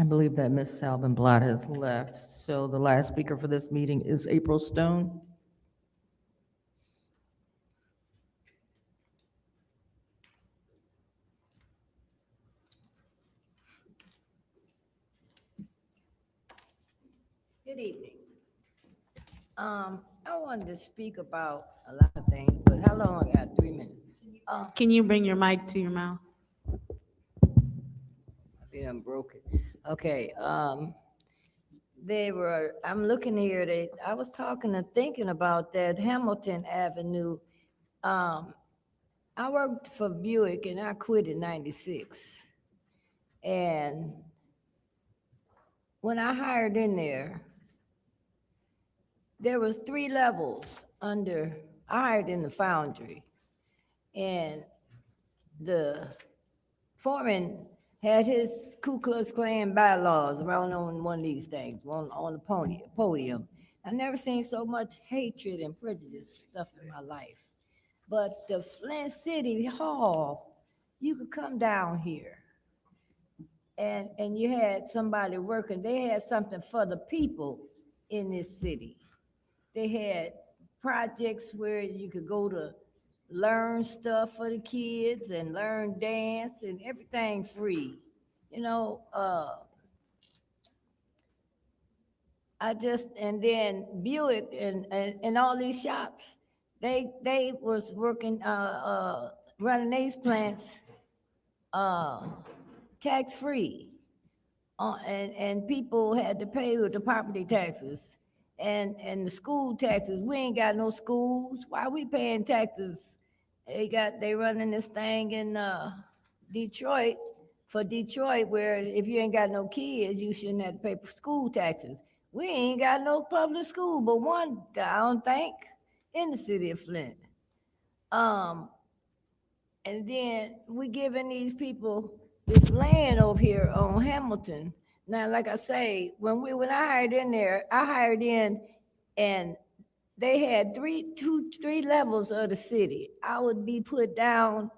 I believe that Ms. Salvin Blatt has left, so the last speaker for this meeting is April Stone. Good evening. I wanted to speak about a lot of things, but how long I got? 3 minutes. Can you bring your mic to your mouth? I think I'm broken. Okay, I'm looking here, I was talking and thinking about that Hamilton Avenue. I worked for Buick and I quit in 96. And when I hired in there was 3 levels under, I hired in the foundry. And the foreman had his Ku Klux Klan bylaws around on one of these things, on the podium. I've never seen so much hatred and prejudice stuff in my life. But the Flint City Hall, you could come down here and you had somebody working. They had something for the people in this city. They had projects where you could go to learn stuff for the kids and learn dance and everything free. You know, and then Buick and all these shops, they was working, running these plants, tax-free. And people had to pay with the property taxes and the school taxes. We ain't got no schools. Why we paying taxes? They running this thing in Detroit, where if you ain't got no kids, you shouldn't have to pay for school taxes. We ain't got no public school, but one, I don't think, in the city of Flint. And then we giving these people this land over here on Hamilton. Now, like I say, when I hired in there, I hired in and they had three levels of the city. I would be put down,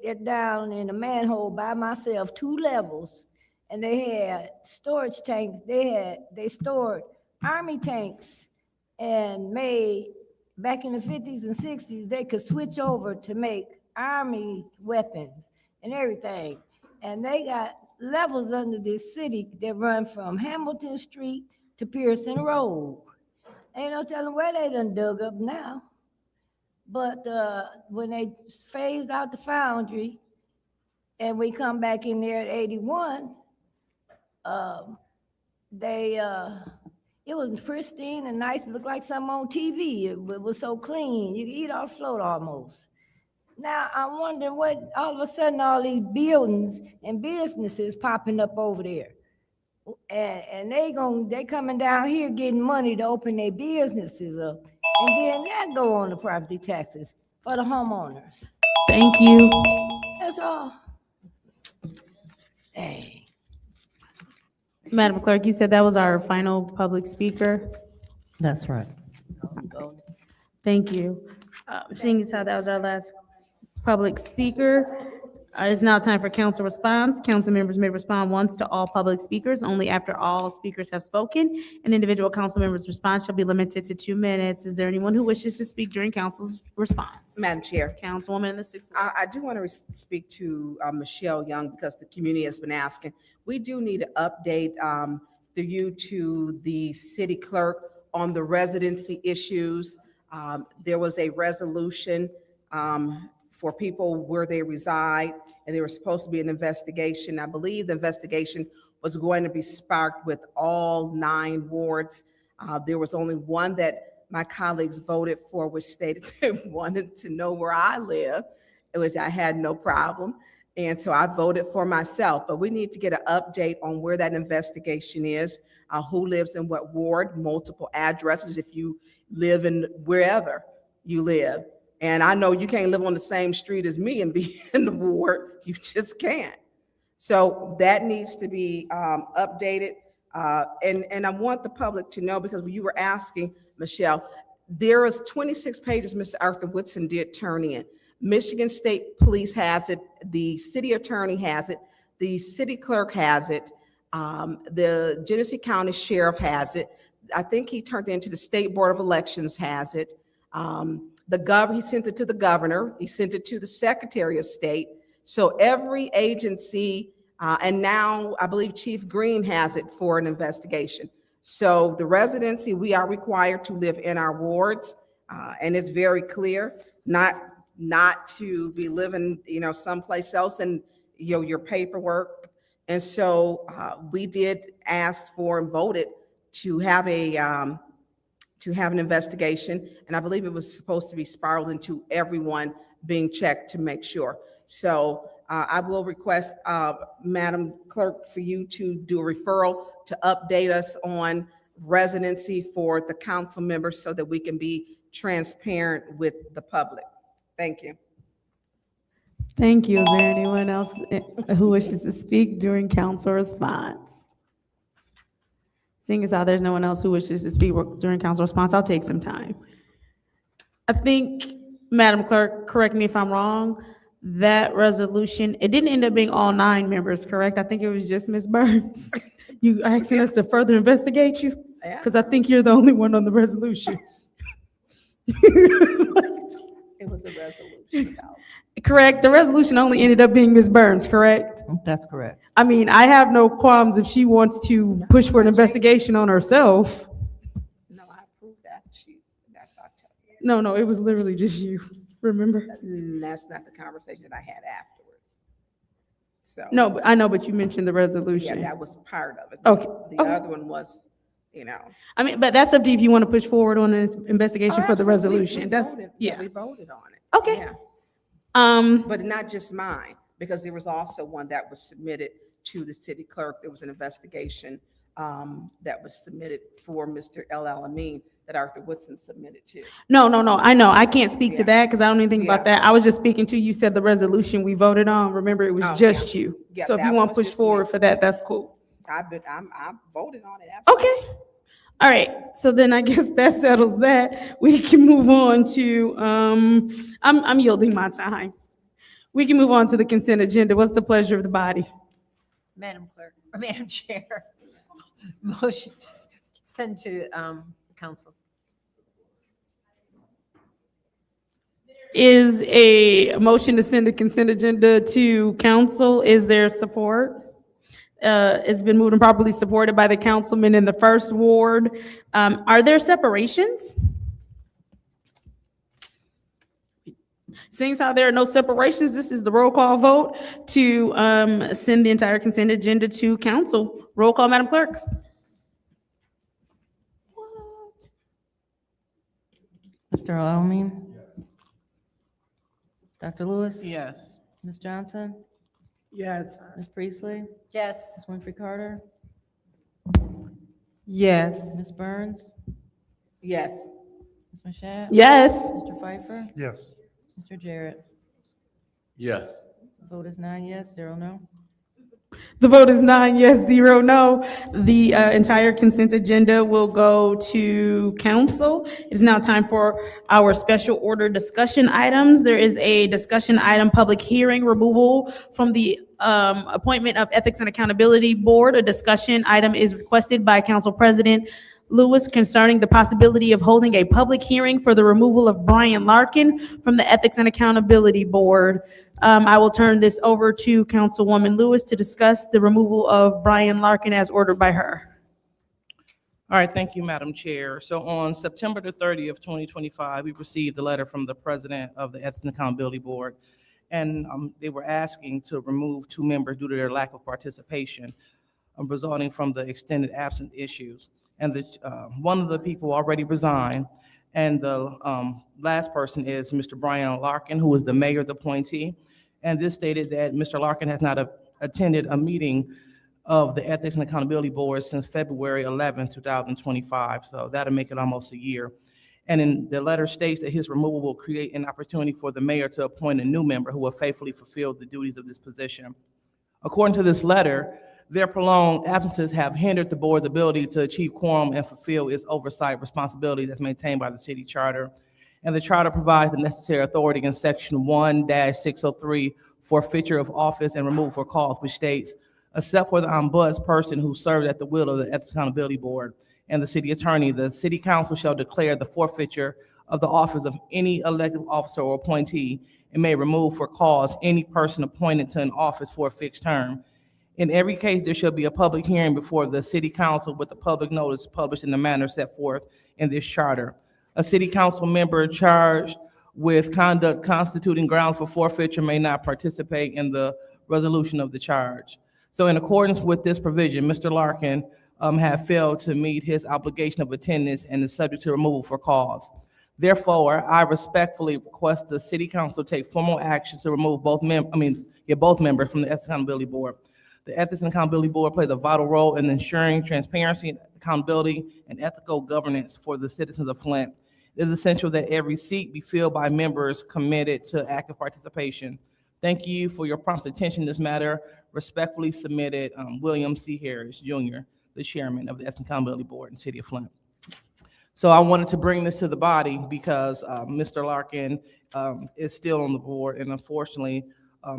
get down in a manhole by myself, 2 levels. And they had storage tanks. They stored Army tanks and made, back in the 50s and 60s, they could switch over to make Army weapons and everything. And they got levels under this city that run from Hamilton Street to Pearson Road. Ain't no telling where they done dug up now. But when they phased out the foundry and we come back in there at 81, it was pristine and nice. It looked like something on TV. It was so clean. You could eat off the float almost. Now, I'm wondering what, all of a sudden, all these buildings and businesses popping up over there. And they coming down here getting money to open their businesses up. And then that go on the property taxes for the homeowners. Thank you. That's all. Dang. Madam Clerk, you said that was our final public speaker. That's right. Thank you. Seeing as how that was our last public speaker, it's now time for council response. Council members may respond once to all public speakers, only after all speakers have spoken. An individual council member's response shall be limited to 2 minutes. Is there anyone who wishes to speak during council's response? Madam Chair. Councilwoman in the 6th. I do want to speak to Michelle Young because the community has been asking. We do need to update to the city clerk on the residency issues. There was a resolution for people where they reside, and there was supposed to be an investigation. I believe the investigation was going to be sparked with all 9 wards. There was only one that my colleagues voted for, which stated they wanted to know where I live, which I had no problem. And so I voted for myself, but we need to get an update on where that investigation is, who lives in what ward, multiple addresses if you live in wherever you live. And I know you can't live on the same street as me and be in the ward. You just can't. So that needs to be updated. And I want the public to know, because when you were asking, Michelle, there is 26 pages Mr. Arthur Woodson did turn in. Michigan State Police has it. The city attorney has it. The city clerk has it. The Genesee County Sheriff has it. I think he turned it into the State Board of Elections has it. He sent it to the governor. He sent it to the Secretary of State. So every agency, and now I believe Chief Green has it for an investigation. So the residency, we are required to live in our wards, and it's very clear, not to be living, someplace else and, your paperwork. And so we did ask for and voted to have an investigation, and I believe it was supposed to be spiraled into everyone being checked to make sure. So I will request, Madam Clerk, for you to do a referral to update us on residency for the council members so that we can be transparent with the public. Thank you. Thank you. Is there anyone else who wishes to speak during council response? Seeing as how there's no one else who wishes to speak during council response, I'll take some time. I think, Madam Clerk, correct me if I'm wrong, that resolution, it didn't end up being all 9 members, correct? I think it was just Ms. Burns. You asking us to further investigate you? Because I think you're the only one on the resolution. It was a resolution. Correct. The resolution only ended up being Ms. Burns, correct? That's correct. I mean, I have no qualms if she wants to push for an investigation on herself. No, I approve that. That's our tell you. No, it was literally just you, remember? That's not the conversation that I had afterwards. So. No, but I know, but you mentioned the resolution. Yeah, that was part of it. Okay. The other one was, I mean, but that's up to you if you want to push forward on this investigation for the resolution. We voted on it. Okay. Yeah. But not just mine, because there was also one that was submitted to the city clerk. There was an investigation that was submitted for Mr. El Alamin that Arthur Woodson submitted to. No, I know. I can't speak to that because I don't know anything about that. I was just speaking to, you said the resolution we voted on. Remember, it was just you. Yeah, So if that you want to was push just forward me. for that, that's cool. I voted on it. Absolutely. Okay. All right. So then I guess that settles that. We can move on to, I'm yielding my time. We can move on to the consent agenda. What's the pleasure of the body? Madam Clerk, or Madam Chair, motion to send to council. Is a motion to send the consent agenda to council. Is there support? It's been moved and properly supported by the councilman in the first ward. Are there separations? Seeing as how there are no separations, this is the roll call vote to send the entire consent agenda to council. Roll call, Madam Clerk. Mr. Alamin? Dr. Lewis? Yes. Ms. Johnson? Yes. Ms. Priestley? Yes. Ms. Winfrey Carter? Yes. Ms. Burns? Yes. Ms. Mashat? Yes. Mr. Pfeiffer? Yes. Mr. Jarrett? Yes. Vote is 9 yes, 0 no. The vote is 9 yes, 0 no. The entire consent agenda will go to council. It is now time for our special order discussion items. There is a discussion item, public hearing, removal from the appointment of Ethics and Accountability Board. A discussion item is requested by Council President Lewis concerning the possibility of holding a public hearing for the removal of Brian Larkin from the Ethics and Accountability Board. I will turn this over to Councilwoman Lewis to discuss the removal of Brian Larkin as ordered by her. All right, thank you, Madam Chair. So on September the 30th, 2025, we received a letter from the president of the Ethics and Accountability Board, and they were asking to remove 2 members due to their lack of participation, resulting from the extended absence issues. And one of the people already resigned, and the last person is Mr. Brian Larkin, who is the mayor's appointee. And this stated that Mr. Larkin has not attended a meeting of the Ethics and Accountability Board since February 11, 2025. So that'll make it almost a year. And in the letter states that his removal will create an opportunity for the mayor to appoint a new member who will faithfully fulfill the duties of this position. According to this letter, their prolonged absences have hindered the board's ability to achieve quorum and fulfill its oversight responsibilities as maintained by the city charter. And the charter provides the necessary authority in section 1-603, forfeiture of office and removal for cause, which states, except for the ombudsperson who served at the will of the Ethics Accountability Board and the city attorney, the city council shall declare the forfeiture of the office of any elected officer or appointee and may remove for cause any person appointed to an office for a fixed term. In every case, there shall be a public hearing before the city council with the public notice published in the manner set forth in this charter. A city council member charged with conduct constituting grounds for forfeiture may not participate in the resolution of the charge. So in accordance with this provision, Mr. Larkin have failed to meet his obligation of attendance and is subject to removal for cause. Therefore, I respectfully request the city council take formal action to remove both members from the Ethics and Accountability Board. The Ethics and Accountability Board plays a vital role in ensuring transparency, and accountability, and ethical governance for the citizens of Flint. It is essential that every seat be filled by members committed to active participation. Thank you for your prompt attention to this matter. Respectfully submitted, William C. Harris, Jr., the chairman of the Ethics and Accountability Board in the city of Flint. So I wanted to bring this to the body because Mr. Larkin is still on the board, and unfortunately,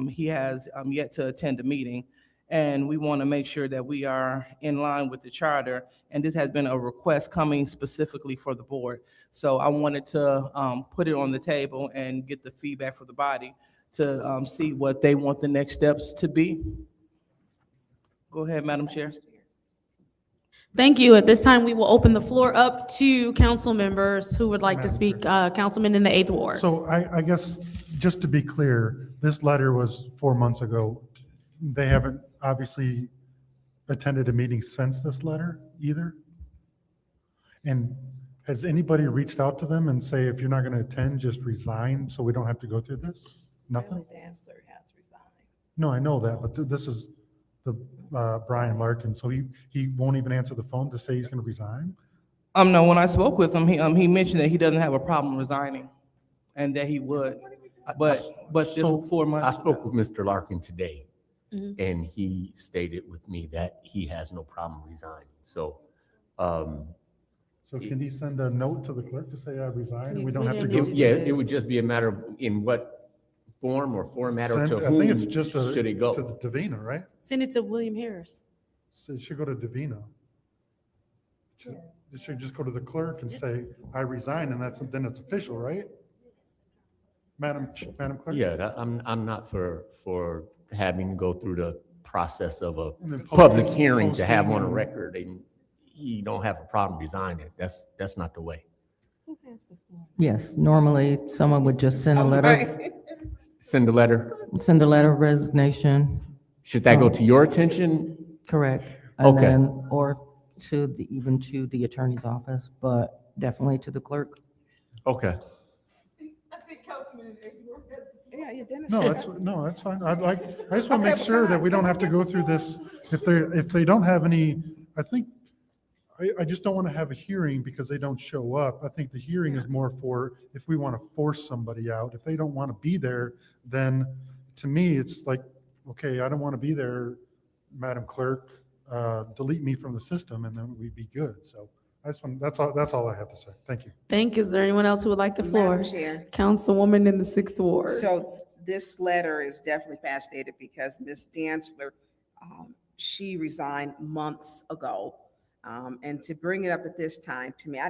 he has yet to attend a meeting. And we want to make sure that we are in line with the charter, and this has been a request coming specifically for the board. So I wanted to put it on the table and get the feedback from the body to see what they want the next steps to be. Go ahead, Madam Chair. Thank you. At this time, we will open the floor up to council members who would like to speak. Councilman in the 8th Ward. So I guess, just to be clear, this letter was 4 months ago. They haven't obviously attended a meeting since this letter either. And has anybody reached out to them and say, if you're not going to attend, just resign so we don't have to go through this? Nothing? Dancer has resigned. No, I know that, but this is the Brian Larkin, so he won't even answer the phone to say he's going to resign? No, when I spoke with him, he mentioned that he doesn't have a problem resigning and that he would. But this was 4 months. I spoke with Mr. Larkin today, Mhm. and he stated with me that he has no problem resigning. So, So can he send a note to the clerk to say I resign and we don't have to it- go? yeah, it would just be a matter of in what form or format or to I think it's whom just should it go? to Davina, right? Send it to William Harris. So it should go to Davina. It should just go to the clerk and say, I resign, and then it's official, right? Madam Clerk? Yeah, I'm not for having to go through the process of a And then public hearing to have posting on a and- record, and you don't have a problem resigning. That's not the way. Yes, normally someone would just send a letter, Send a letter. send a letter of resignation. Should that go to your attention? Correct. And Okay. then, or even to the attorney's office, but definitely to the clerk. Okay. No, that's fine. I just want to make sure that we don't have to go through this. If they don't have any, I just don't want to have a hearing because they don't show up. I think the hearing is more for if we want to force somebody out. If they don't want to be there, then to me, it's like, okay, I don't want to be there, Madam Clerk, delete me from the system and then we'd be good. So that's all I have to say. Thank you. Thank you. Is there anyone else who would like the floor? Madam Chair. Councilwoman in the 6th Ward. So this letter is definitely past dated because Ms. Dantzler, she resigned months ago. And to bring it up at this time, to me,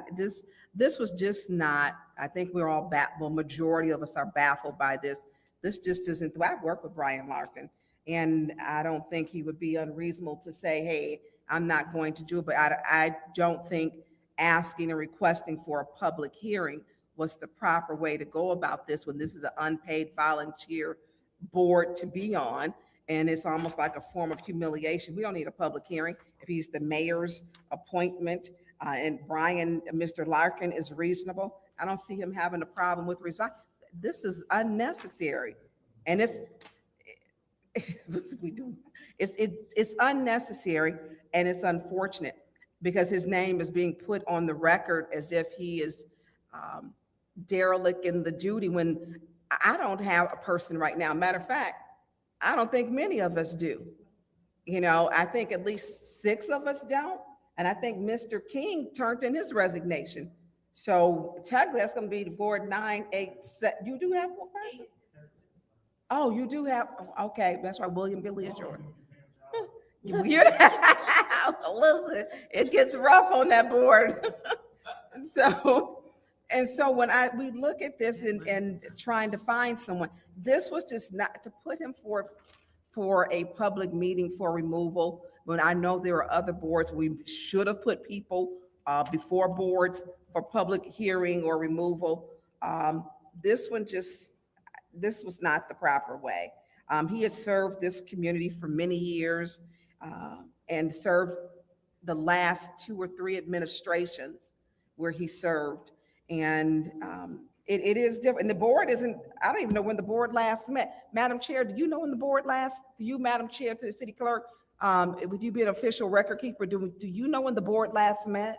this was just not, I think we're all majority of us are baffled by this. This just isn't, I've worked with Brian Larkin, and I don't think he would be unreasonable to say, hey, I'm not going to do it, but I don't think asking and requesting for a public hearing was the proper way to go about this when this is an unpaid volunteer board to be on. And it's almost like a form of humiliation. We don't need a public hearing if he's the mayor's appointment and Mr. Larkin is reasonable. I don't see him having a problem with resign. This is unnecessary. And it's unnecessary and it's unfortunate because his name is being put on the record as if he is derelict in the duty when I don't have a person right now. Matter of fact, I don't think many of us do. You know, I think at least 6 of us don't. And I think Mr. King turned in his resignation. So technically that's going to be the board 9, 8, 7. You do have one person? Oh, you do have, okay. That's why William Billy is yours. Listen, it gets rough on that board. So when we look at this and trying to find someone, this was just not to put him forth for a public meeting for removal. When I know there are other boards, we should have put people before boards for public hearing or removal. This was not the proper way. He has served this community for many years and served the last 2 or 3 administrations where he served. And it is different. And the board isn't, I don't even know when the board last met. Madam Chair, do you know when the board last, do you, Madam Chair, to the city clerk, would you be an official record keeper? Do you know when the board last met?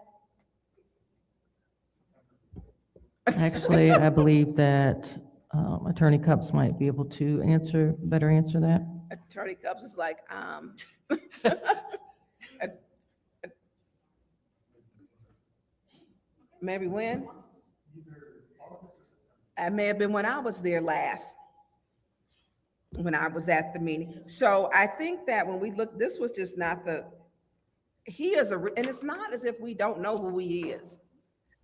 Actually, I believe that Attorney Cups might be able to better answer that. Attorney Cups is like, maybe when? It may have been when I was there last, when I was at the meeting. So I think that when we look, this was just not he is and it's not as if we don't know who he is.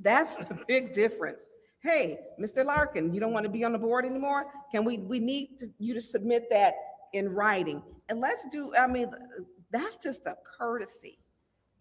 That's the big difference. Hey, Mr. Larkin, you don't want to be on the board anymore? We need you to submit that in writing. And that's just a courtesy.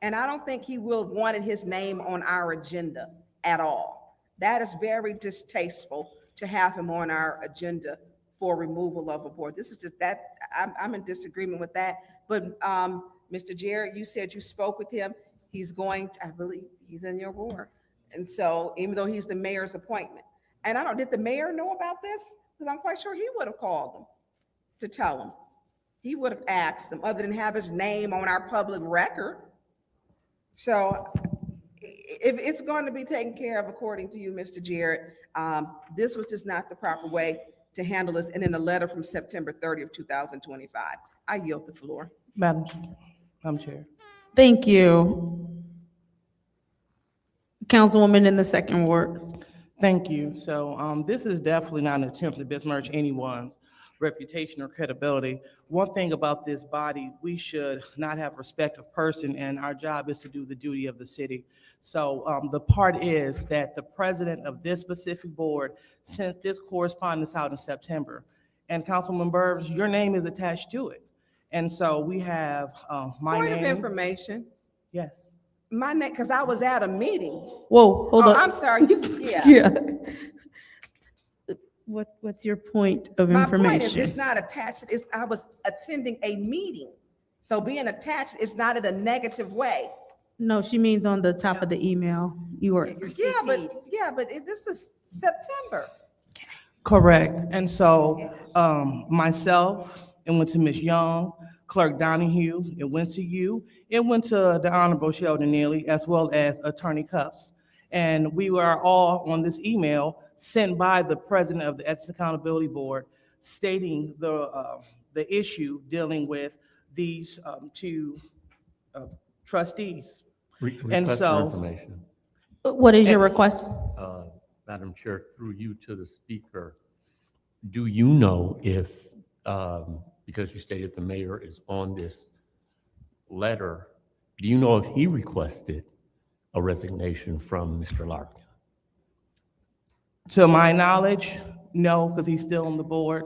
And I don't think he will have wanted his name on our agenda at all. That is very distasteful to have him on our agenda for removal of a board. This is just that, I'm in disagreement with that. But Mr. Jarrett, you said you spoke with him. I believe he's in your board. And so even though he's the mayor's appointment, and did the mayor know about this? Because I'm quite sure he would have called him to tell him. He would have asked him, other than have his name on our public record. So if it's going to be taken care of, according to you, Mr. Jarrett, this was just not the proper way to handle this. And in a letter from September 30th, 2025, I yield the floor. Madam Chair. Thank you. Councilwoman in the second ward. Thank you. So this is definitely not an attempt to besmirch anyone's reputation or credibility. One thing about this body, we should not have respect of person, and our job is to do the duty of the city. So the part is that the president of this specific board sent this correspondence out in September. And Councilman Burbs, your name is attached to it. And so we have my name. Point of information. Yes. My name, because I was at a meeting. Whoa, hold on. I'm sorry. Yeah. What's your point of information? My point is, it's not attached. I was attending a meeting. So being attached is not in a negative way. No, she means on the top of the email. You were. Yeah, but this is September. Correct. And so myself, it went to Ms. Young, Clerk Donahue, it went to you, it went to the Honorable Sheldon Neely, as well as Attorney Cups. And we were all on this email sent by the president of the Ethics Accountability Board stating the issue dealing with these two trustees. Request for information. What is your request? Madam Chair, through you to the speaker, do you know if, because you stated the mayor is on this letter, do you know if he requested a resignation from Mr. Larkin? To my knowledge, no, because he's still on the board.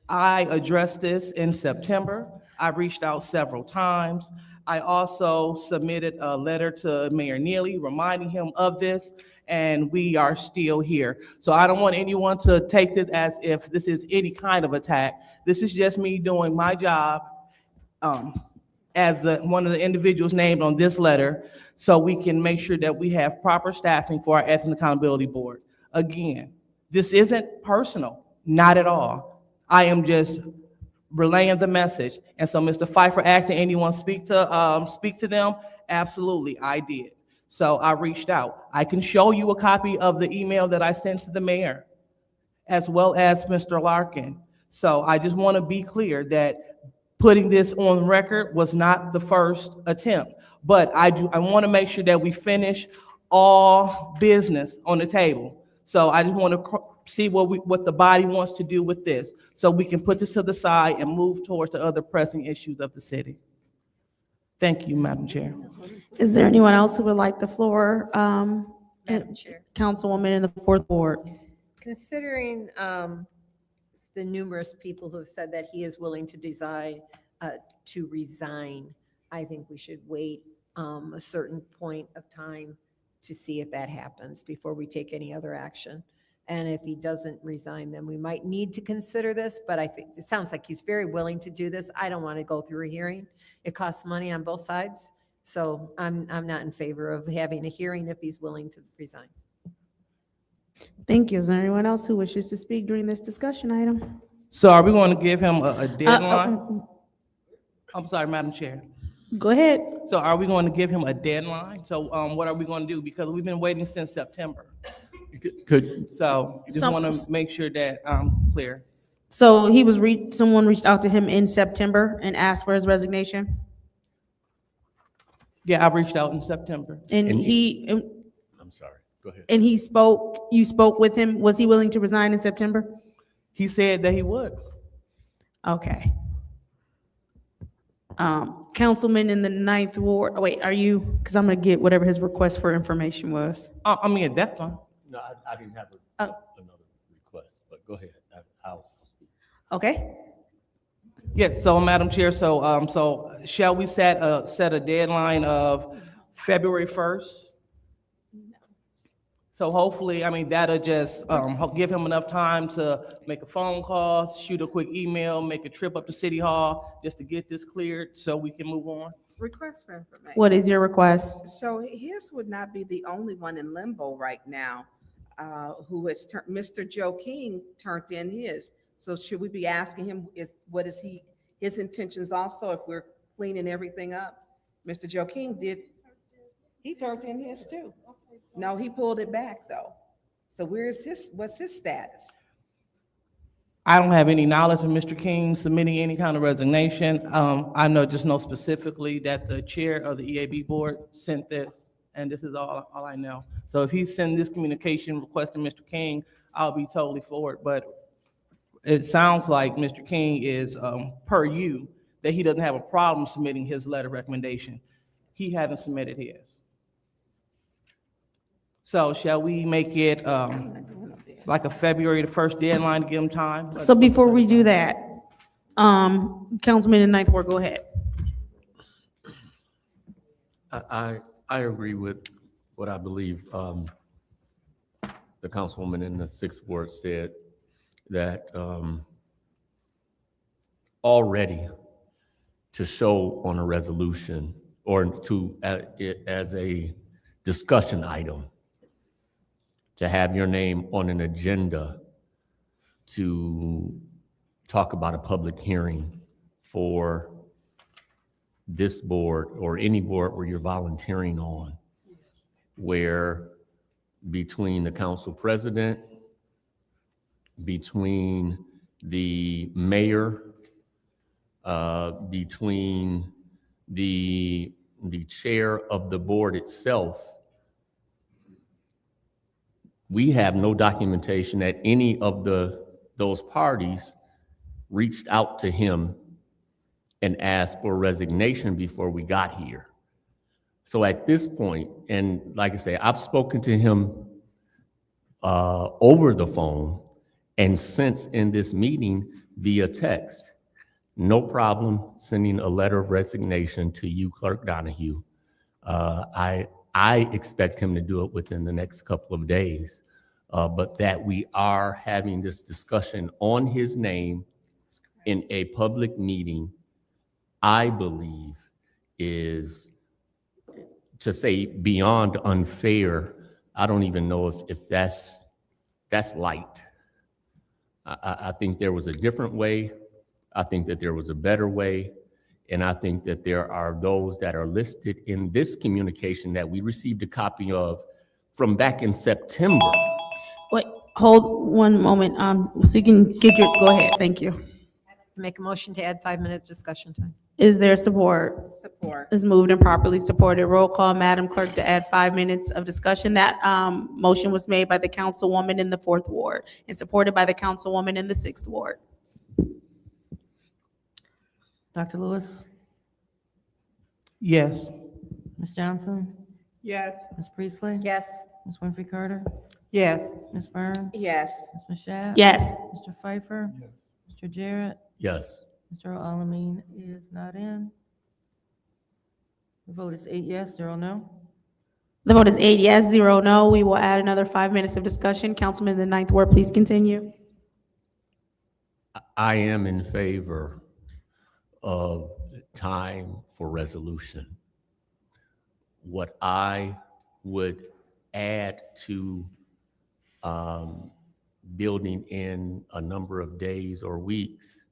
I addressed this in September. I reached out several times. I also submitted a letter to Mayor Neely reminding him of this, and we are still here. So I don't want anyone to take this as if this is any kind of attack. This is just me doing my job as one of the individuals named on this letter, so we can make sure that we have proper staffing for our Ethics and Accountability Board. Again, this isn't personal, not at all. I am just relaying the message. And so Mr. Pfeiffer asked, did anyone speak to them? Absolutely, I did. So I reached out. I can show you a copy of the email that I sent to the mayor, as well as Mr. Larkin. So I just want to be clear that putting this on record was not the first attempt, but I want to make sure that we finish all business on the table. So I just want to see what the body wants to do with this, so we can put this to the side and move towards the other pressing issues of the city. Thank you, Madam Chair. Is there anyone else who would like the floor? Madam Chair. Councilwoman in the fourth ward. Considering the numerous people who have said that he is willing to resign, I think we should wait a certain point of time to see if that happens before we take any other action. And if he doesn't resign, then we might need to consider this, but I think it sounds like he's very willing to do this. I don't want to go through a hearing. It costs money on both sides. So I'm not in favor of having a hearing if he's willing to resign. Thank you. Is there anyone else who wishes to speak during this discussion item? So are we going to give him a deadline? I'm sorry, Madam Chair. Go ahead. So are we going to give him a deadline? So what are we going to do? Because we've been waiting since September. So just want to make sure that I'm clear. So he was someone reached out to him in September and asked for his resignation? Yeah, I reached out in September. And I'm sorry, go ahead. And you spoke with him. Was he willing to resign in September? He said that he would. Okay. Councilman in the 9th ward, wait, are you, because I'm gonna get whatever his request for information was. I mean, that's fine. No, I didn't have another request, but go ahead. I'll speak. Okay. Yeah, so Madam Chair, so shall we set a deadline of February 1st? So hopefully, I mean, that'll just give him enough time to make a phone call, shoot a quick email, make a trip up to City Hall, just to get this cleared so we can move on. Request for information. What is your request? So his would not be the only one in limbo right now, who has, Mr. Joe King turned in his. So should we be asking him, what is his intentions also if we're cleaning everything up? Mr. Joe King he turned in his too. No, he pulled it back though. So what's his status? I don't have any knowledge of Mr. King submitting any kind of resignation. I just know specifically that the chair of the EAB board sent this, and this is all I know. So if he sent this communication requesting Mr. King, I'll be totally for it. But it sounds like Mr. King is, per you, that he doesn't have a problem submitting his letter of recommendation. He hasn't submitted his. So shall we make it like a February the 1st deadline to give him time? So before we do that, Councilman in 9th ward, go ahead. I agree with what I believe the councilwoman in the 6th ward said, that already to show on a resolution or to as a discussion item, to have your name on an agenda to talk about a public hearing for this board or any board where you're volunteering on, where between the council president, between the mayor, between the chair of the board itself, we have no documentation that any of those parties reached out to him and asked for resignation before we got here. So at this point, and like I say, I've spoken to him over the phone and since in this meeting via text. No problem sending a letter of resignation to you, Clerk Donahue. I expect him to do it within the next couple of days, but that we are having this discussion on his name in a public meeting, I believe is, to say beyond unfair, I don't even know if that's light. I think there was a different way. I think that there was a better way. And I think that there are those that are listed in this communication that we received a copy of from back in September. Wait, hold one moment, so you can get go ahead, thank you. Make a motion to add 5-minute discussion time. Is there support? Support. Is moved and properly supported. Roll call, Madam Clerk, to add 5 minutes of discussion. That motion was made by the councilwoman in the 4th ward and supported by the councilwoman in the 6th ward. Dr. Lewis? Yes. Ms. Johnson? Yes. Ms. Priestley? Yes. Ms. Winfrey Carter? Yes. Ms. Burns? Yes. Ms. Mashat? Yes. Mr. Pfeiffer? Mr. Jarrett? Yes. Mr. Alamin is not in. The vote is 8 yes, 0 no. The vote is 8 yes, 0 no. We will add another 5 minutes of discussion. Councilman in the ninth ward, please continue. I am in favor of time for resolution. What I would add to building in a number of days or weeks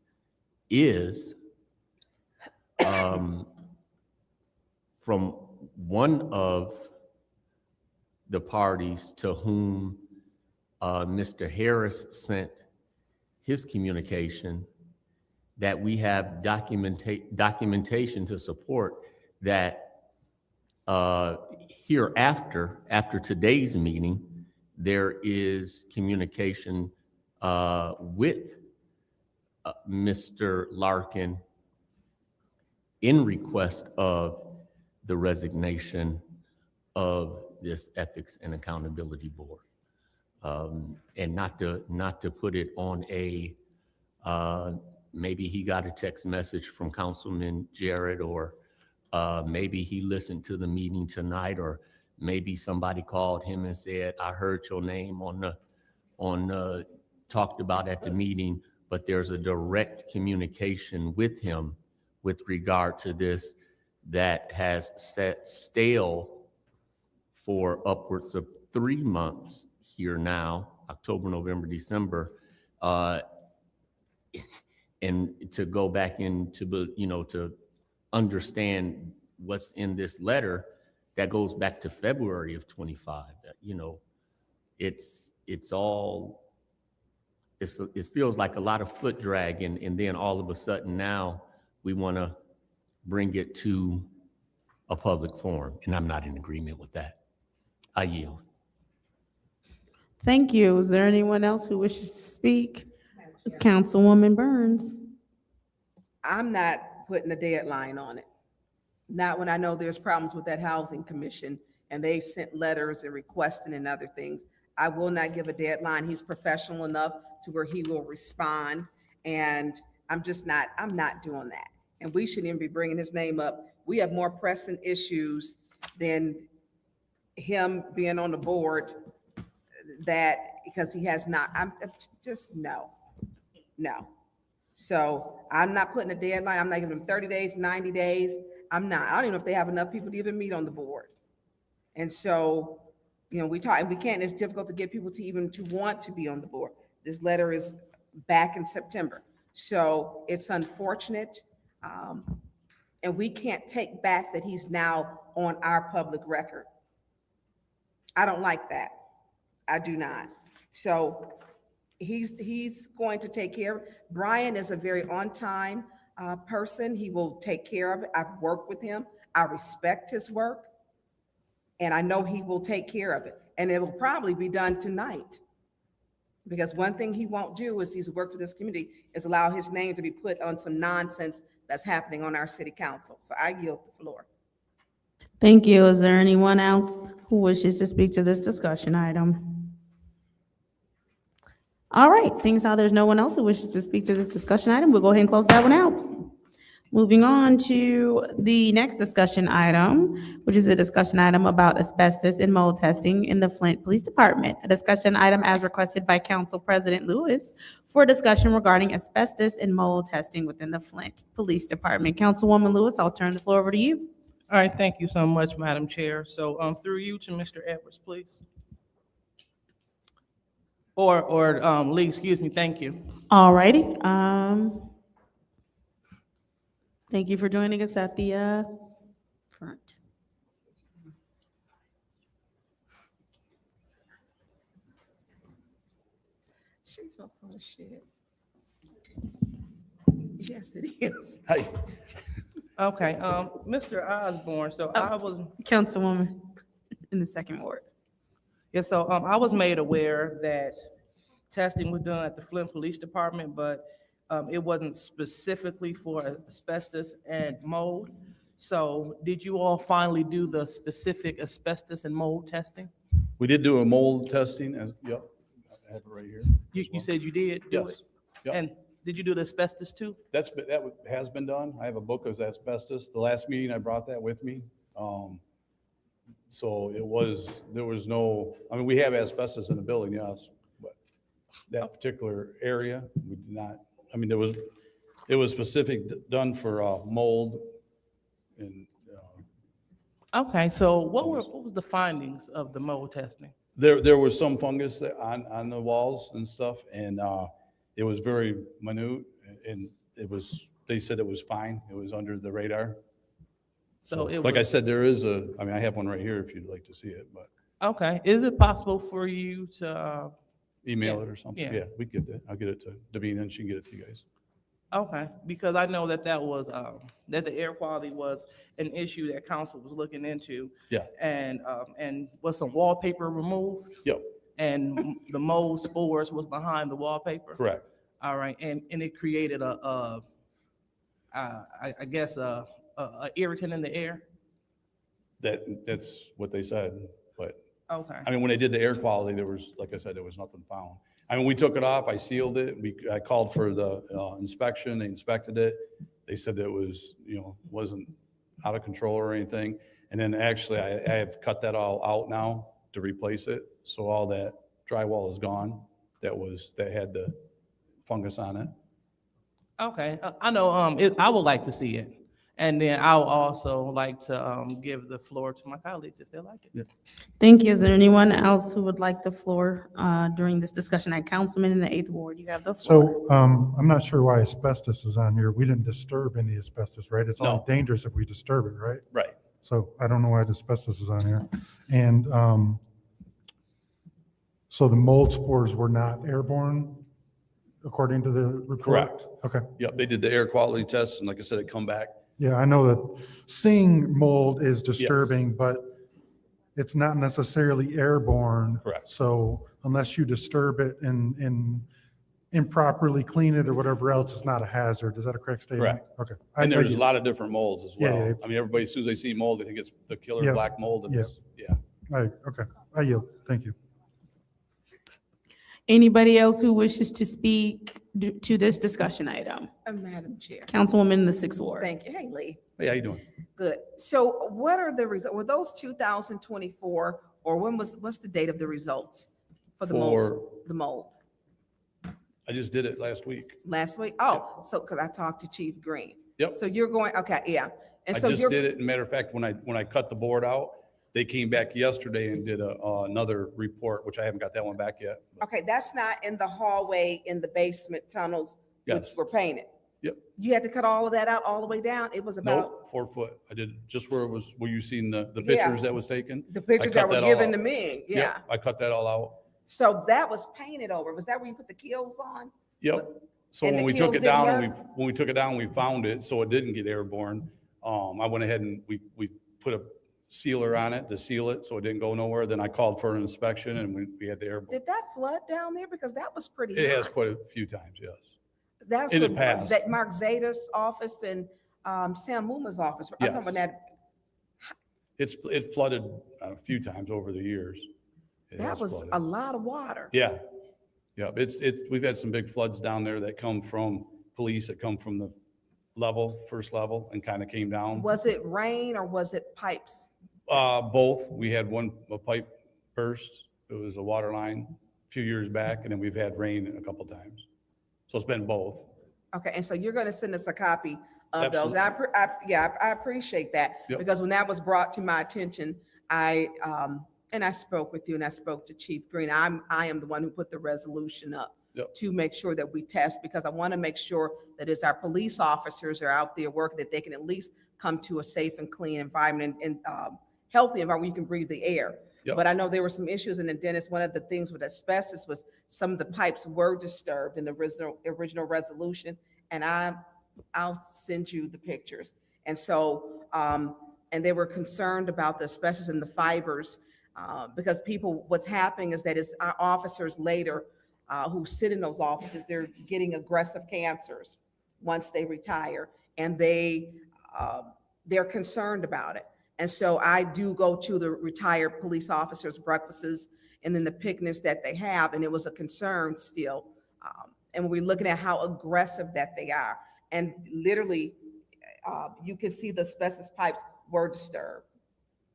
is from one of the parties to whom Mr. Harris sent his communication, that we have documentation to support that hereafter, after today's meeting, there is communication with Mr. Larkin in request of the resignation of this Ethics and Accountability Board. And not to put it on a, maybe he got a text message from Councilman Jarrett, or maybe he listened to the meeting tonight, or maybe somebody called him and said, I heard your name talked about at the meeting, but there's a direct communication with him with regard to this that has set stale for upwards of 3 months here now, October, November, December, and to go back into, to understand what's in this letter that goes back to February of 25. It feels like a lot of foot drag, and then all of a sudden now we want to bring it to a public forum, and I'm not in agreement with that. I yield. Thank you. Is there anyone else who wishes to speak? Councilwoman Burns. I'm not putting a deadline on it. Not when I know there's problems with that housing commission and they've sent letters and requesting and other things. I will not give a deadline. He's professional enough to where he will respond. And I'm not doing that. And we shouldn't even be bringing his name up. We have more pressing issues than him being on the board, because he has not, I'm just, no. So I'm not putting a deadline. I'm not giving them 30 days, 90 days. I don't even know if they have enough people to even meet on the board. And so, we talk, and we can't, it's difficult to get people to want to be on the board. This letter is back in September. So it's unfortunate. And we can't take back that he's now on our public record. I don't like that. I do not. So he's going to take care of it. Brian is a very on-time person. He will take care of it. I've worked with him. I respect his work. And I know he will take care of it. And it will probably be done tonight. Because one thing he won't do is he's worked with this community is allow his name to be put on some nonsense that's happening on our city council. So I yield the floor. Thank you. Is there anyone else who wishes to speak to this discussion item? All right, seeing as how there's no one else who wishes to speak to this discussion item, we'll go ahead and close that one out. Moving on to the next discussion item, which is a discussion item about asbestos and mold testing in the Flint Police Department. A discussion item as requested by Council President Lewis for a discussion regarding asbestos and mold testing within the Flint Police Department. Councilwoman Lewis, I'll turn the floor over to you. All right, thank you so much, Madam Chair. So through you to Mr. Edwards, please. Or Lee, excuse me, thank you. All righty. Thank you for joining us at the front. She's so full of shit. Yes, it is. Hey. Okay, Mr. Osborne, so I was. Councilwoman in the second ward. Yeah, so I was made aware that testing was done at the Flint Police Department, but it wasn't specifically for asbestos and mold. So did you all finally do the specific asbestos and mold testing? We did do a mold testing, yep, I have it right here. You said you did do Yes. it? Yep. And did you do the asbestos too? That has been done. I have a book of asbestos. The last meeting, I brought that with me. So there was no, I mean, we have asbestos in the building, yes, but that particular area, we did not, I mean, it was specific done for mold and Okay, so what was the findings of the mold testing? there was some fungus on the walls and stuff, and it was very minute, and they said it was fine. It was under the radar. So like I said, there is I mean, I have one right here if you'd like to see it, but Okay, is it possible for you to? email Yeah, it or something. yeah. Yeah, we get that. I'll get it to Davina and she can get it to you guys. Okay, because I know that that the air quality was an issue that council was looking into. Yeah. And was some wallpaper removed? Yep. And the mold spores was behind the wallpaper? Correct. All right, and it created I guess a irritant in the air? That's what they said, but Okay. I mean, when they did the air quality, there was, like I said, there was nothing found. I mean, we took it off, I sealed it, I called for the inspection, they inspected it. They said that it was, wasn't out of control or anything. And then actually, I have cut that all out now to replace it. So all that drywall is gone that had the fungus on it. Okay, I know, I would like to see it. And then I would also like to give the floor to my colleagues if they like it. Yeah. Thank you. Is there anyone else who would like the floor during this discussion? Councilman in the 8th Ward, you have the floor. So I'm not sure why asbestos is on here. We didn't disturb any asbestos, right? It's only No. dangerous if we disturb it, right? Right. So I don't know why the asbestos is on here. And so the mold spores were not airborne, according to the report? Correct. Okay. Yep, they did the air quality test, and like I said, it come back. Yeah, I know that seeing mold is disturbing, but it's not necessarily airborne. Correct. So unless you disturb it and improperly clean it or whatever else, it's not a hazard. Is that a correct statement? Correct. Okay. And there's a lot of different molds as Yeah, well. yeah. I mean, everybody, as soon as they see mold, they think it's the killer Yeah. black mold, and Yeah. Okay, I yield. Thank you. Anybody else who wishes to speak to this discussion item? Madam Chair. Councilwoman in the 6th Ward. Thank you. Hey, Lee. Hey, how you doing? Good. So what are the results? Were those 2024 or what's the date of the results for the mold? I just did it last week. Last week? Oh, so, because I talked to Chief Green. Yep. So you're going, okay, yeah. And I so just you're, did it. As a matter of fact, when I cut the board out, they came back yesterday and did another report, which I haven't got that one back yet. okay, that's not in the hallway in the basement tunnels which Yes. were painted. Yep. You had to cut all of that out all the way down? It was about Nope, 4 foot. I did just where you seen the Yeah. pictures that was taken? the pictures I that cut were all given out. to me, yeah. Yep, I cut that all out. So that was painted over. Was that where you put the keels on? Yep. So And when the we took keels it down didn't and when we took it down, we found it, so it didn't get airborne. I went ahead and we put a sealer on it to seal it, so it didn't go nowhere. Then I called for an inspection and we had the airborne. Did that flood down there? Because that was pretty It has high. quite a few times, yes. That's in the what past. Mark Zeta's office and Sam Muma's office. I'm Yes. talking about that. It flooded a few times over the years. It That has was flooded. a lot of water. Yeah. Yeah, we've had some big floods down there that come from police, that come from the first level and kind of came down. Was it rain or was it pipes? Both. We had a pipe burst. It was a water line a few years back, and then we've had rain a couple times. So it's been both. Okay, and so you're going to send us a copy of those. Absolutely. I appreciate that. Yep. Because when that was brought to my attention, I spoke with you and I spoke to Chief Green. I am the one who put the resolution up Yep. to make sure that we test, because I want to make sure that as our police officers are out there working, that they can at least come to a safe and clean environment and healthy environment where you can breathe the air. Yep. But I know there were some issues, and then Dennis, one of the things with asbestos was some of the pipes were disturbed in the original resolution, and I'll send you the pictures. And so, and they were concerned about the asbestos and the fibers, because what's happening is that it's our officers later who sit in those offices, they're getting aggressive cancers once they retire, and they're concerned about it. And so I do go to the retired police officers' breakfasts and then the picnics that they have, and it was a concern still. And we're looking at how aggressive that they are. And literally, you can see the asbestos pipes were disturbed.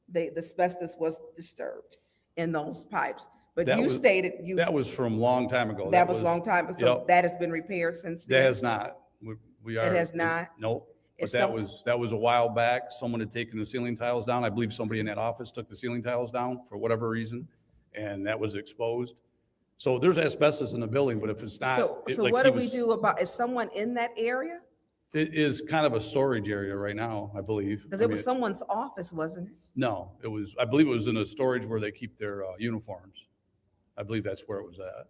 The asbestos was disturbed in those pipes. But That you was- stated you. That was from a long time ago. That was a long time, so Yep. that has been repaired since then? That has not. We are. It has not? Nope. But It's that was a while back. Someone had taken the ceiling tiles down. I believe somebody in that office took the ceiling tiles down for whatever reason, and that was exposed. So there's asbestos in the building, but if it's not. So what do we do about, is someone in that area? It is kind of a storage area right now, I believe. Because I it was mean, someone's office, wasn't it? No, it was, I believe it was in a storage where they keep their uniforms. I believe that's where it was at.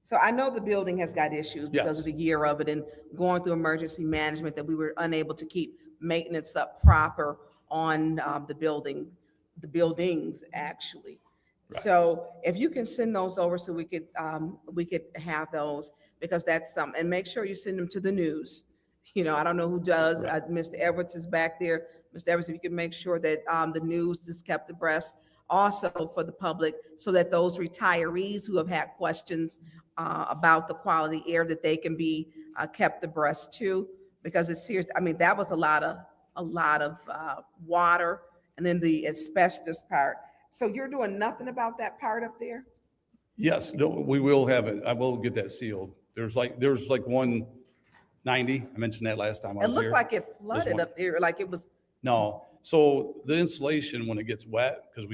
So I know the building has got issues because Yes. of the year of it and going through emergency management, that we were unable to keep maintenance up proper on the buildings, actually. Right. So if you can send those over so we could have those, because that's some, and make sure you send them to the news. You know, I don't know who does, Mr. Edwards is back there. Mr. Edwards, if you can make sure that the news is kept abreast also for the public, so that those retirees who have had questions about the quality air, that they can be kept abreast too, because it's serious. I mean, that was a lot of water, and then the asbestos part. So you're doing nothing about that part up there? Yes, no, we will have it. I will get that sealed. There's like 190. I mentioned that last time I It was looked here. like it There's flooded one- up there, like it was. No. So the insulation, when it gets wet, because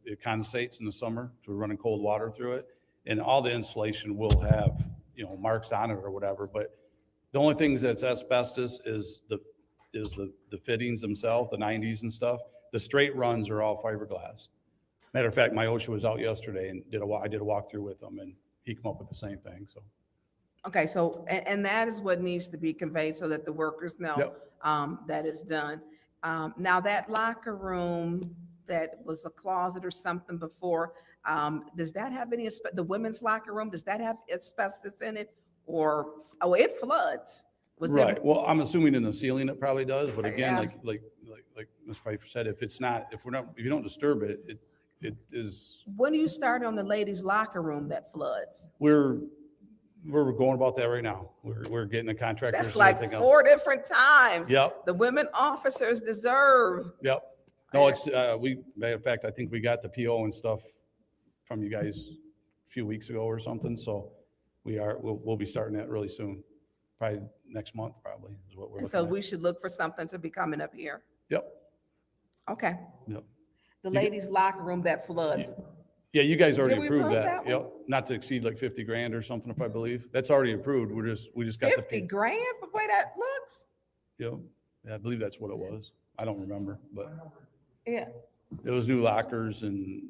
it condensates in the summer, so we're running cold water through it, and all the insulation will have, marks on it or whatever. But the only things that's asbestos is the fittings themselves, the 90s and stuff. The straight runs are all fiberglass. Matter of fact, my OSHA was out yesterday and I did a walkthrough with him, and he came up with the same thing, so. Okay, so, and that is what needs to be conveyed so that the workers know Yep. that is done. Now, that locker room that was a closet or something before, does that have any, the women's locker room, does that have asbestos in it? Or, it floods. Was there- Right, well, I'm assuming in the ceiling it probably does, but again, Yeah. like Ms. Pfeiffer said, if you don't disturb it, it is, When do you start on the ladies' locker room that floods? we're going about that right now. We're getting the contractors That's and like everything 4 else. different times. Yep. The women officers deserve. Yep. No, it's, matter of fact, I think we got the PO and stuff from you guys a few weeks ago or something, so we'll be starting that really soon. Probably next month, probably, is what we're And looking so at. we should look for something to be coming up here. Yep, Okay. yep. The You get- ladies' locker room that floods. Yeah, you guys already Did we approved approve that. that Yep, not to exceed like 50 grand or something, if I believe. That's already approved. We just got the. 50 grand for the way that looks? Yep, yeah, I believe that's what it was. I don't remember, but Yeah. it was new lockers and,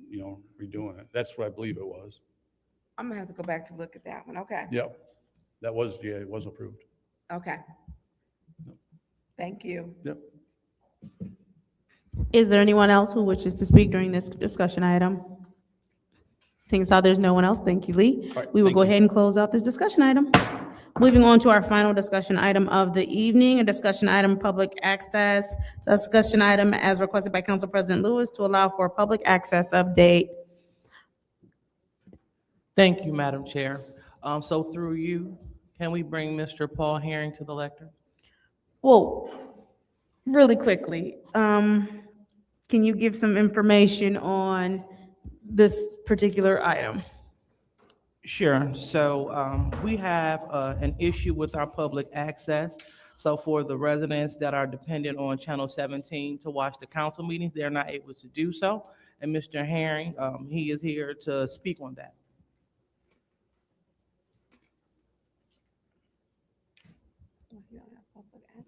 redoing it. That's what I believe it was. I'm gonna have to go back to look at that one. Okay. Yep, it was approved. Okay. Thank you. Yep. Is there anyone else who wishes to speak during this discussion item? Seeing as how there's no one else, thank you, Lee. All right, We will thank go you. ahead and close out this discussion item. Moving on to our final discussion item of the evening, a discussion item, public access. Discussion item as requested by Council President Lewis to allow for a public access update. Thank you, Madam Chair. So through you, can we bring Mr. Paul Herring to the lectern? Whoa, really quickly, can you give some information on this particular item? Sure. So we have an issue with our public access. So for the residents that are dependent on Channel 17 to watch the council meetings, they're not able to do so. And Mr. Herring, he is here to speak on that.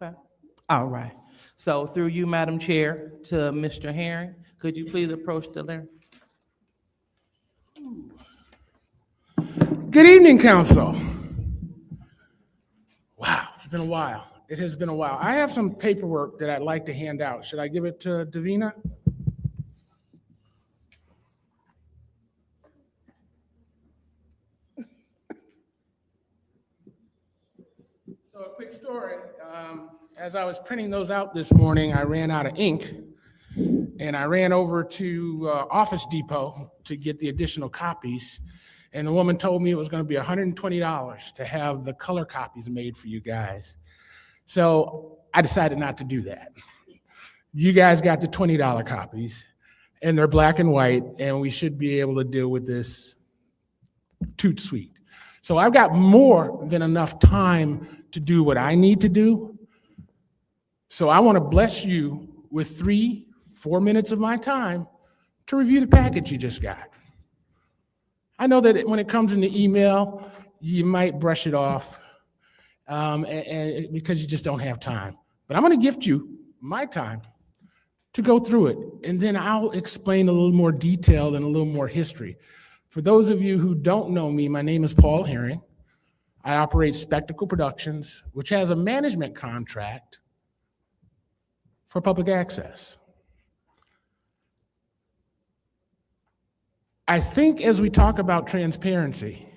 Okay. All right. So through you, Madam Chair, to Mr. Herring, could you please approach the lectern? Good evening, council. Wow, it's been a while. It has been a while. I have some paperwork that I'd like to hand out. Should I give it to Davina? So a quick story. As I was printing those out this morning, I ran out of ink, and I ran over to Office Depot to get the additional copies. And the woman told me it was going to be $120 to have the color copies made for you guys. So I decided not to do that. You guys got the $20 copies, and they're black and white, and we should be able to deal with this toot sweet. So I've got more than enough time to do what I need to do. So I want to bless you with 3-4 minutes of my time to review the package you just got. I know that when it comes in the email, you might brush it off and because you just don't have time. But I'm going to gift you my time to go through it, and then I'll explain a little more detail and a little more history. For those of you who don't know me, my name is Paul Herring. I operate Spectacle Productions, which has a management contract for public access. I think as we talk about transparency,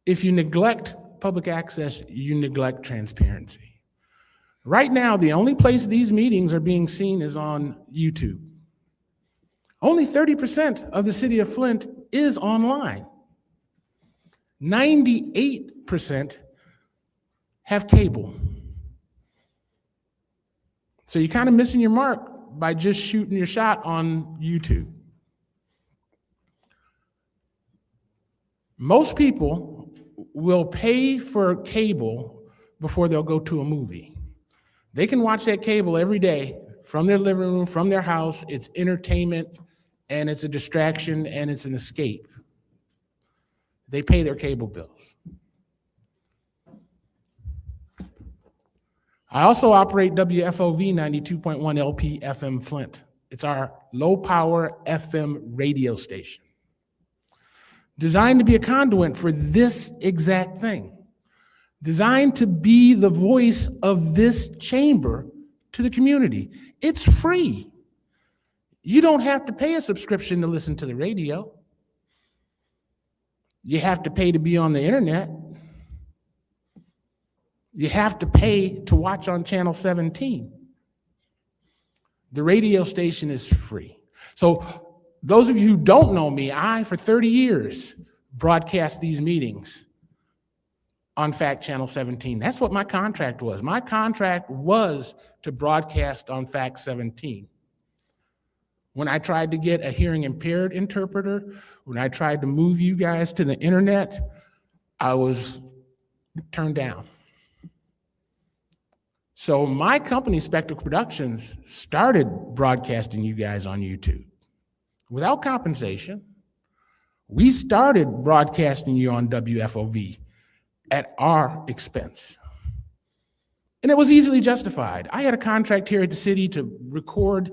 if you neglect public access, you neglect transparency. Right now, the only place these meetings are being seen is on YouTube. Only 30% of the city of Flint is online. 98% have cable. So you're kind of missing your mark by just shooting your shot on YouTube. Most people will pay for cable before they'll go to a movie. They can watch that cable every day from their living room, from their house. It's entertainment, and it's a distraction, and it's an escape. They pay their cable bills. I also operate WFOV 92.1 LP FM Flint. It's our low-power FM radio station, designed to be a conduit for this exact thing, designed to be the voice of this chamber to the community. It's free. You don't have to pay a subscription to listen to the radio. You have to pay to be on the internet. You have to pay to watch on channel 17. The radio station is free. So those of you who don't know me, I, for 30 years, broadcast these meetings on Fact Channel 17. That's what my contract was. My contract was to broadcast on Fact 17. When I tried to get a hearing impaired interpreter, when I tried to move you guys to the internet, I was turned down. So my company, Spectacle Productions, started broadcasting you guys on YouTube. Without compensation, we started broadcasting you on WFOV at our expense. And it was easily justified. I had a contract here at the city to record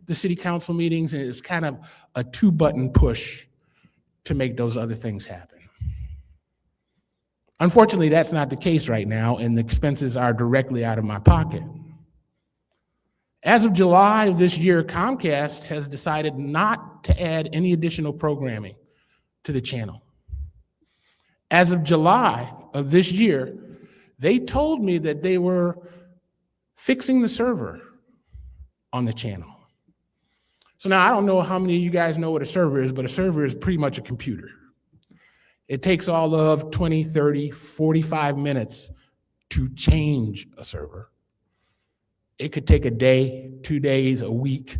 the city council meetings, and it's kind of a 2-button push to make those other things happen. Unfortunately, that's not the case right now, and the expenses are directly out of my pocket. As of July of this year, Comcast has decided not to add any additional programming to the channel. As of July of this year, they told me that they were fixing the server on the channel. So now I don't know how many of you guys know what a server is, but a server is pretty much a computer. It takes all of 20, 30, 45 minutes to change a server. It could take a day, 2 days, a week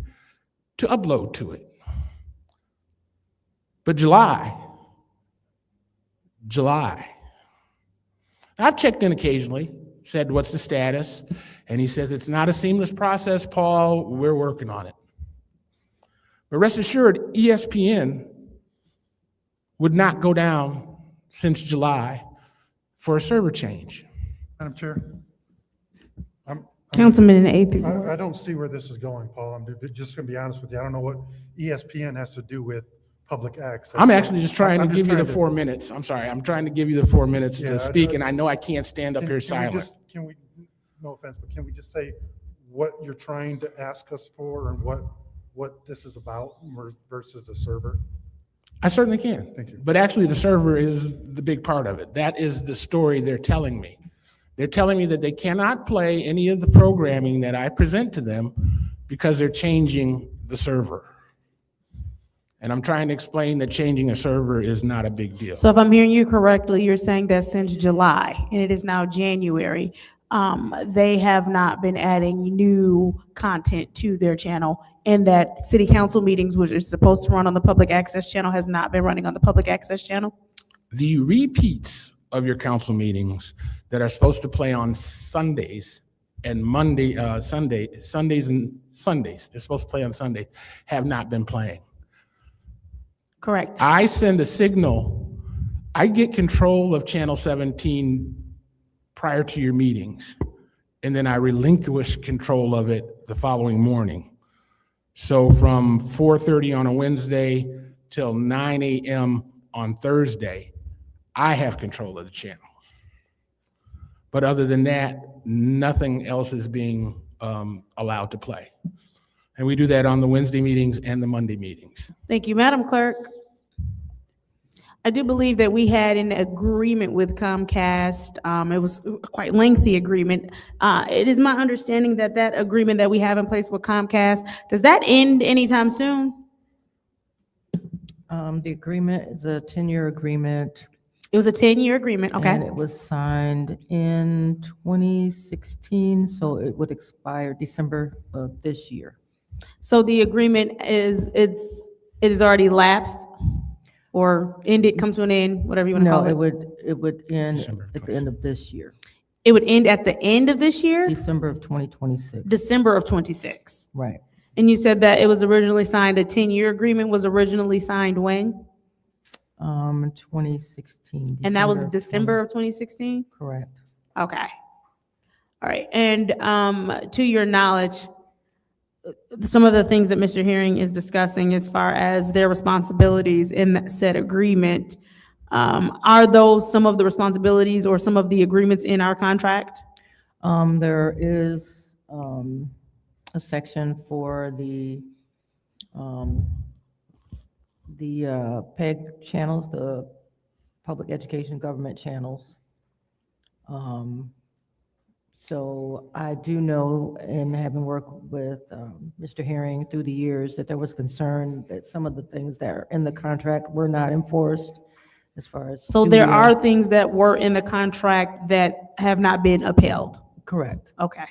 to upload to it. But July. I've checked in occasionally, said, what's the status? And he says, it's not a seamless process, Paul, we're working on it. But rest assured, ESPN would not go down since July for a server change. Madam Chair. Councilman in the 8th Ward. I don't see where this is going, Paul. I'm just going to be honest with you. I don't know what ESPN has to do with public access. I'm actually just trying to I'm give you the trying 4 minutes. I'm sorry. I'm trying to give you the 4 minutes Yeah, to speak, and I know I can't stand up here silent. Can we, no offense, but can we just say what you're trying to ask us for and what this is about versus a server? I certainly can. Thank you. But actually, the server is the big part of it. That is the story they're telling me. They're telling me that they cannot play any of the programming that I present to them because they're changing the server. And I'm trying to explain that changing a server is not a big deal. So if I'm hearing you correctly, you're saying that since July, and it is now January, they have not been adding new content to their channel, and that city council meetings, which is supposed to run on the public access channel, has not been running on the public access channel? The repeats of your council meetings that are supposed to play on Sundays and Sundays, they're supposed to play on Sunday, have not been playing. Correct. I send a signal. I get control of channel 17 prior to your meetings, and then I relinquish control of it the following morning. So from 4:30 on a Wednesday till 9 a.m. on Thursday, I have control of the channel. But other than that, nothing else is being allowed to play. And we do that on the Wednesday meetings and the Monday meetings. Thank you, Madam Clerk. I do believe that we had an agreement with Comcast. It was a quite lengthy agreement. It is my understanding that that agreement that we have in place with Comcast, does that end anytime soon? The agreement is a 10-year agreement. It was a 10-year agreement, okay. And it was signed in 2016, so it would expire December of this year. So the agreement it is already lapsed or ended, come to an end, whatever you want to call No, it? it would end at the end of this year, It would end at the end of this year? December of 2026. December of 26. Right. And you said that it was originally signed, a 10-year agreement was originally signed when? 2016. And that was December December of 2016? Correct. Okay. All right. And to your knowledge, some of the things that Mr. Herring is discussing as far as their responsibilities in that said agreement, are those some of the responsibilities or some of the agreements in our contract? There is a section for the PEG channels, the public education government channels. So I do know, and having worked with Mr. Herring through the years, that there was concern that some of the things that are in the contract were not enforced as far as. So there are things that were in the contract that have not been upheld? Correct. Okay.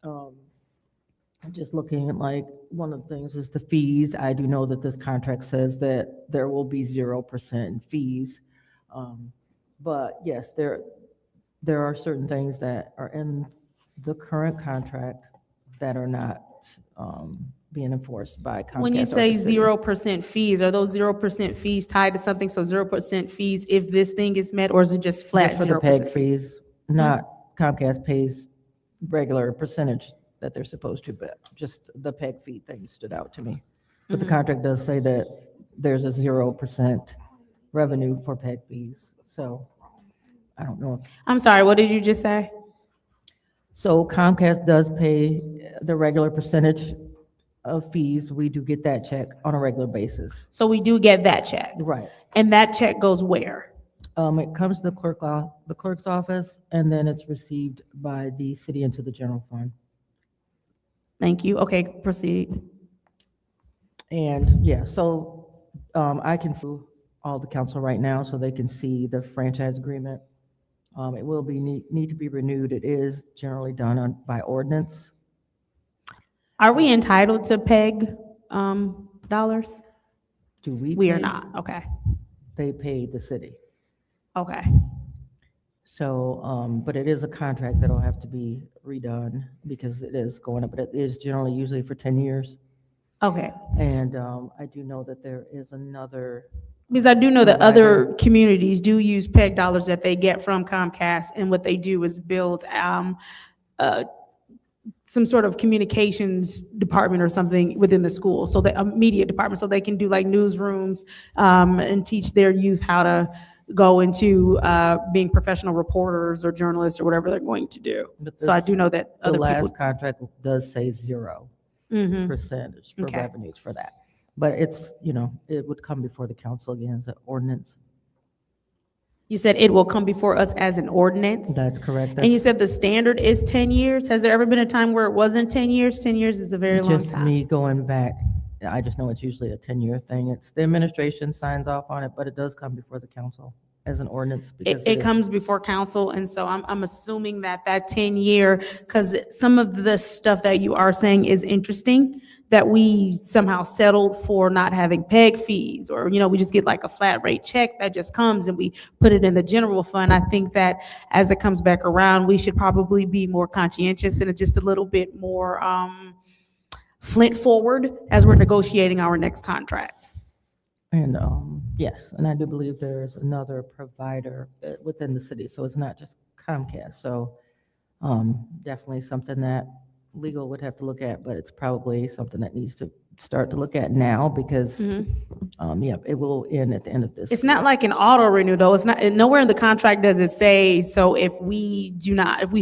I'm just looking at, like, one of the things is the fees. I do know that this contract says that there will be 0% fees. But yes, there are certain things that are in the current contract that are not being enforced by Comcast. When you or say the city. 0% fees, are those 0% fees tied to something? So 0% fees if this thing is met, or is it just flat 0%? For the PEG fees, not Comcast pays regular percentage that they're supposed to, but just the PEG fee thing stood out to me. But the contract does say that there's a 0% revenue for PEG fees, so I don't know. I'm sorry, what did you just say? So Comcast does pay the regular percentage of fees. We do get that check on a regular basis. So we do get that check? Right. And that check goes where? It comes to the clerk's office, and then it's received by the city into the general fund. Thank you. Okay, proceed. And yeah, so I can do all the council right now so they can see the franchise agreement. It will be need to be renewed. It is generally done by ordinance. Are we entitled to PEG dollars? Do we? We are pay? not, okay. They pay the city. Okay. So, but it is a contract that'll have to be redone because it is going up, but it is generally usually for 10 years. Okay. And I do know that there is another. Because I do know that provider. other communities do use PEG dollars that they get from Comcast, and what they do is build some sort of communications department or something within the school, so a media department, so they can do like newsrooms and teach their youth how to go into being professional reporters or journalists or whatever they're going to do. So I do know that The other last people. contract does say 0% for Okay. revenues for that. But it's, it would come before the council again as an ordinance. You said it will come before us as an ordinance? That's correct. And you That's said the standard is 10 years? Has there ever been a time where it wasn't 10 years? 10 years is a very long just time. me going back. I just know it's usually a 10-year thing. It's the administration signs off on it, but it does come before the council as an ordinance because It is- comes before council, and so I'm assuming that 10-year, because some of the stuff that you are saying is interesting, that we somehow settled for not having PEG fees, or, we just get like a flat rate check that just comes and we put it in the general fund. I think that as it comes back around, we should probably be more conscientious and just a little bit more Flint forward as we're negotiating our next contract. And yes, and I do believe there is another provider within the city, so it's not just Comcast. So definitely something that legal would have to look at, but it's probably something that needs to start to look at now because, yeah, it will end at the end of this. It's not like an auto renew though. It's not, nowhere in the contract does it say, so if we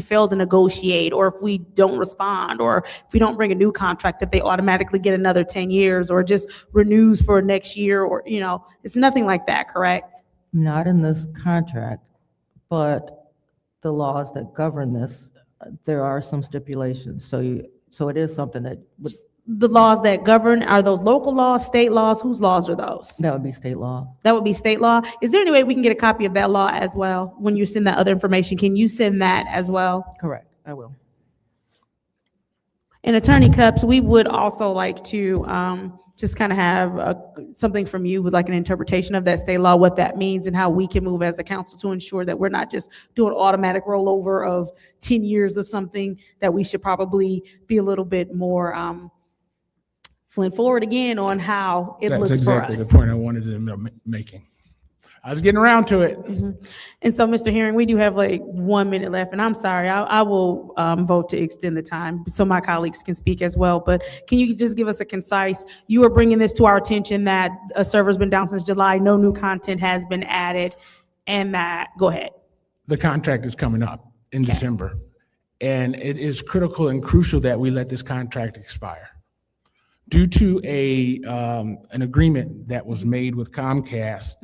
fail to negotiate, or if we don't respond, or if we don't bring a new contract, that they automatically get another 10 years or just renews for next year, or, it's nothing like that, correct? Not in this contract, but the laws that govern this, there are some stipulations. So it is something that would. The laws that govern, are those local laws, state laws? Whose laws are those? That would be state law. That would be state law. Is there any way we can get a copy of that law as well? When you send that other information, can you send that as well? Correct, I will. And Attorney Cups, we would also like to just kind of have something from you with like an interpretation of that state law, what that means and how we can move as a council to ensure that we're not just doing automatic rollover of 10 years of something, that we should probably be a little bit more Flint forward again on how it looks for us. That's exactly the point I wanted to making. I was getting around to it. And so, Mr. Herring, we do have like 1 minute left, and I'm sorry, I will vote to extend the time so my colleagues can speak as well. But can you just give us a concise, you are bringing this to our attention that a server's been down since July, no new content has been added, and that, go ahead. The contract is coming up in December, and it is critical and crucial that we let this contract expire. Due to an agreement that was made with Comcast,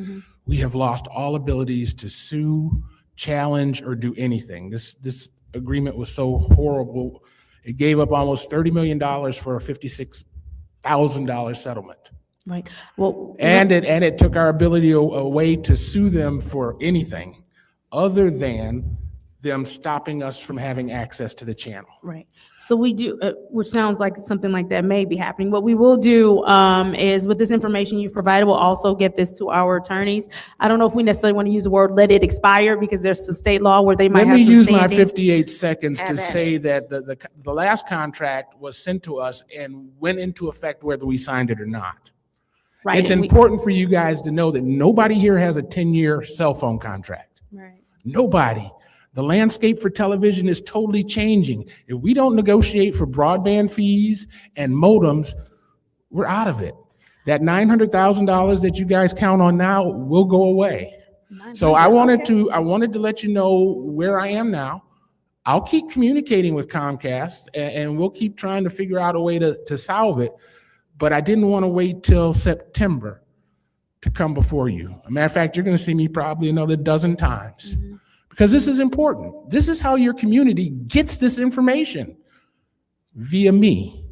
we have lost all abilities to sue, challenge, or do anything. This agreement was so horrible. It gave up almost $30 million for a $56,000 settlement. Right. Well, And it took our ability away to sue them for anything other than them stopping us from having access to the channel. Right. So we do, which sounds like something like that may be happening. What we will do is, with this information you've provided, we'll also get this to our attorneys. I don't know if we necessarily want to use the word "let it expire" because there's some state law where they might have some Let me use my standing. 58 seconds to say that the last contract was sent to us and went into effect whether we signed it or not. Right. It's important for you guys to know that nobody here has a 10-year cell phone contract. Right. Nobody. The landscape for television is totally changing. If we don't negotiate for broadband fees and modems, we're out of it. That $900,000 that you guys count on now will go away. So I wanted to let you know where I am now. I'll keep communicating with Comcast and we'll keep trying to figure out a way to solve it. But I didn't want to wait till September to come before you. As a matter of fact, you're going to see me probably another dozen times. Because this is important. This is how your community gets this information, via me.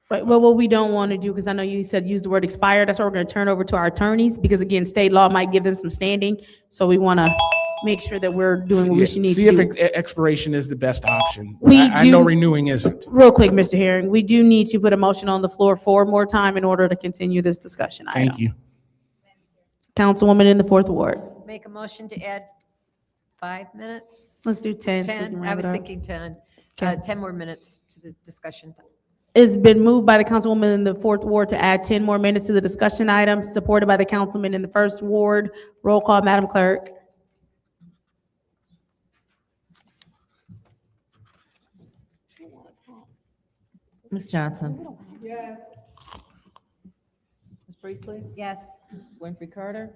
Right. Well, what we don't want to do, because I know you said use the word expire, that's what we're going to turn over to our attorneys, because again, state law might give them some standing. So we want to make sure that we're doing what we should need to do. See if expiration is the best option. We I know renewing isn't. Real quick, Mr. Herring, we do need to put a motion on the floor 4 more time in order to continue this discussion item. Thank you. Councilwoman in the 4th Ward. Make a motion to add 5 minutes? Let's do 10. so we can 10, wrap I it was up. thinking 10. Okay. 10 more minutes to the discussion. It's been moved by the councilwoman in the 4th Ward to add 10 more minutes to the discussion item, supported by the councilman in the 1st Ward. Roll call, Madam Clerk. Ms. Johnson? Yes. Ms. Priestley? Yes. Ms. Winfrey Carter?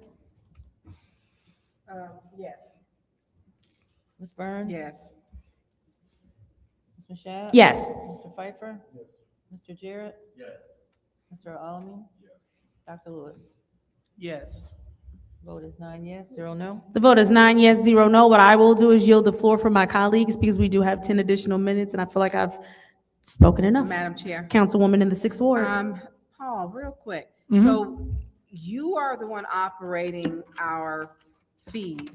Yes. Ms. Burns? Yes. Ms. Mashat? Yes. Mr. Pfeiffer? Mr. Jarrett? Yes. Mr. Alamin? Dr. Lewis? Yes. Vote is 9 yes, 0 no. The vote is 9 yes, 0 no. What I will do is yield the floor for my colleagues because we do have 10 additional minutes, and I feel like I've spoken enough. Madam Chair. Councilwoman in the 6th Ward. Paul, real quick. Mhm. So you are the one operating our feed.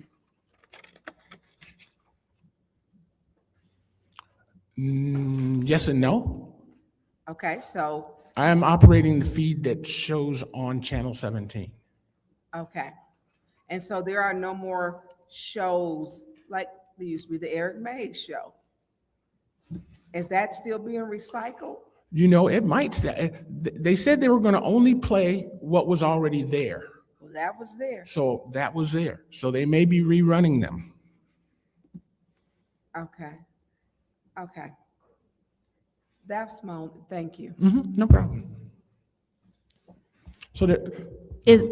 Yes and no. Okay, so, I am operating the feed that shows on Channel 17. okay. And so there are no more shows like there used to be the Eric Mays show. Is that still being recycled? You know, it might say, they said they were going to only play what was already there. Well, that was there. So that was there. So they may be rerunning them. Okay. Okay. That's my, thank you. No problem. So there, Is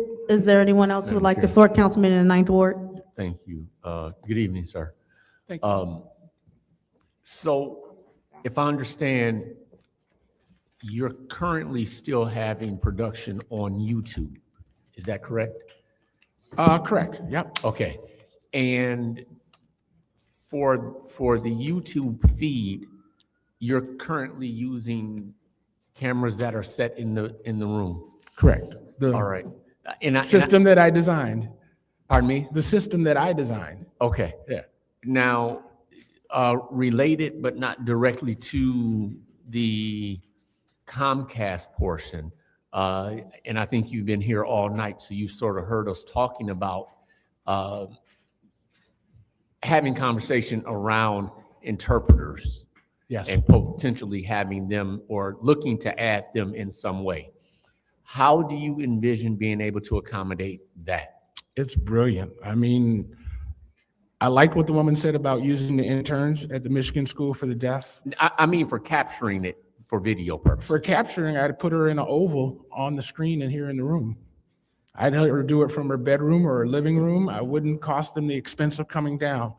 there anyone else who would like the floor? Councilman in the 9th Ward. Thank you. Good evening, sir. Thank you. So if I understand, you're currently still having production on YouTube. Is that correct? Correct. Yep. Okay. And for the YouTube feed, you're currently using cameras that are set in the room. Correct. All right. System that I designed. Pardon me? The system that I designed. Okay. Yeah. Now, related but not directly to the Comcast portion, and I think you've been here all night, so you've sort of heard us talking about having conversation around interpreters. Yes. And potentially having them or looking to add them in some way. How do you envision being able to accommodate that? It's brilliant. I mean, I liked what the woman said about using the interns at the Michigan School for the Deaf. I mean, for capturing it for video purposes. For capturing, I'd put her in an oval on the screen and here in the room. I'd let her do it from her bedroom or her living room. I wouldn't cost them the expense of coming down.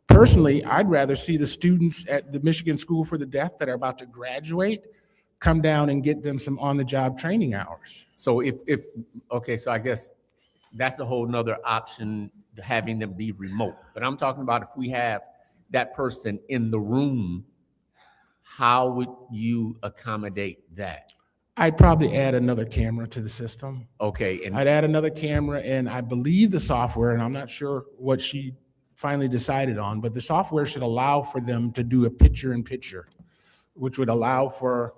Personally, I'd rather see the students at the Michigan School for the Deaf that are about to graduate come down and get them some on-the-job training hours. So okay, so I guess that's a whole nother option, having them be remote. But I'm talking about if we have that person in the room, how would you accommodate that? I'd probably add another camera to the system. Okay. And I'd add another camera, and I believe the software, and I'm not sure what she finally decided on, but the software should allow for them to do a picture-in-picture, which would allow for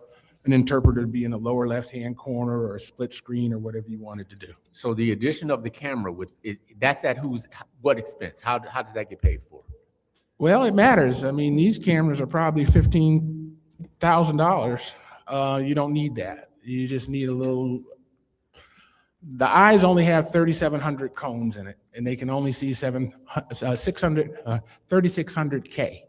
an interpreter to be in the lower left-hand corner or a split screen or whatever you wanted to do. So the addition of the camera, that's at what expense? How does that get paid for? Well, it matters. I mean, these cameras are probably $15,000. You don't need that. You just need a little. The eyes only have 3,700 cones in it, and they can only see 3,600K.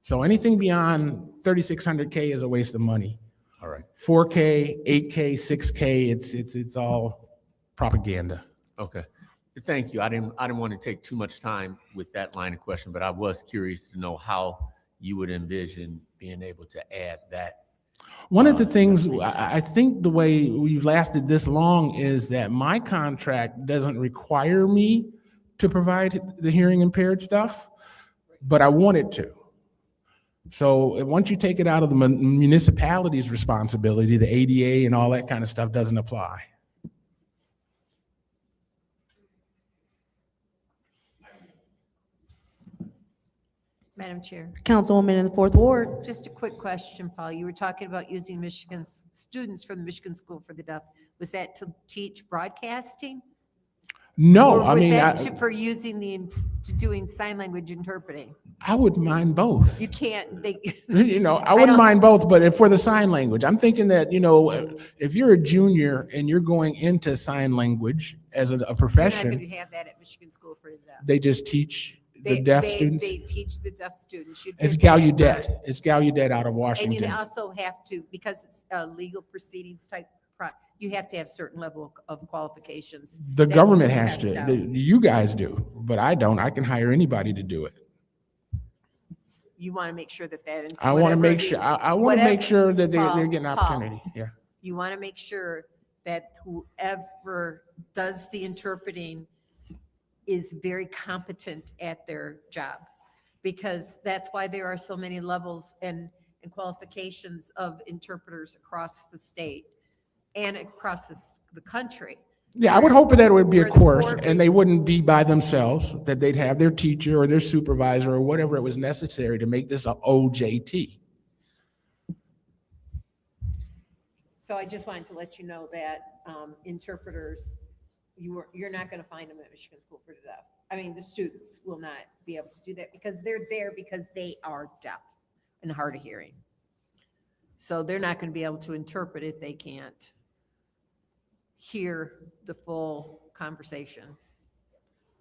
So anything beyond 3,600K is a waste of money. All right. 4K, 8K, 6K, it's all propaganda. Okay. Thank you. I didn't want to take too much time with that line of question, but I was curious to know how you would envision being able to add that. One of the things, I think the way we've lasted this long is that my contract doesn't require me to provide the hearing impaired stuff, but I want it to. So once you take it out of the municipality's responsibility, the ADA and all that kind of stuff doesn't apply. Madam Chair. Councilwoman in the 4th Ward. Just a quick question, Paul. You were talking about using Michigan's students from the Michigan School for the Deaf. Was that to teach broadcasting? No, Or I was mean, that for using to doing sign language interpreting? I wouldn't mind both. You can't, I wouldn't mind both, but for the sign language, I'm thinking that, if you're a junior and you're going into sign language as a You're not profession, going to have that at Michigan School for the Deaf. they just teach the deaf students. They teach the deaf students. It's Gallaudet. It's Gallaudet out of Washington. And you also have to, because it's a legal proceedings type, you have to have certain level of qualifications. The that government you has test to. out. You guys do, but I don't. I can hire anybody to do it. You want to make sure that. I want to make sure. I want to make sure that they're Paul, getting opportunity. Yeah. You want to make sure that whoever does the interpreting is very competent at their job, because that's why there are so many levels and qualifications of interpreters across the state and across the country. Yeah, I would hope that it would be a Where the course court- and they wouldn't be by themselves, that they'd have their teacher or their supervisor or whatever it was necessary to make this an OJT. So I just wanted to let you know that interpreters, you're not going to find them at Michigan School for the Deaf. I mean, the students will not be able to do that because they're there because they are deaf and hard of hearing. So they're not going to be able to interpret if they can't hear the full conversation.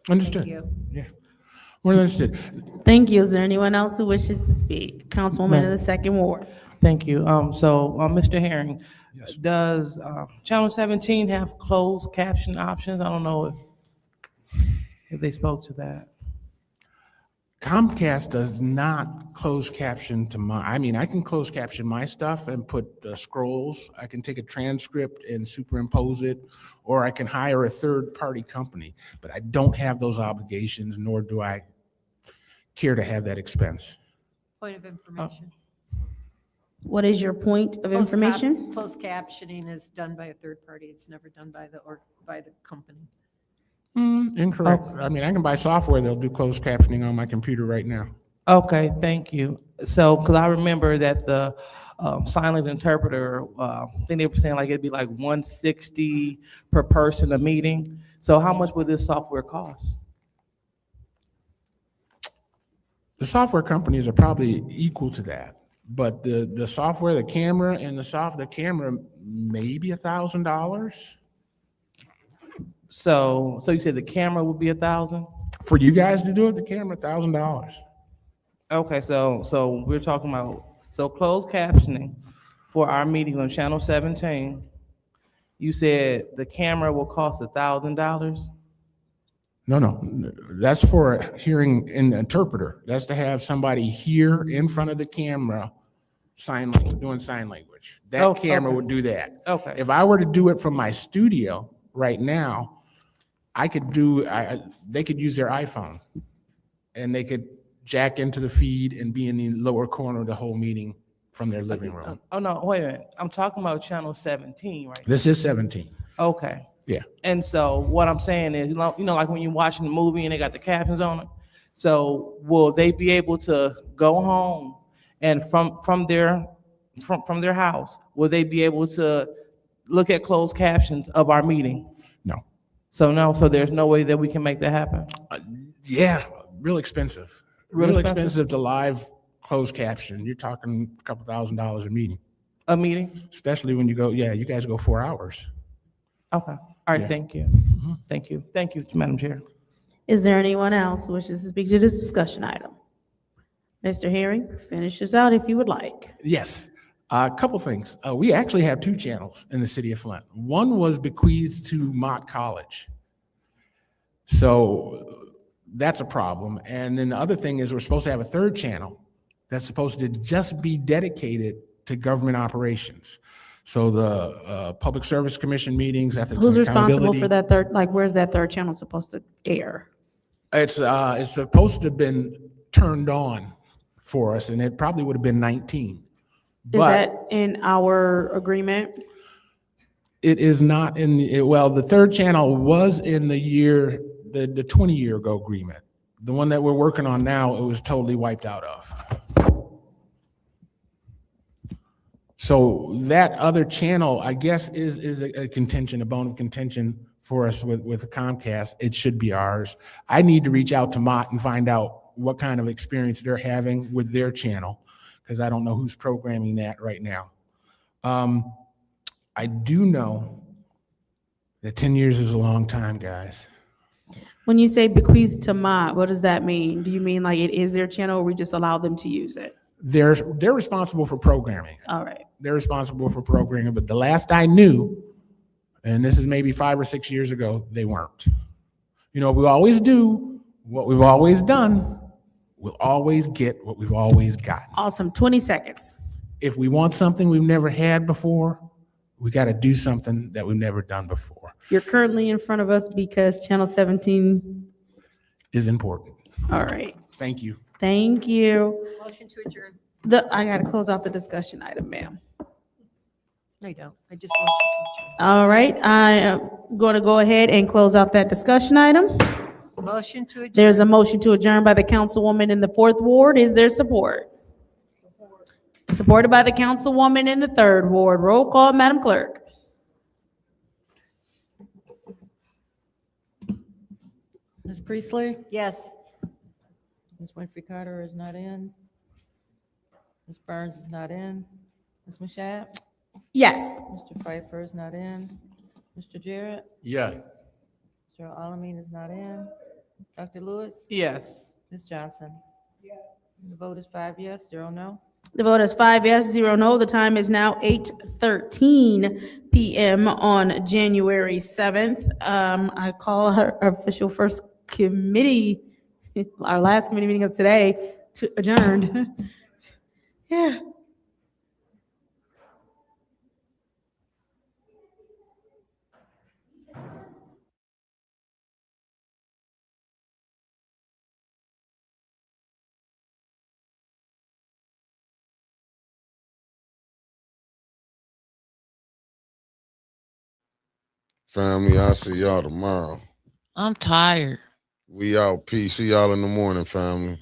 Understood. Thank you. Yeah. Well understood. Thank you. Is there anyone else who wishes to speak? Councilwoman in the second ward. Thank you. Mr. Herring, does Channel 17 have closed caption options? I don't know if they spoke to that. Comcast does not close caption to I can close caption my stuff and put the scrolls. I can take a transcript and superimpose it, or I can hire a third-party company. But I don't have those obligations, nor do I care to have that expense. Point of information. What is your point of information? Closed captioning is done by a third party. It's never done by the company. Incorrect. I mean, I can buy software that'll do closed captioning on my computer right now. Okay, thank you. So, because I remember that the sign language interpreter, I think they were saying like it'd be like $160 per person a meeting. So how much would this software cost? The software companies are probably equal to that, but the software, the camera, and the camera, maybe $1,000. So you said the camera would be $1,000? For you guys to do it, the camera, $1,000. Okay, so we're talking about, closed captioning for our meeting on Channel 17. You said the camera will cost $1,000? No, that's for a hearing an interpreter. That's to have somebody here in front of the camera, doing sign language. That camera would do that. Okay. If I were to do it from my studio right now, they could use their iPhone and they could jack into the feed and be in the lower corner of the whole meeting from their living room. Oh, no, wait a minute. I'm talking about Channel 17, right? This is 17. Okay. Yeah. And so what I'm saying is, like when you're watching the movie and they got the captions on it, so will they be able to go home and from their house, will they be able to look at closed captions of our meeting? No. So there's no way that we can make that happen? Yeah, real expensive. Real expensive to live closed caption. You're talking a couple $1,000 a meeting. A meeting? Especially when you guys go 4 hours. Okay. All right, Yeah. thank you. Thank you. Thank you, Madam Chair. Is there anyone else who wishes to speak to this discussion item? Mr. Herring, finish this out if you would like. Yes, a couple things. We actually have 2 channels in the city of Flint. One was bequeathed to Mott College. So that's a problem. And then the other thing is we're supposed to have a 3rd channel that's supposed to just be dedicated to government operations. So the Public Service Commission meetings, ethics Who's and responsible accountability. for that third, where's that third channel supposed to air? It's supposed to have been turned on for us, and it probably would have been 19. Is But that in our agreement? it is not in the 3rd channel was in the 20-year ago agreement. The one that we're working on now, it was totally wiped out of. So that other channel, I guess, is a contention, a bone of contention for us with Comcast. It should be ours. I need to reach out to Mott and find out what kind of experience they're having with their channel, because I don't know who's programming that right now. I do know that 10 years is a long time, guys. When you say bequeath to Mott, what does that mean? Do you mean like it is their channel or we just allow them to use it? They're responsible for programming. All right. They're responsible for programming, but the last I knew, and this is maybe 5 or 6 years ago, they weren't. We always do what we've always done. We'll always get what we've always gotten. Awesome. 20 seconds. If we want something we've never had before, we got to do something that we've never done before. You're currently in front of us because Channel 17 is important. All right. Thank you. Thank you. Motion to adjourn. I gotta close off the discussion item, ma'am. No, you don't. I just motion to adjourn. All right, I am gonna go ahead and close out that discussion item. Motion to adjourn. There's a motion to adjourn by the councilwoman in the 4th Ward. Is there support? Supported by the councilwoman in the 3rd Ward. Roll call, Madam Clerk. Ms. Priestley? Yes. Ms. Winfrey Carter is not in. Ms. Burns is not in. Ms. Mashat? Yes. Mr. Pfeiffer is not in. Mr. Jarrett? Yes. Mr. Alamin is not in. Dr. Lewis? Yes. Ms. Johnson? The vote is 5 yes, 0 no. The vote is 5 yes, 0 no. The time is now 8:13 p.m. on January 7th. I call our official first committee, our last committee meeting of today, to adjourned. Yeah. Family, I'll see y'all tomorrow. I'm tired. We out. Peace. See y'all in the morning, family.